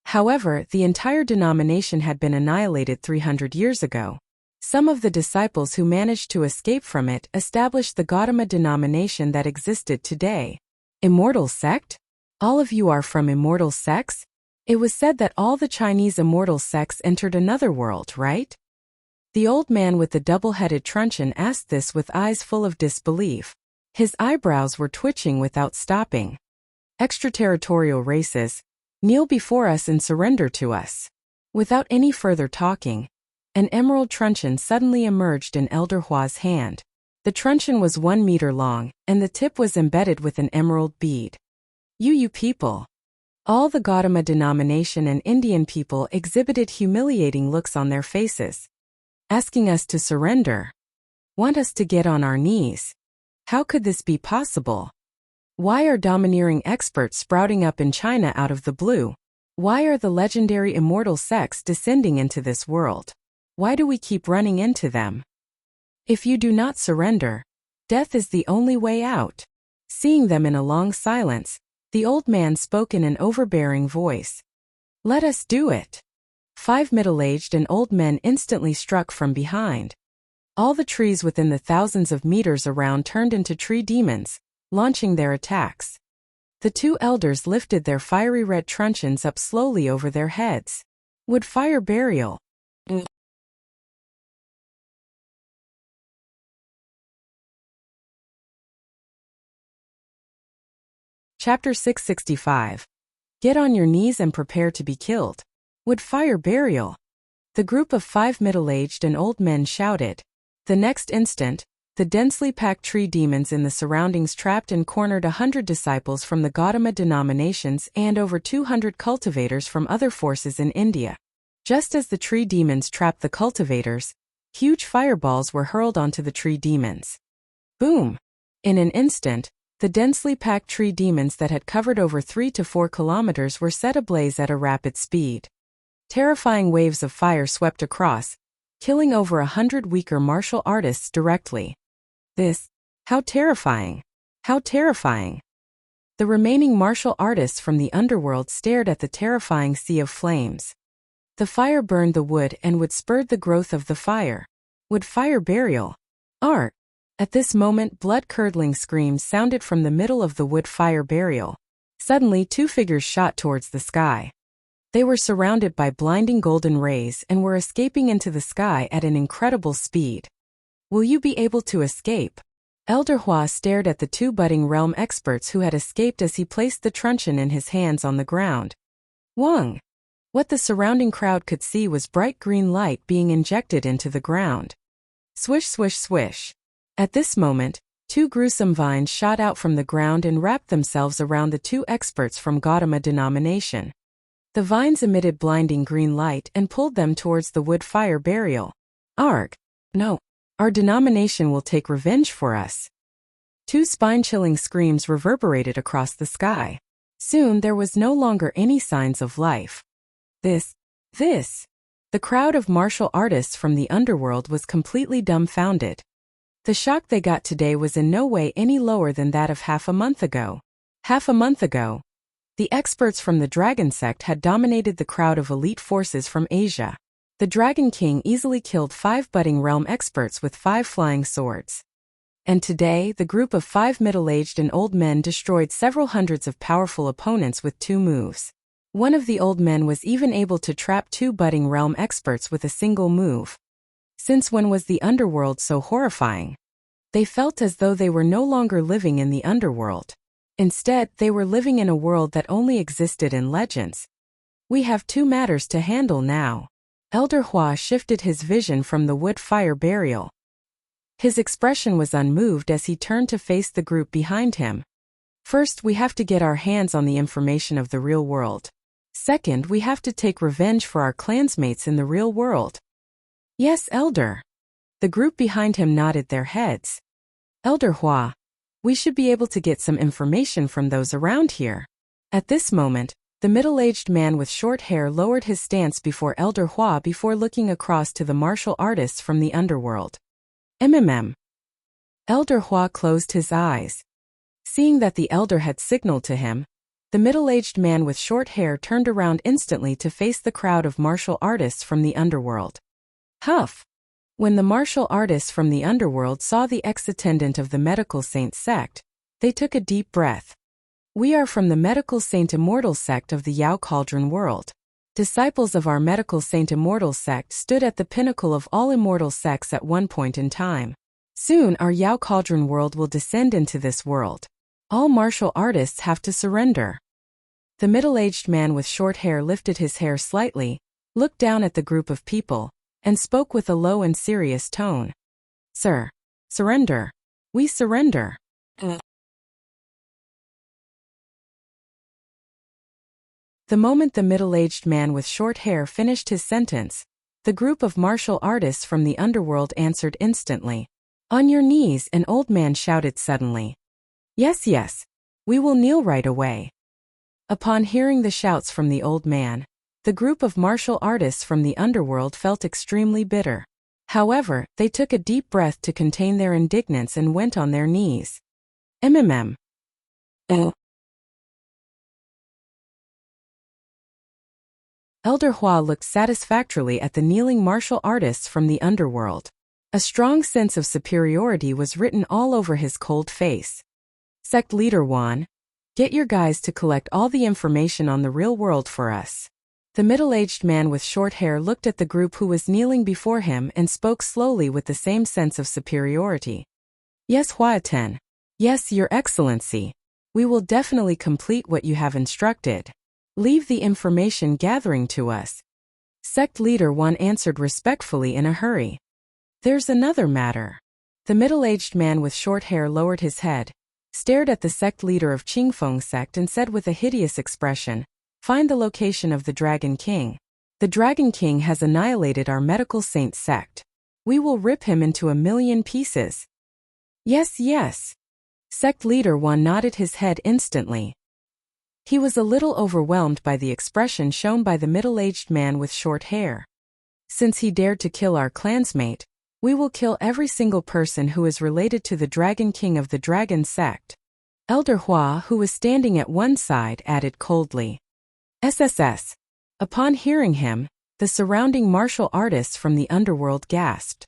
However, the entire denomination had been annihilated 300 years ago. Some of the disciples who managed to escape from it established the Gautama denomination that existed today. Immortal sect? All of you are from immortal sects? It was said that all the Chinese immortal sects entered another world, right? The old man with the double-headed truncheon asked this with eyes full of disbelief. His eyebrows were twitching without stopping. Extraterritorial races, kneel before us and surrender to us. Without any further talking, an emerald truncheon suddenly emerged in Elder Hua's hand. The truncheon was 1 meter long, and the tip was embedded with an emerald bead. You people. All the Gautama denomination and Indian people exhibited humiliating looks on their faces. Asking us to surrender. Want us to get on our knees. How could this be possible? Why are domineering experts sprouting up in China out of the blue? Why are the legendary immortal sects descending into this world? Why do we keep running into them? If you do not surrender, death is the only way out. Seeing them in a long silence, the old man spoke in an overbearing voice. Let us do it. 5 middle-aged and old men instantly struck from behind. All the trees within the thousands of meters around turned into tree demons, launching their attacks. The 2 elders lifted their fiery red truncheons up slowly over their heads. Would fire burial. Chapter 665. Get on your knees and prepare to be killed. Would fire burial. The group of 5 middle-aged and old men shouted. The next instant, the densely packed tree demons in the surroundings trapped and cornered 100 disciples from the Gautama denominations and over 200 cultivators from other forces in India. Just as the tree demons trapped the cultivators, huge fireballs were hurled onto the tree demons. Boom! In an instant, the densely packed tree demons that had covered over 3 to 4 kilometers were set ablaze at a rapid speed. Terrifying waves of fire swept across, killing over 100 weaker martial artists directly. How terrifying! How terrifying! The remaining martial artists from the underworld stared at the terrifying sea of flames. The fire burned the wood and wood spurred the growth of the fire. Would fire burial. Art! At this moment, blood-curdling screams sounded from the middle of the wood fire burial. Suddenly, 2 figures shot towards the sky. They were surrounded by blinding golden rays and were escaping into the sky at an incredible speed. Will you be able to escape? Elder Hua stared at the 2 budding realm experts who had escaped as he placed the truncheon in his hands on the ground. Wang! What the surrounding crowd could see was bright green light being injected into the ground. Swish, swish, swish. At this moment, 2 gruesome vines shot out from the ground and wrapped themselves around the 2 experts from Gautama denomination. The vines emitted blinding green light and pulled them towards the wood fire burial. Arg! No. Our denomination will take revenge for us. 2 spine-chilling screams reverberated across the sky. Soon there was no longer any signs of life. This. The crowd of martial artists from the underworld was completely dumbfounded. The shock they got today was in no way any lower than that of half a month ago. Half a month ago, the experts from the Dragon Sect had dominated the crowd of elite forces from Asia. The Dragon King easily killed 5 budding realm experts with 5 flying swords. And today, the group of 5 middle-aged and old men destroyed several hundreds of powerful opponents with 2 moves. One of the old men was even able to trap 2 budding realm experts with a single move. Since when was the underworld so horrifying? They felt as though they were no longer living in the underworld. Instead, they were living in a world that only existed in legends. We have 2 matters to handle now. Elder Hua shifted his vision from the wood fire burial. His expression was unmoved as he turned to face the group behind him. First, we have to get our hands on the information of the real world. Second, we have to take revenge for our clansmates in the real world. Yes, Elder. The group behind him nodded their heads. Elder Hua, we should be able to get some information from those around here. At this moment, the middle-aged man with short hair lowered his stance before Elder Hua before looking across to the martial artists from the underworld. Elder Hua closed his eyes. Seeing that the elder had signaled to him, the middle-aged man with short hair turned around instantly to face the crowd of martial artists from the underworld. Huff! When the martial artists from the underworld saw the ex-attendant of the Medical Saint sect, they took a deep breath. We are from the Medical Saint Immortal sect of the Yao Cauldron world. Disciples of our Medical Saint Immortal sect stood at the pinnacle of all immortal sects at one point in time. Soon our Yao Cauldron world will descend into this world. All martial artists have to surrender. The middle-aged man with short hair lifted his hair slightly, looked down at the group of people, and spoke with a low and serious tone. Sir, surrender. We surrender. The moment the middle-aged man with short hair finished his sentence, the group of martial artists from the underworld answered instantly. On your knees, an old man shouted suddenly. Yes, we will kneel right away. Upon hearing the shouts from the old man, the group of martial artists from the underworld felt extremely bitter. However, they took a deep breath to contain their indignance and went on their knees. Elder Hua looked satisfactorily at the kneeling martial artists from the underworld. A strong sense of superiority was written all over his cold face. Sect Leader Wan, get your guys to collect all the information on the real world for us. The middle-aged man with short hair looked at the group who was kneeling before him and spoke slowly with the same sense of superiority. Yes, Huaten. Yes, Your Excellency. We will definitely complete what you have instructed. Leave the information gathering to us. Sect Leader Wan answered respectfully in a hurry. There's another matter. The middle-aged man with short hair lowered his head, stared at the sect leader of Qingfeng sect and said with a hideous expression, Find the location of the Dragon King. The Dragon King has annihilated our Medical Saint sect. We will rip him into 1,000,000 pieces. Yes. Sect leader Wan nodded his head instantly. He was a little overwhelmed by the expression shown by the middle-aged man with short hair. Since he dared to kill our clansmate, we will kill every single person who is related to the Dragon King of the Dragon sect. Elder Hua, who was standing at one side, added coldly. SSS. Upon hearing him, the surrounding martial artists from the underworld gasped.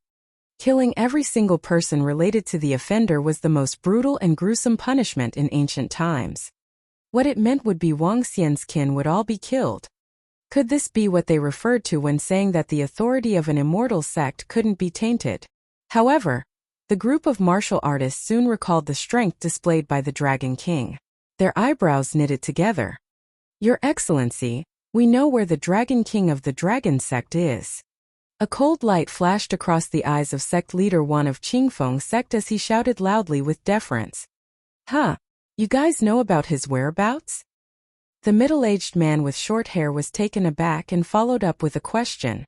Killing every single person related to the offender was the most brutal and gruesome punishment in ancient times. What it meant would be Wang Xian's kin would all be killed. Could this be what they referred to when saying that the authority of an immortal sect couldn't be tainted? However, the group of martial artists soon recalled the strength displayed by the Dragon King. Their eyebrows knitted together. Your Excellency, We know where the Dragon King of the Dragon sect is. A cold light flashed across the eyes of sect leader Wan of Qingfeng sect as he shouted loudly with deference. Huh, you guys know about his whereabouts? The middle-aged man with short hair was taken aback and followed up with a question.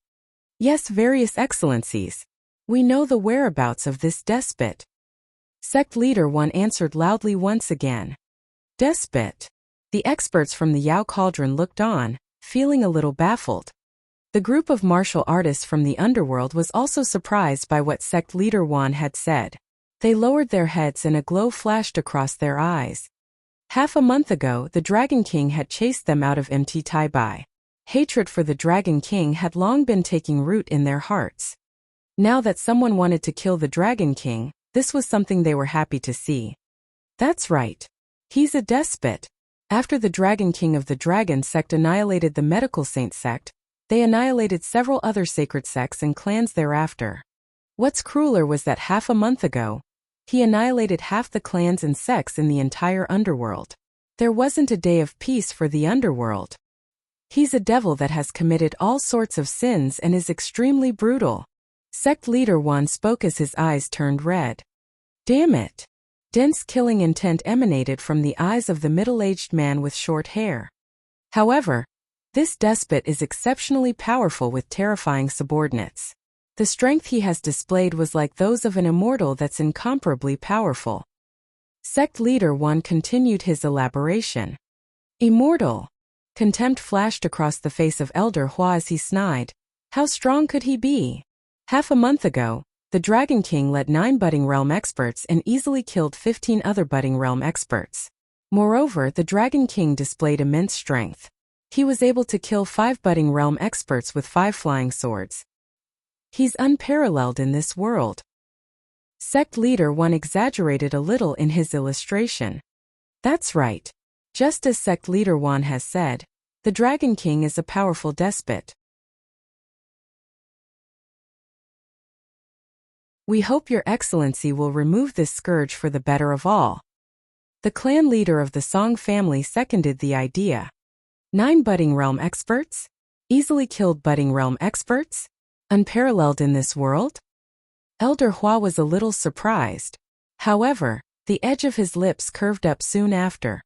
Yes, various excellencies. We know the whereabouts of this despot. Sect leader Wan answered loudly once again. Despot. The experts from the Yao Cauldron looked on, feeling a little baffled. The group of martial artists from the underworld was also surprised by what sect leader Wan had said. They lowered their heads and a glow flashed across their eyes. Half a month ago, the Dragon King had chased them out of MT Taibai. Hatred for the Dragon King had long been taking root in their hearts. Now that someone wanted to kill the Dragon King, this was something they were happy to see. That's right. He's a despot. After the Dragon King of the Dragon sect annihilated the Medical Saint sect, they annihilated several other sacred sects and clans thereafter. What's crueler was that half a month ago, he annihilated half the clans and sects in the entire underworld. There wasn't a day of peace for the underworld. He's a devil that has committed all sorts of sins and is extremely brutal. Sect leader Wan spoke as his eyes turned red. Damn it! Dense killing intent emanated from the eyes of the middle-aged man with short hair. However, this despot is exceptionally powerful with terrifying subordinates. The strength he has displayed was like those of an immortal that's incomparably powerful. Sect leader Wan continued his elaboration. Immortal. Contempt flashed across the face of Elder Hua as he snide. How strong could he be? Half a month ago, the Dragon King led 9 budding realm experts and easily killed 15 other budding realm experts. Moreover, the Dragon King displayed immense strength. He was able to kill 5 budding realm experts with 5 flying swords. He's unparalleled in this world. Sect leader Wan exaggerated a little in his illustration. That's right. Just as sect leader Wan has said, the Dragon King is a powerful despot. We hope your excellency will remove this scourge for the better of all. The clan leader of the Song family seconded the idea. 9 budding realm experts? Easily killed budding realm experts? Unparalleled in this world? Elder Hua was a little surprised. However, the edge of his lips curved up soon after.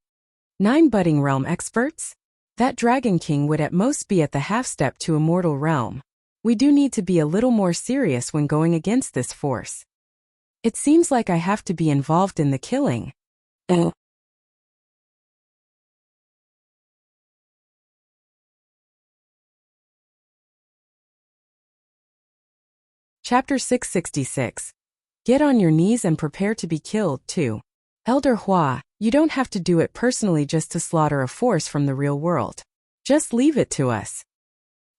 9 budding realm experts? That Dragon King would at most be at the half-step to immortal realm. We do need to be a little more serious when going against this force. It seems like I have to be involved in the killing. Chapter 666. Get on your knees and prepare to be killed, too. Elder Hua, you don't have to do it personally just to slaughter a force from the real world. Just leave it to us.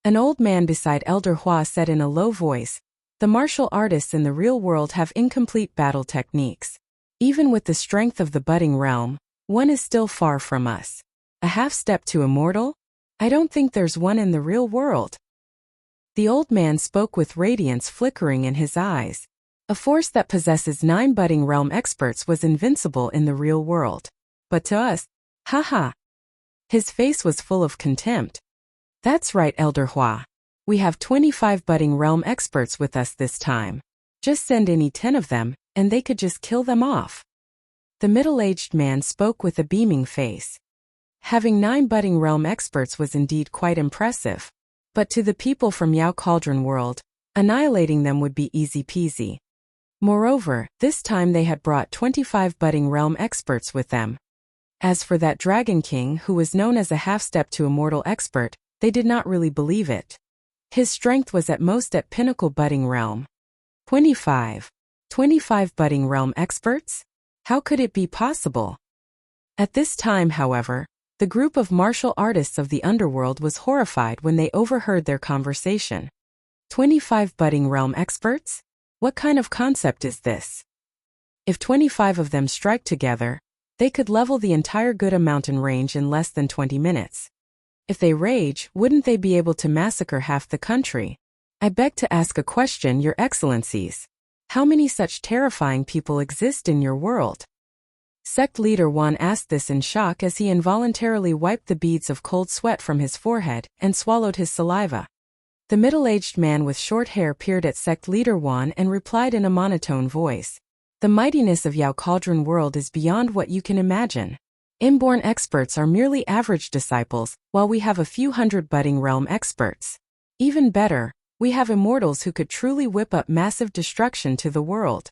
An old man beside Elder Hua said in a low voice, the martial artists in the real world have incomplete battle techniques. Even with the strength of the budding realm, one is still far from us. A half-step to immortal? I don't think there's one in the real world. The old man spoke with radiance flickering in his eyes. A force that possesses 9 budding realm experts was invincible in the real world. But to us, haha. His face was full of contempt. That's right, Elder Hua. We have 25 budding realm experts with us this time. Just send any 10 of them, and they could just kill them off. The middle-aged man spoke with a beaming face. Having 9 budding realm experts was indeed quite impressive. But to the people from Yao Cauldron world, annihilating them would be easy peasy. Moreover, this time they had brought 25 budding realm experts with them. As for that Dragon King who was known as a half-step to immortal expert, they did not really believe it. His strength was at most at pinnacle budding realm. 25 budding realm experts? How could it be possible? At this time, however, the group of martial artists of the underworld was horrified when they overheard their conversation. 25 budding realm experts? What kind of concept is this? If 25 of them strike together, they could level the entire Gouda mountain range in less than 20 minutes. If they rage, wouldn't they be able to massacre half the country? I beg to ask a question, Your Excellencies. How many such terrifying people exist in your world? Sect leader Wan asked this in shock as he involuntarily wiped the beads of cold sweat from his forehead and swallowed his saliva. The middle-aged man with short hair peered at sect leader Wan and replied in a monotone voice. The mightiness of Yao Cauldron World is beyond what you can imagine. Inborn experts are merely average disciples, while we have a few hundred budding realm experts. Even better, we have immortals who could truly whip up massive destruction to the world.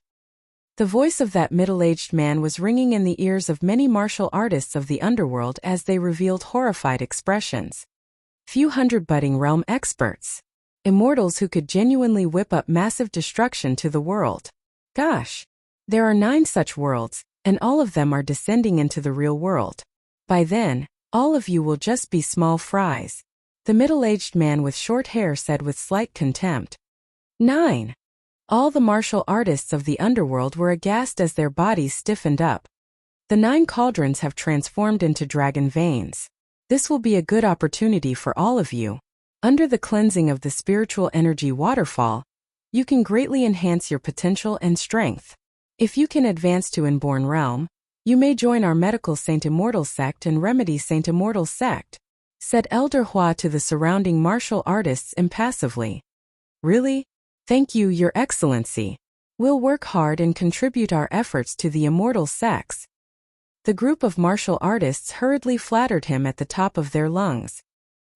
The voice of that middle-aged man was ringing in the ears of many martial artists of the underworld as they revealed horrified expressions. Few hundred budding realm experts. Immortals who could genuinely whip up massive destruction to the world. Gosh! There are 9 such worlds, and all of them are descending into the real world. By then, all of you will just be small fries. The middle-aged man with short hair said with slight contempt. 9. All the martial artists of the underworld were aghast as their bodies stiffened up. The 9 cauldrons have transformed into dragon veins. This will be a good opportunity for all of you. Under the cleansing of the spiritual energy waterfall, you can greatly enhance your potential and strength. If you can advance to Inborn Realm, you may join our Medical Saint Immortal sect and Remedy Saint Immortal sect, said Elder Hua to the surrounding martial artists impassively. Really? Thank you, Your Excellency. We'll work hard and contribute our efforts to the immortal sects. The group of martial artists hurriedly flattered him at the top of their lungs.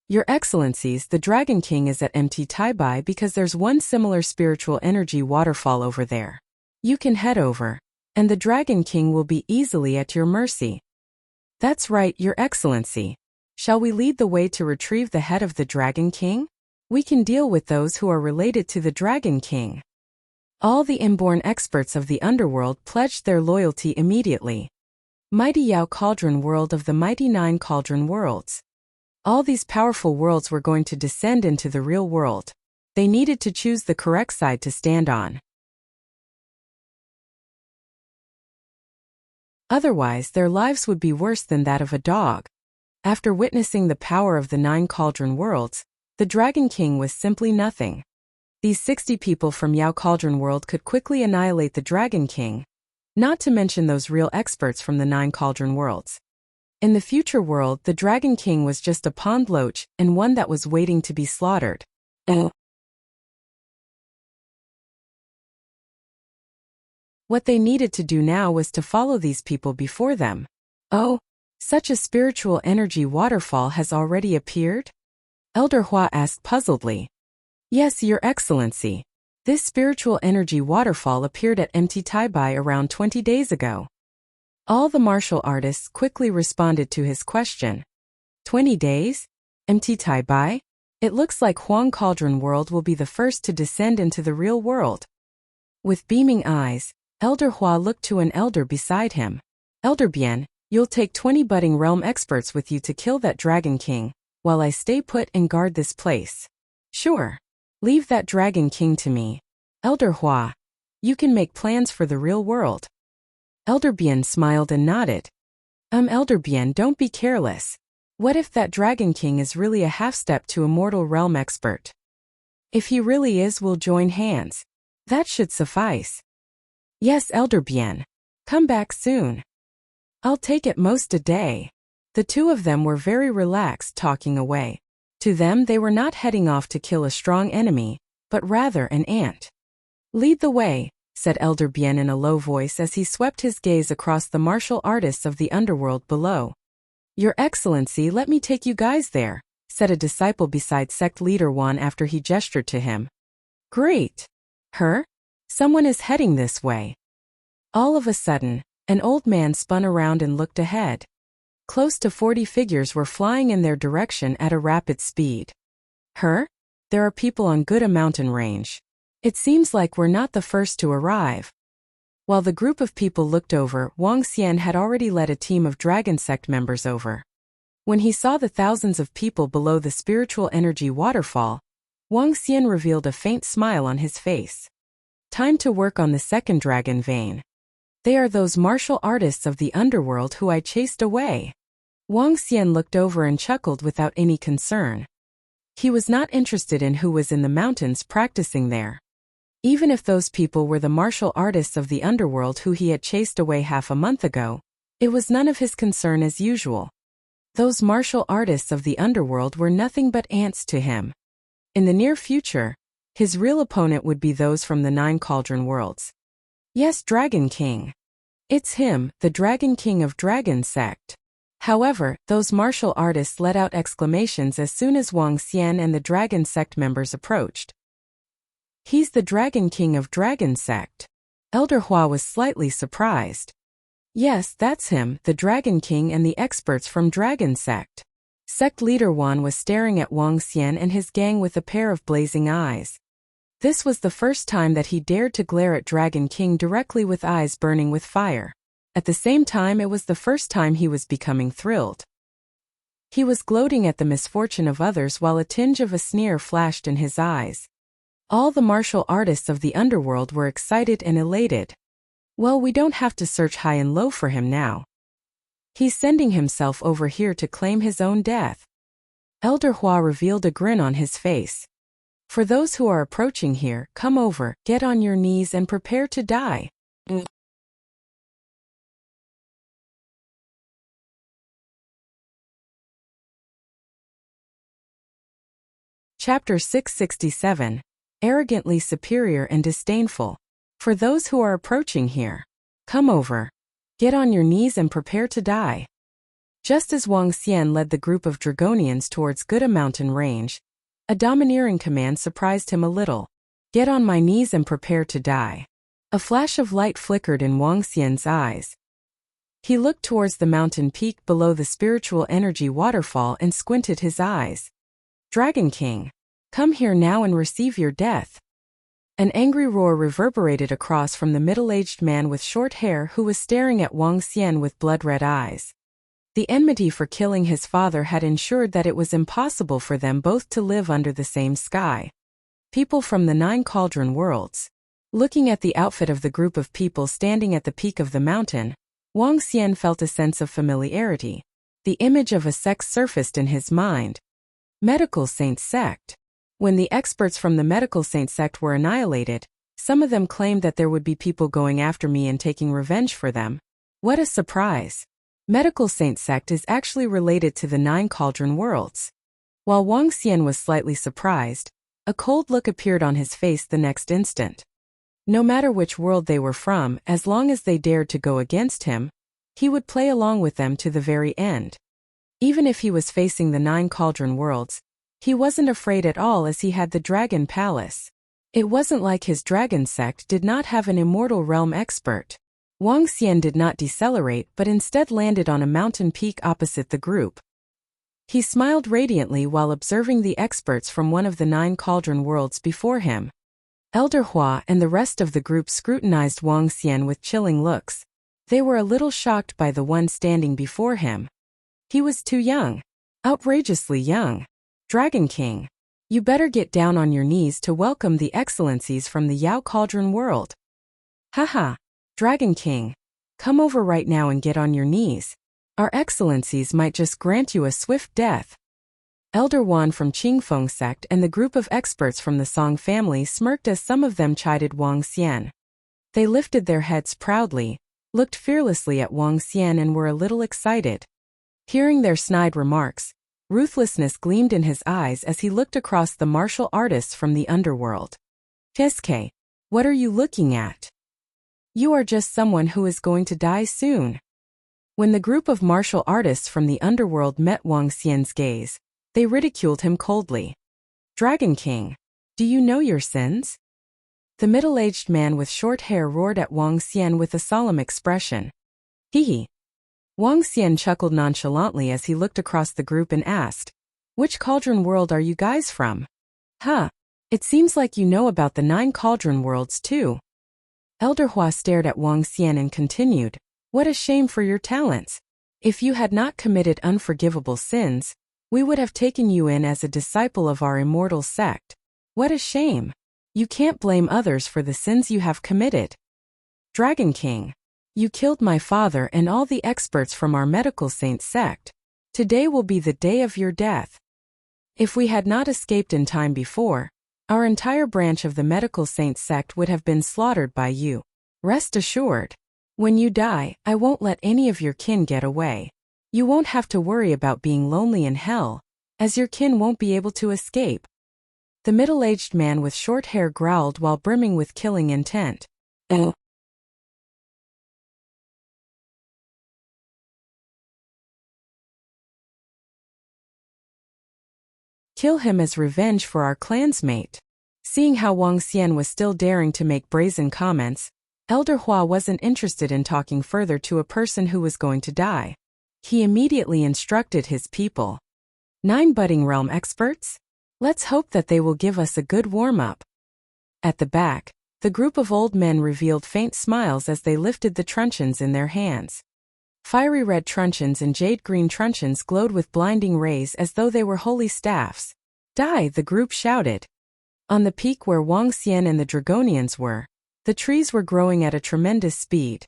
Your Excellencies, the Dragon King is at Mt. Taibai because there's one similar spiritual energy waterfall over there. You can head over, and the Dragon King will be easily at your mercy. That's right, Your Excellency. Shall we lead the way to retrieve the head of the Dragon King? We can deal with those who are related to the Dragon King. All the inborn experts of the underworld pledged their loyalty immediately. Mighty Yao Cauldron World of the mighty 9 Cauldron Worlds. All these powerful worlds were going to descend into the real world. They needed to choose the correct side to stand on. Otherwise, their lives would be worse than that of a dog. After witnessing the power of the 9 Cauldron Worlds, the Dragon King was simply nothing. These 60 people from Yao Cauldron World could quickly annihilate the Dragon King, not to mention those real experts from the 9 Cauldron Worlds. In the future world, the Dragon King was just a pond loach and one that was waiting to be slaughtered. What they needed to do now was to follow these people before them. Oh, such a spiritual energy waterfall has already appeared? Elder Hua asked puzzledly. Yes, Your Excellency. This spiritual energy waterfall appeared at Mt. Taibai around 20 days ago. All the martial artists quickly responded to his question. 20 days? Mt. Taibai? It looks like Huang Cauldron World will be the first to descend into the real world. With beaming eyes, Elder Hua looked to an elder beside him. Elder Bien, you'll take 20 budding realm experts with you to kill that Dragon King, while I stay put and guard this place. Sure. Leave that Dragon King to me. Elder Hua, you can make plans for the real world. Elder Bien smiled and nodded. Elder Bien, don't be careless. What if that Dragon King is really a half-step to immortal realm expert? If he really is, we'll join hands. That should suffice. Yes, Elder Bien. Come back soon. I'll take at most a day. The two of them were very relaxed talking away. To them, they were not heading off to kill a strong enemy, but rather an ant. Lead the way, said Elder Bien in a low voice as he swept his gaze across the martial artists of the underworld below. Your Excellency, let me take you guys there, said a disciple beside sect leader Wan after he gestured to him. Great. Her? Someone is heading this way. All of a sudden, an old man spun around and looked ahead. Close to 40 figures were flying in their direction at a rapid speed. Her? There are people on good a mountain range. It seems like we're not the first to arrive. While the group of people looked over, Wang Xian had already led a team of Dragon Sect members over. When he saw the thousands of people below the spiritual energy waterfall, Wang Xian revealed a faint smile on his face. Time to work on the second dragon vein. They are those martial artists of the underworld who I chased away. Wang Xian looked over and chuckled without any concern. He was not interested in who was in the mountains practicing there. Even if those people were the martial artists of the underworld who he had chased away half a month ago, It was none of his concern as usual. Those martial artists of the underworld were nothing but ants to him. In the near future, his real opponent would be those from the 9 Cauldron Worlds. Yes, Dragon King. It's him, the Dragon King of Dragon Sect. However, those martial artists let out exclamations as soon as Wang Xian and the Dragon Sect members approached. He's the Dragon King of Dragon Sect. Elder Hua was slightly surprised. Yes, that's him, the Dragon King and the experts from Dragon Sect. Sect leader Wan was staring at Wang Xian and his gang with a pair of blazing eyes. This was the first time that he dared to glare at Dragon King directly with eyes burning with fire. At the same time, it was the first time he was becoming thrilled. He was gloating at the misfortune of others while a tinge of a sneer flashed in his eyes. All the martial artists of the underworld were excited and elated. Well, we don't have to search high and low for him now. He's sending himself over here to claim his own death. Elder Hua revealed a grin on his face. For those who are approaching here, come over, get on your knees and prepare to die. Chapter 667. Arrogantly superior and disdainful. For those who are approaching here, come over, get on your knees and prepare to die. Just as Wang Xian led the group of Dragonians towards Guda mountain range, a domineering command surprised him a little. Get on my knees and prepare to die. A flash of light flickered in Wang Xian's eyes. He looked towards the mountain peak below the spiritual energy waterfall and squinted his eyes. Dragon King, come here now and receive your death. An angry roar reverberated across from the middle-aged man with short hair who was staring at Wang Xian with blood-red eyes. The enmity for killing his father had ensured that it was impossible for them both to live under the same sky. People from the 9 Cauldron Worlds. Looking at the outfit of the group of people standing at the peak of the mountain, Wang Xian felt a sense of familiarity. The image of a sect surfaced in his mind. Medical Saint Sect. When the experts from the Medical Saint Sect were annihilated, some of them claimed that there would be people going after me and taking revenge for them. What a surprise! Medical Saint Sect is actually related to the 9 Cauldron Worlds. While Wang Xian was slightly surprised, a cold look appeared on his face the next instant. No matter which world they were from, as long as they dared to go against him, he would play along with them to the very end. Even if he was facing the 9 Cauldron Worlds, he wasn't afraid at all as he had the Dragon Palace. It wasn't like his Dragon Sect did not have an immortal realm expert. Wang Xian did not decelerate but instead landed on a mountain peak opposite the group. He smiled radiantly while observing the experts from one of the 9 Cauldron Worlds before him. Elder Hua and the rest of the group scrutinized Wang Xian with chilling looks. They were a little shocked by the one standing before him. He was too young. Outrageously young. Dragon King, you better get down on your knees to welcome the excellencies from the Yao Cauldron World. Haha, Dragon King, come over right now and get on your knees. Our excellencies might just grant you a swift death. Elder Wan from Qingfeng Sect and the group of experts from the Song family smirked as some of them chided Wang Xian. They lifted their heads proudly, looked fearlessly at Wang Xian and were a little excited. Hearing their snide remarks, ruthlessness gleamed in his eyes as he looked across the martial artists from the underworld. Tiske, what are you looking at? You are just someone who is going to die soon. When the group of martial artists from the underworld met Wang Xian's gaze, they ridiculed him coldly. Dragon King, do you know your sins? The middle-aged man with short hair roared at Wang Xian with a solemn expression. Hee. Wang Xian chuckled nonchalantly as he looked across the group and asked, which Cauldron World are you guys from? Huh, it seems like you know about the 9 Cauldron Worlds too. Elder Hua stared at Wang Xian and continued, what a shame for your talents. If you had not committed unforgivable sins, we would have taken you in as a disciple of our immortal sect. What a shame. You can't blame others for the sins you have committed. Dragon King, you killed my father and all the experts from our Medical Saint Sect. Today will be the day of your death. If we had not escaped in time before, our entire branch of the Medical Saint Sect would have been slaughtered by you. Rest assured. When you die, I won't let any of your kin get away. You won't have to worry about being lonely in hell, as your kin won't be able to escape." The middle-aged man with short hair growled while brimming with killing intent. Kill him as revenge for our clansmate. Seeing how Wang Xian was still daring to make brazen comments, Elder Hua wasn't interested in talking further to a person who was going to die. He immediately instructed his people. 9 budding realm experts? Let's hope that they will give us a good warm-up. At the back, the group of old men revealed faint smiles as they lifted the truncheons in their hands. Fiery red truncheons and jade-green truncheons glowed with blinding rays as though they were holy staffs. "Die!" the group shouted. On the peak where Wang Xian and the Dragonians were, the trees were growing at a tremendous speed.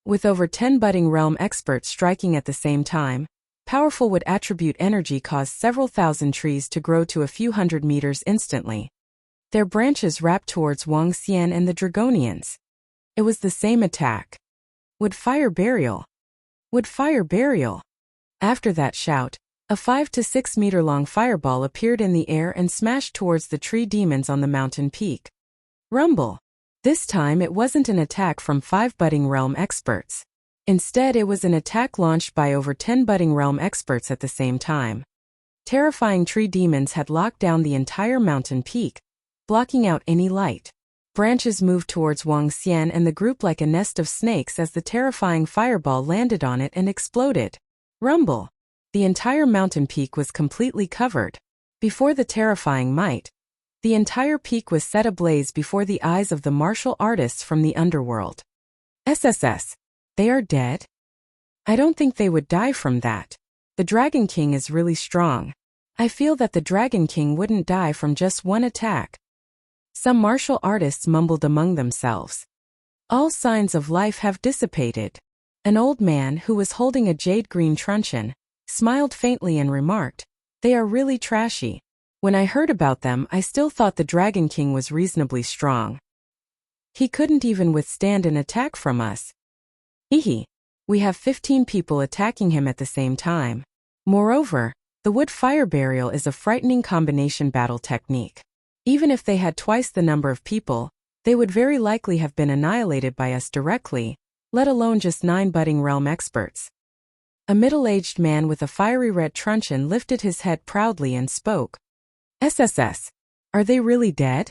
With over 10 budding realm experts striking at the same time, powerful wood attribute energy caused several thousand trees to grow to a few hundred meters instantly. Their branches wrapped towards Wang Xian and the Dragonians. It was the same attack. Wood fire burial. Wood fire burial. After that shout, a 5 to 6 meter long fireball appeared in the air and smashed towards the tree demons on the mountain peak. Rumble. This time it wasn't an attack from 5 budding realm experts. Instead, it was an attack launched by over 10 budding realm experts at the same time. Terrifying tree demons had locked down the entire mountain peak, blocking out any light. Branches moved towards Wang Xian and the group like a nest of snakes as the terrifying fireball landed on it and exploded. Rumble. The entire mountain peak was completely covered. Before the terrifying might, the entire peak was set ablaze before the eyes of the martial artists from the underworld. SSS. They are dead? I don't think they would die from that. The Dragon King is really strong. I feel that the Dragon King wouldn't die from just one attack. Some martial artists mumbled among themselves. All signs of life have dissipated. An old man who was holding a jade-green truncheon smiled faintly and remarked, "They are really trashy. When I heard about them, I still thought the Dragon King was reasonably strong. He couldn't even withstand an attack from us. Hehe. We have 15 people attacking him at the same time. Moreover, the wood fire burial is a frightening combination battle technique. Even if they had twice the number of people, they would very likely have been annihilated by us directly, let alone just 9 budding realm experts." A middle-aged man with a fiery red truncheon lifted his head proudly and spoke. "SSS. Are they really dead?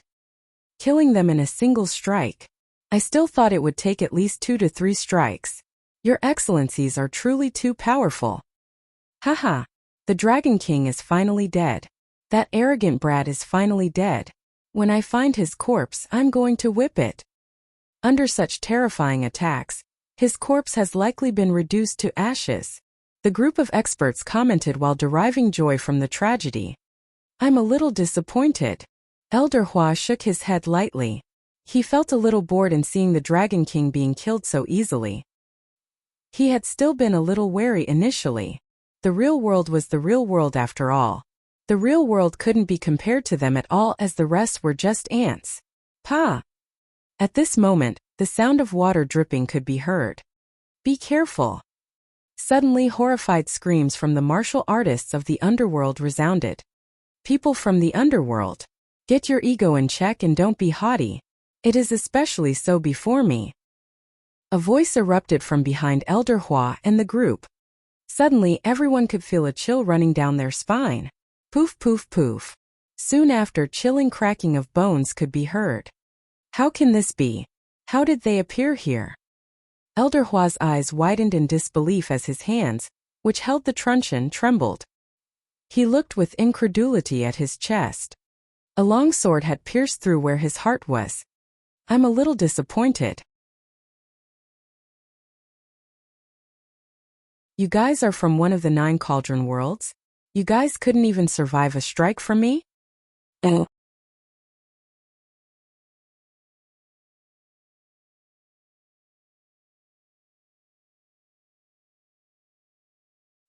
Killing them in a single strike. I still thought it would take at least 2 to 3 strikes. Your excellencies are truly too powerful. Haha. The Dragon King is finally dead. That arrogant brat is finally dead. When I find his corpse, I'm going to whip it." Under such terrifying attacks, his corpse has likely been reduced to ashes. The group of experts commented while deriving joy from the tragedy. "I'm a little disappointed." Elder Hua shook his head lightly. He felt a little bored in seeing the Dragon King being killed so easily. He had still been a little wary initially. The real world was the real world after all. The real world couldn't be compared to them at all as the rest were just ants. Pa! At this moment, the sound of water dripping could be heard. "Be careful." Suddenly horrified screams from the martial artists of the underworld resounded. "People from the underworld, get your ego in check and don't be haughty. It is especially so before me." A voice erupted from behind Elder Hua and the group. Suddenly everyone could feel a chill running down their spine. Poof poof poof. Soon after, chilling cracking of bones could be heard. How can this be? How did they appear here? Elder Hua's eyes widened in disbelief as his hands, which held the truncheon, trembled. He looked with incredulity at his chest. A long sword had pierced through where his heart was. "I'm a little disappointed. You guys are from one of the 9 cauldron worlds? You guys couldn't even survive a strike from me?"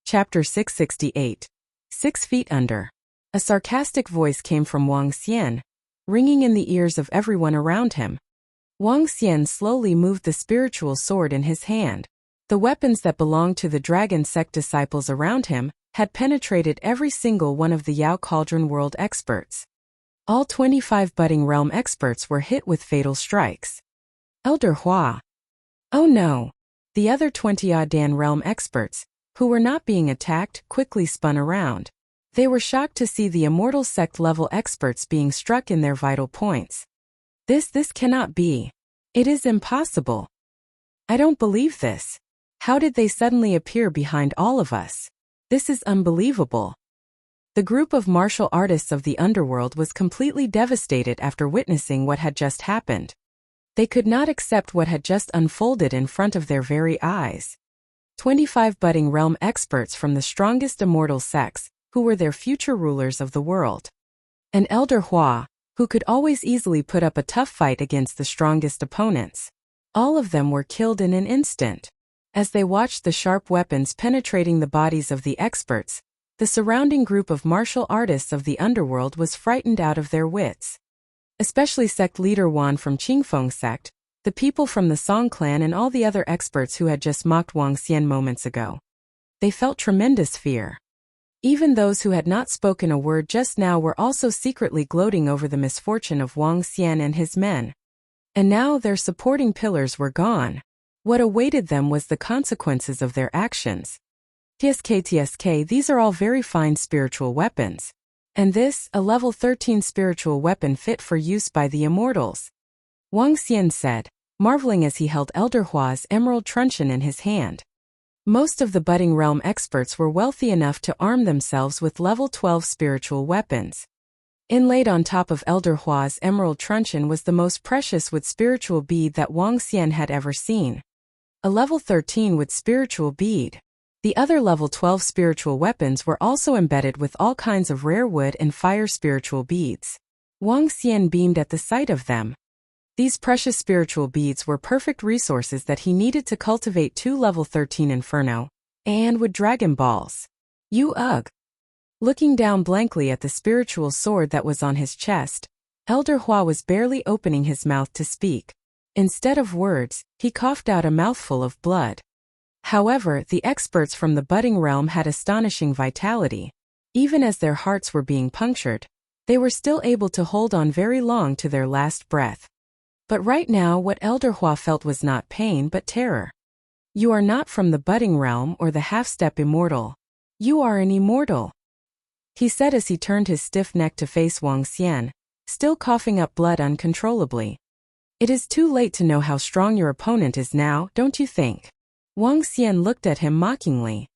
Chapter 668. 6 feet under. A sarcastic voice came from Wang Xian, ringing in the ears of everyone around him. Wang Xian slowly moved the spiritual sword in his hand. The weapons that belonged to the dragon sect disciples around him had penetrated every single one of the Yao Cauldron World experts. All 25 budding realm experts were hit with fatal strikes. Elder Hua. Oh no! The other 20-odd Dan realm experts, who were not being attacked, quickly spun around. They were shocked to see the immortal sect level experts being struck in their vital points. This cannot be. It is impossible. I don't believe this. How did they suddenly appear behind all of us? This is unbelievable. The group of martial artists of the underworld was completely devastated after witnessing what had just happened. They could not accept what had just unfolded in front of their very eyes. 25 budding realm experts from the strongest immortal sects, who were their future rulers of the world. An Elder Hua, who could always easily put up a tough fight against the strongest opponents. All of them were killed in an instant. As they watched the sharp weapons penetrating the bodies of the experts, the surrounding group of martial artists of the underworld was frightened out of their wits. Especially sect leader Wan from Qingfeng sect, the people from the Song clan and all the other experts who had just mocked Wang Xian moments ago. They felt tremendous fear. Even those who had not spoken a word just now were also secretly gloating over the misfortune of Wang Xian and his men. And now their supporting pillars were gone. What awaited them was the consequences of their actions. TSK, these are all very fine spiritual weapons. And this, a level 13 spiritual weapon fit for use by the immortals. Wang Xian said, marveling as he held Elder Hua's emerald truncheon in his hand. Most of the budding realm experts were wealthy enough to arm themselves with level 12 spiritual weapons. Inlaid on top of Elder Hua's emerald truncheon was the most precious wood spiritual bead that Wang Xian had ever seen. A level 13 wood spiritual bead. The other level 12 spiritual weapons were also embedded with all kinds of rare wood and fire spiritual beads. Wang Xian beamed at the sight of them. These precious spiritual beads were perfect resources that he needed to cultivate 2 level 13 Inferno and wood Dragon Balls. Ugh. Looking down blankly at the spiritual sword that was on his chest, Elder Hua was barely opening his mouth to speak. Instead of words, he coughed out a mouthful of blood. However, the experts from the budding realm had astonishing vitality. Even as their hearts were being punctured, they were still able to hold on very long to their last breath. But right now what Elder Hua felt was not pain but terror. You are not from the budding realm or the half-step immortal. You are an immortal, he said as he turned his stiff neck to face Wang Xian, still coughing up blood uncontrollably. It is too late to know how strong your opponent is now, don't you think? Wang Xian looked at him mockingly.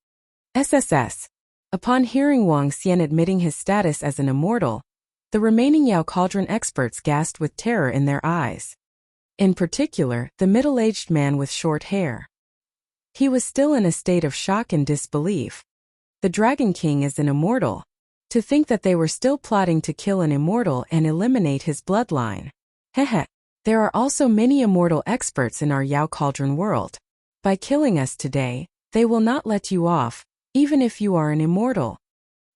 SSS. Upon hearing Wang Xian admitting his status as an immortal, the remaining Yao Cauldron experts gasped with terror in their eyes. In particular, the middle-aged man with short hair. He was still in a state of shock and disbelief. The Dragon King is an immortal. To think that they were still plotting to kill an immortal and eliminate his bloodline. Heh. There are also many immortal experts in our Yao Cauldron world. By killing us today, they will not let you off, even if you are an immortal.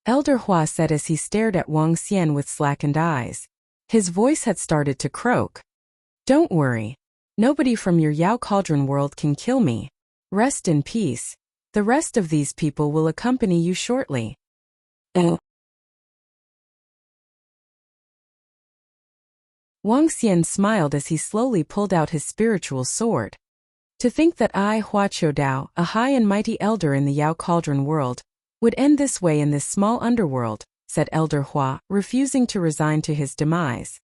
Elder Hua said as he stared at Wang Xian with slackened eyes. His voice had started to croak. Don't worry. Nobody from your Yao Cauldron world can kill me. Rest in peace. The rest of these people will accompany you shortly. Wang Xian smiled as he slowly pulled out his spiritual sword. To think that I, Hua Chodao, a high and mighty elder in the Yao Cauldron world, would end this way in this small underworld, said Elder Hua, refusing to resign to his demise.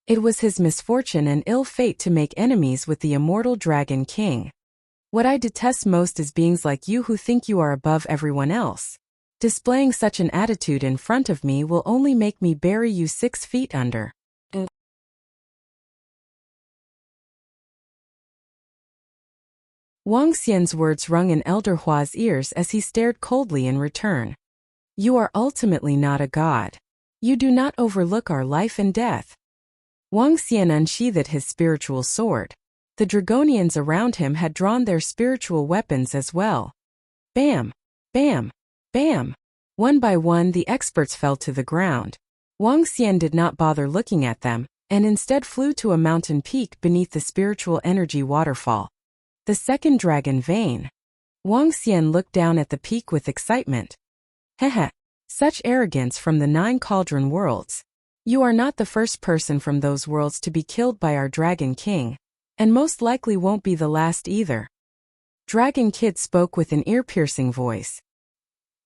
It was his misfortune and ill fate to make enemies with the immortal Dragon King. What I detest most is beings like you who think you are above everyone else. Displaying such an attitude in front of me will only make me bury you 6 feet under. Wang Xian's words rung in Elder Hua's ears as he stared coldly in return. You are ultimately not a god. You do not overlook our life and death. Wang Xian unsheathed his spiritual sword. The Dragonians around him had drawn their spiritual weapons as well. Bam! Bam! Bam! One by one the experts fell to the ground. Wang Xian did not bother looking at them, and instead flew to a mountain peak beneath the spiritual energy waterfall. The second dragon vein. Wuxia looked down at the peak with excitement. Heh, such arrogance from the 9 cauldron worlds. You are not the first person from those worlds to be killed by our Dragon King, and most likely won't be the last either. Dragon Kid spoke with an ear-piercing voice.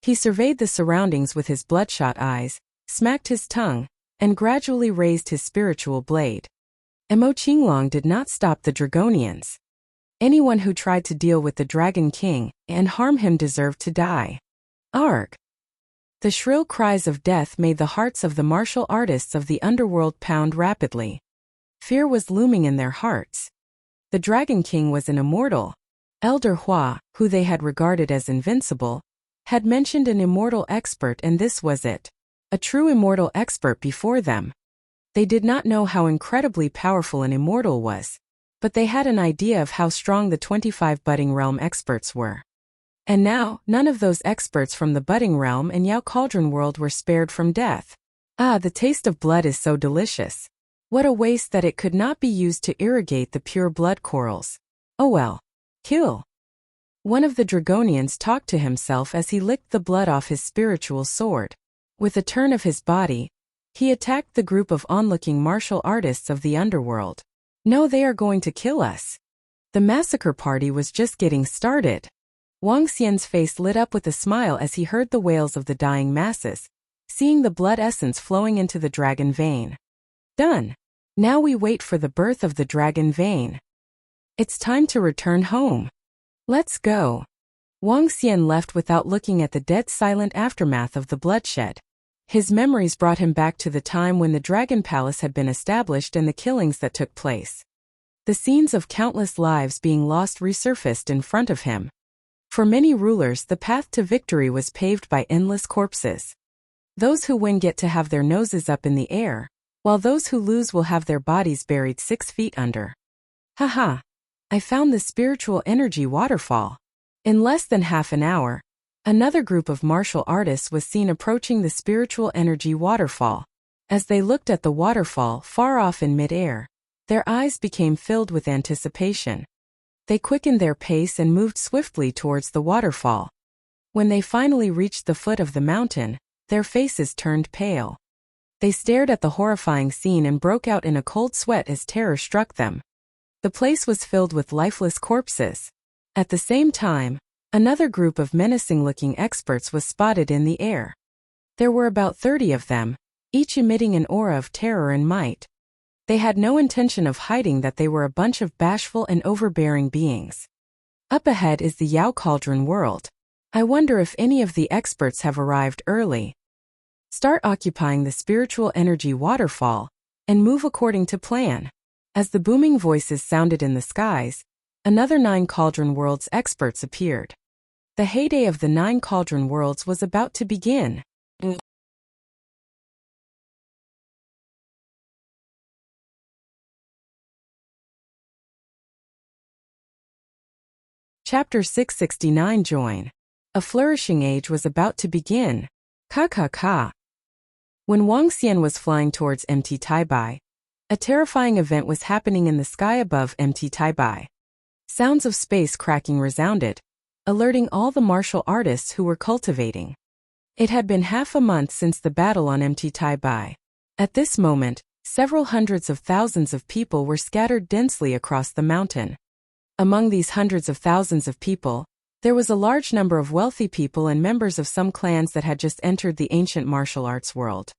He surveyed the surroundings with his bloodshot eyes, smacked his tongue, and gradually raised his spiritual blade. Mo Qinglong did not stop the Dragonians. Anyone who tried to deal with the Dragon King and harm him deserved to die. Arg! The shrill cries of death made the hearts of the martial artists of the underworld pound rapidly. Fear was looming in their hearts. The Dragon King was an immortal. Elder Hua, who they had regarded as invincible, had mentioned an immortal expert, and this was it. A true immortal expert before them. They did not know how incredibly powerful an immortal was, but they had an idea of how strong the 25 budding realm experts were. And now, none of those experts from the budding realm and Yao Cauldron world were spared from death. Ah, the taste of blood is so delicious. What a waste that it could not be used to irrigate the pure blood corals. Oh well. Kill. One of the Dragonians talked to himself as he licked the blood off his spiritual sword. With a turn of his body, he attacked the group of onlooking martial artists of the underworld. No, they are going to kill us. The massacre party was just getting started. Wuxia's face lit up with a smile as he heard the wails of the dying masses, seeing the blood essence flowing into the dragon vein. Done. Now we wait for the birth of the dragon vein. It's time to return home. Let's go. Wuxia left without looking at the dead silent aftermath of the bloodshed. His memories brought him back to the time when the Dragon Palace had been established and the killings that took place. The scenes of countless lives being lost resurfaced in front of him. For many rulers, the path to victory was paved by endless corpses. Those who win get to have their noses up in the air, while those who lose will have their bodies buried 6 feet under. Haha! I found the spiritual energy waterfall. In less than half an hour, another group of martial artists was seen approaching the spiritual energy waterfall. As they looked at the waterfall far off in mid-air, their eyes became filled with anticipation. They quickened their pace and moved swiftly towards the waterfall. When they finally reached the foot of the mountain, their faces turned pale. They stared at the horrifying scene and broke out in a cold sweat as terror struck them. The place was filled with lifeless corpses. At the same time, another group of menacing-looking experts was spotted in the air. There were about 30 of them, each emitting an aura of terror and might. They had no intention of hiding that they were a bunch of bashful and overbearing beings. Up ahead is the Yao Cauldron world. I wonder if any of the experts have arrived early. Start occupying the spiritual energy waterfall, and move according to plan. As the booming voices sounded in the skies, another 9 Cauldron Worlds experts appeared. The heyday of the 9 Cauldron Worlds was about to begin. Chapter 669 Join. A flourishing age was about to begin. Ka. When Wuxia was flying towards Mt. Taibai, a terrifying event was happening in the sky above Mt. Taibai. Sounds of space cracking resounded, alerting all the martial artists who were cultivating. It had been half a month since the battle on Mt. Taibai. At this moment, several hundreds of thousands of people were scattered densely across the mountain. Among these hundreds of thousands of people, there was a large number of wealthy people and members of some clans that had just entered the ancient martial arts world.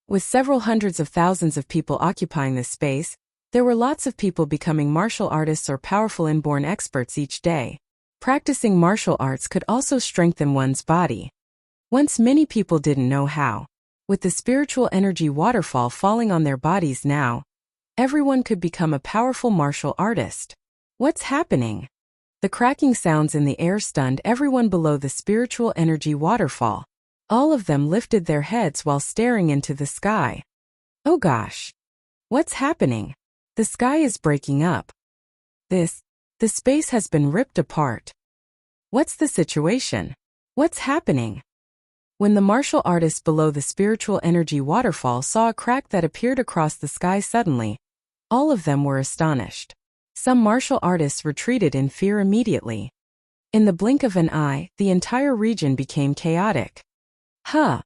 With several hundreds of thousands of people occupying this space, there were lots of people becoming martial artists or powerful inborn experts each day. Practicing martial arts could also strengthen one's body. Once many people didn't know how. With the spiritual energy waterfall falling on their bodies now, everyone could become a powerful martial artist. What's happening? The cracking sounds in the air stunned everyone below the spiritual energy waterfall. All of them lifted their heads while staring into the sky. Oh gosh! What's happening? The sky is breaking up. The space has been ripped apart. What's the situation? What's happening? When the martial artists below the spiritual energy waterfall saw a crack that appeared across the sky suddenly, all of them were astonished. Some martial artists retreated in fear immediately. In the blink of an eye, the entire region became chaotic. Huh!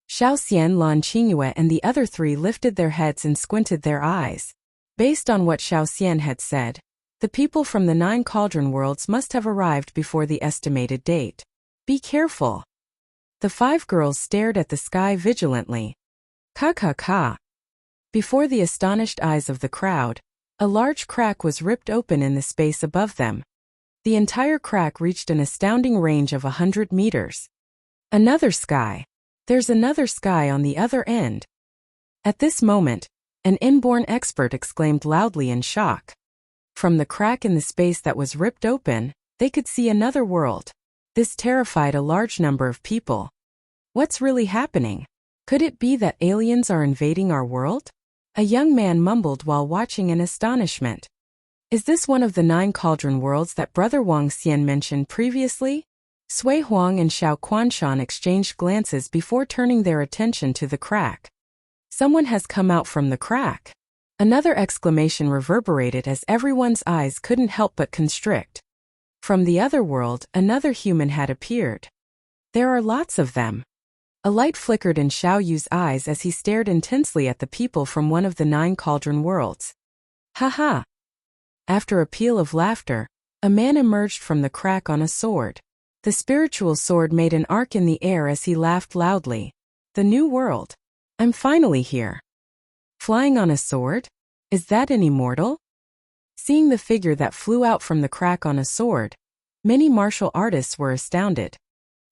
Xiaoxian, Lan Qingyue and the other three lifted their heads and squinted their eyes. Based on what Xiaoxian had said, the people from the 9 cauldron worlds must have arrived before the estimated date. Be careful. The 5 girls stared at the sky vigilantly. Ka. Before the astonished eyes of the crowd, a large crack was ripped open in the space above them. The entire crack reached an astounding range of 100 meters. Another sky. There's another sky on the other end. At this moment, an inborn expert exclaimed loudly in shock. From the crack in the space that was ripped open, they could see another world. This terrified a large number of people. What's really happening? Could it be that aliens are invading our world? A young man mumbled while watching in astonishment. Is this one of the 9 cauldron worlds that Brother Wang Xian mentioned previously? Sui Huang and Xiao Quanshan exchanged glances before turning their attention to the crack. Someone has come out from the crack. Another exclamation reverberated as everyone's eyes couldn't help but constrict. From the other world, another human had appeared. There are lots of them. A light flickered in Xiao Yu's eyes as he stared intensely at the people from one of the 9 cauldron worlds. Ha! After a peal of laughter, a man emerged from the crack on a sword. The spiritual sword made an arc in the air as he laughed loudly. The new world. I'm finally here. Flying on a sword? Is that an immortal? Seeing the figure that flew out from the crack on a sword, many martial artists were astounded.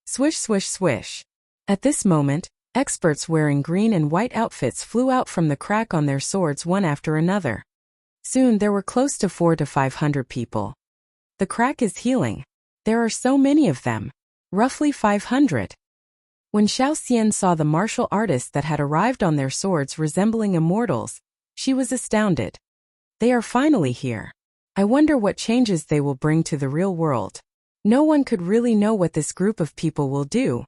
Swish, swish, swish. At this moment, experts wearing green and white outfits flew out from the crack on their swords one after another. Soon there were close to 400 to 500 people. The crack is healing. There are so many of them. Roughly 500. When Xiaoxian saw the martial artists that had arrived on their swords resembling immortals, she was astounded. They are finally here. I wonder what changes they will bring to the real world. No one could really know what this group of people will do.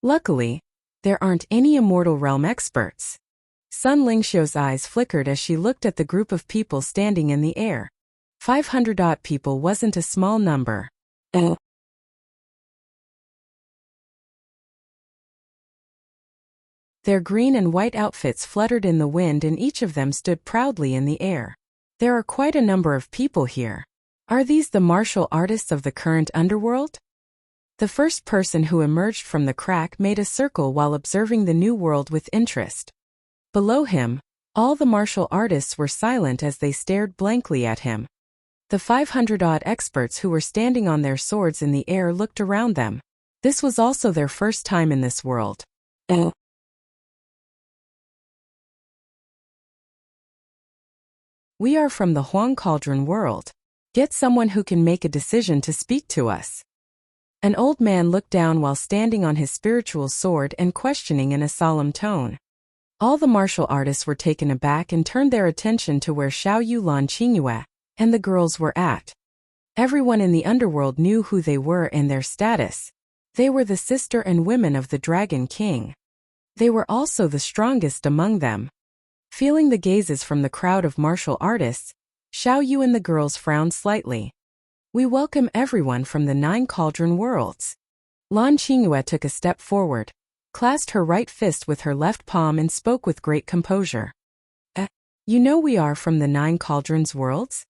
Luckily, there aren't any immortal realm experts. Sun Lingxiu's eyes flickered as she looked at the group of people standing in the air. 500-odd people wasn't a small number. Their green and white outfits fluttered in the wind and each of them stood proudly in the air. There are quite a number of people here. Are these the martial artists of the current underworld? The first person who emerged from the crack made a circle while observing the new world with interest. Below him, all the martial artists were silent as they stared blankly at him. The 500-odd experts who were standing on their swords in the air looked around them. This was also their first time in this world. We are from the Huang Cauldron world. Get someone who can make a decision to speak to us. An old man looked down while standing on his spiritual sword and questioning in a solemn tone. All the martial artists were taken aback and turned their attention to where Xiao Yu, Lan Qingyue and the girls were at. Everyone in the underworld knew who they were and their status. They were the sister and women of the Dragon King. They were also the strongest among them. Feeling the gazes from the crowd of martial artists, Xiao Yu and the girls frowned slightly. We welcome everyone from the 9 cauldron worlds. Lan Qingyue took a step forward, clasped her right fist with her left palm and spoke with great composure. You know we are from the 9 cauldrons worlds?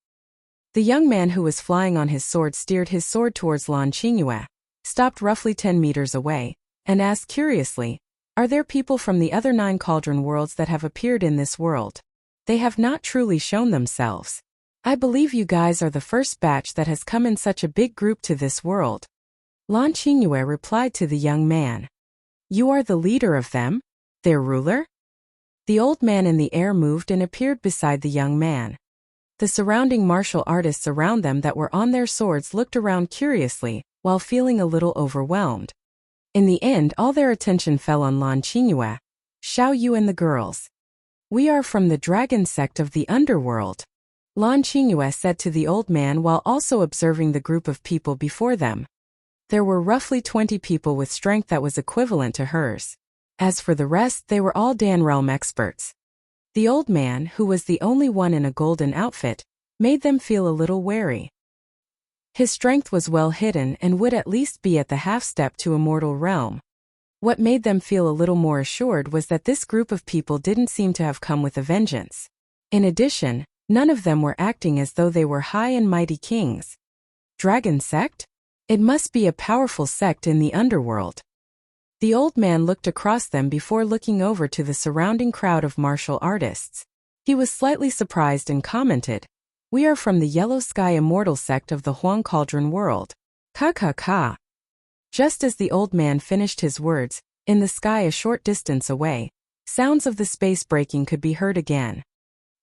The young man who was flying on his sword steered his sword towards Lan Qingyue, stopped roughly 10 meters away, and asked curiously, are there people from the other 9 cauldron worlds that have appeared in this world? They have not truly shown themselves. I believe you guys are the first batch that has come in such a big group to this world. Lan Qingyue replied to the young man. You are the leader of them? Their ruler? The old man in the air moved and appeared beside the young man. The surrounding martial artists around them that were on their swords looked around curiously, while feeling a little overwhelmed. In the end, all their attention fell on Lan Qingyue, Xiao Yu and the girls. We are from the dragon sect of the underworld. Lan Qingyue said to the old man while also observing the group of people before them. There were roughly 20 people with strength that was equivalent to hers. As for the rest, they were all Dan realm experts. The old man, who was the only one in a golden outfit, made them feel a little wary. His strength was well hidden and would at least be at the half-step to immortal realm. What made them feel a little more assured was that this group of people didn't seem to have come with a vengeance. In addition, none of them were acting as though they were high and mighty kings. Dragon sect? It must be a powerful sect in the underworld. The old man looked across them before looking over to the surrounding crowd of martial artists. He was slightly surprised and commented, "We are from the Yellow Sky Immortal sect of the Huang Cauldron world. Ka. Just as the old man finished his words, in the sky a short distance away, sounds of the space breaking could be heard again.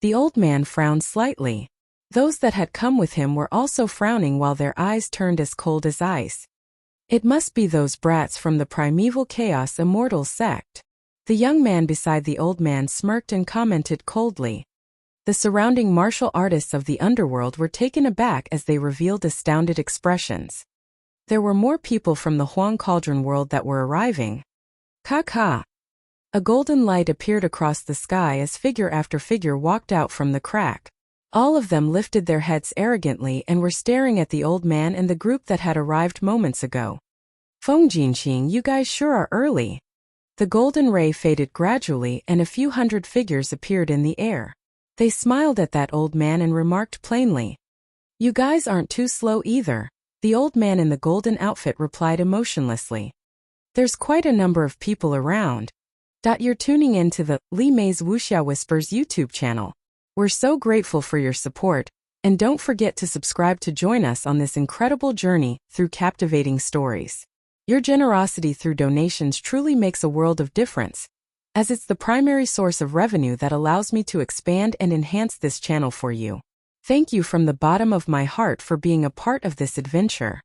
The old man frowned slightly. Those that had come with him were also frowning while their eyes turned as cold as ice. It must be those brats from the Primeval Chaos Immortal sect. The young man beside the old man smirked and commented coldly. The surrounding martial artists of the underworld were taken aback as they revealed astounded expressions. There were more people from the Huang Cauldron world that were arriving. Ka. A golden light appeared across the sky as figure after figure walked out from the crack. All of them lifted their heads arrogantly and were staring at the old man and the group that had arrived moments ago. Feng Jinqing, you guys sure are early. The golden ray faded gradually and a few hundred figures appeared in the air. They smiled at that old man and remarked plainly, "You guys aren't too slow either." The old man in the golden outfit replied emotionlessly, "There's quite a number of people around. You're tuning in to the Li Mei's Wuxia Whispers YouTube channel. We're so grateful for your support, and don't forget to subscribe to join us on this incredible journey through captivating stories. Your generosity through donations truly makes a world of difference, as it's the primary source of revenue that allows me to expand and enhance this channel for you. Thank you from the bottom of my heart for being a part of this adventure."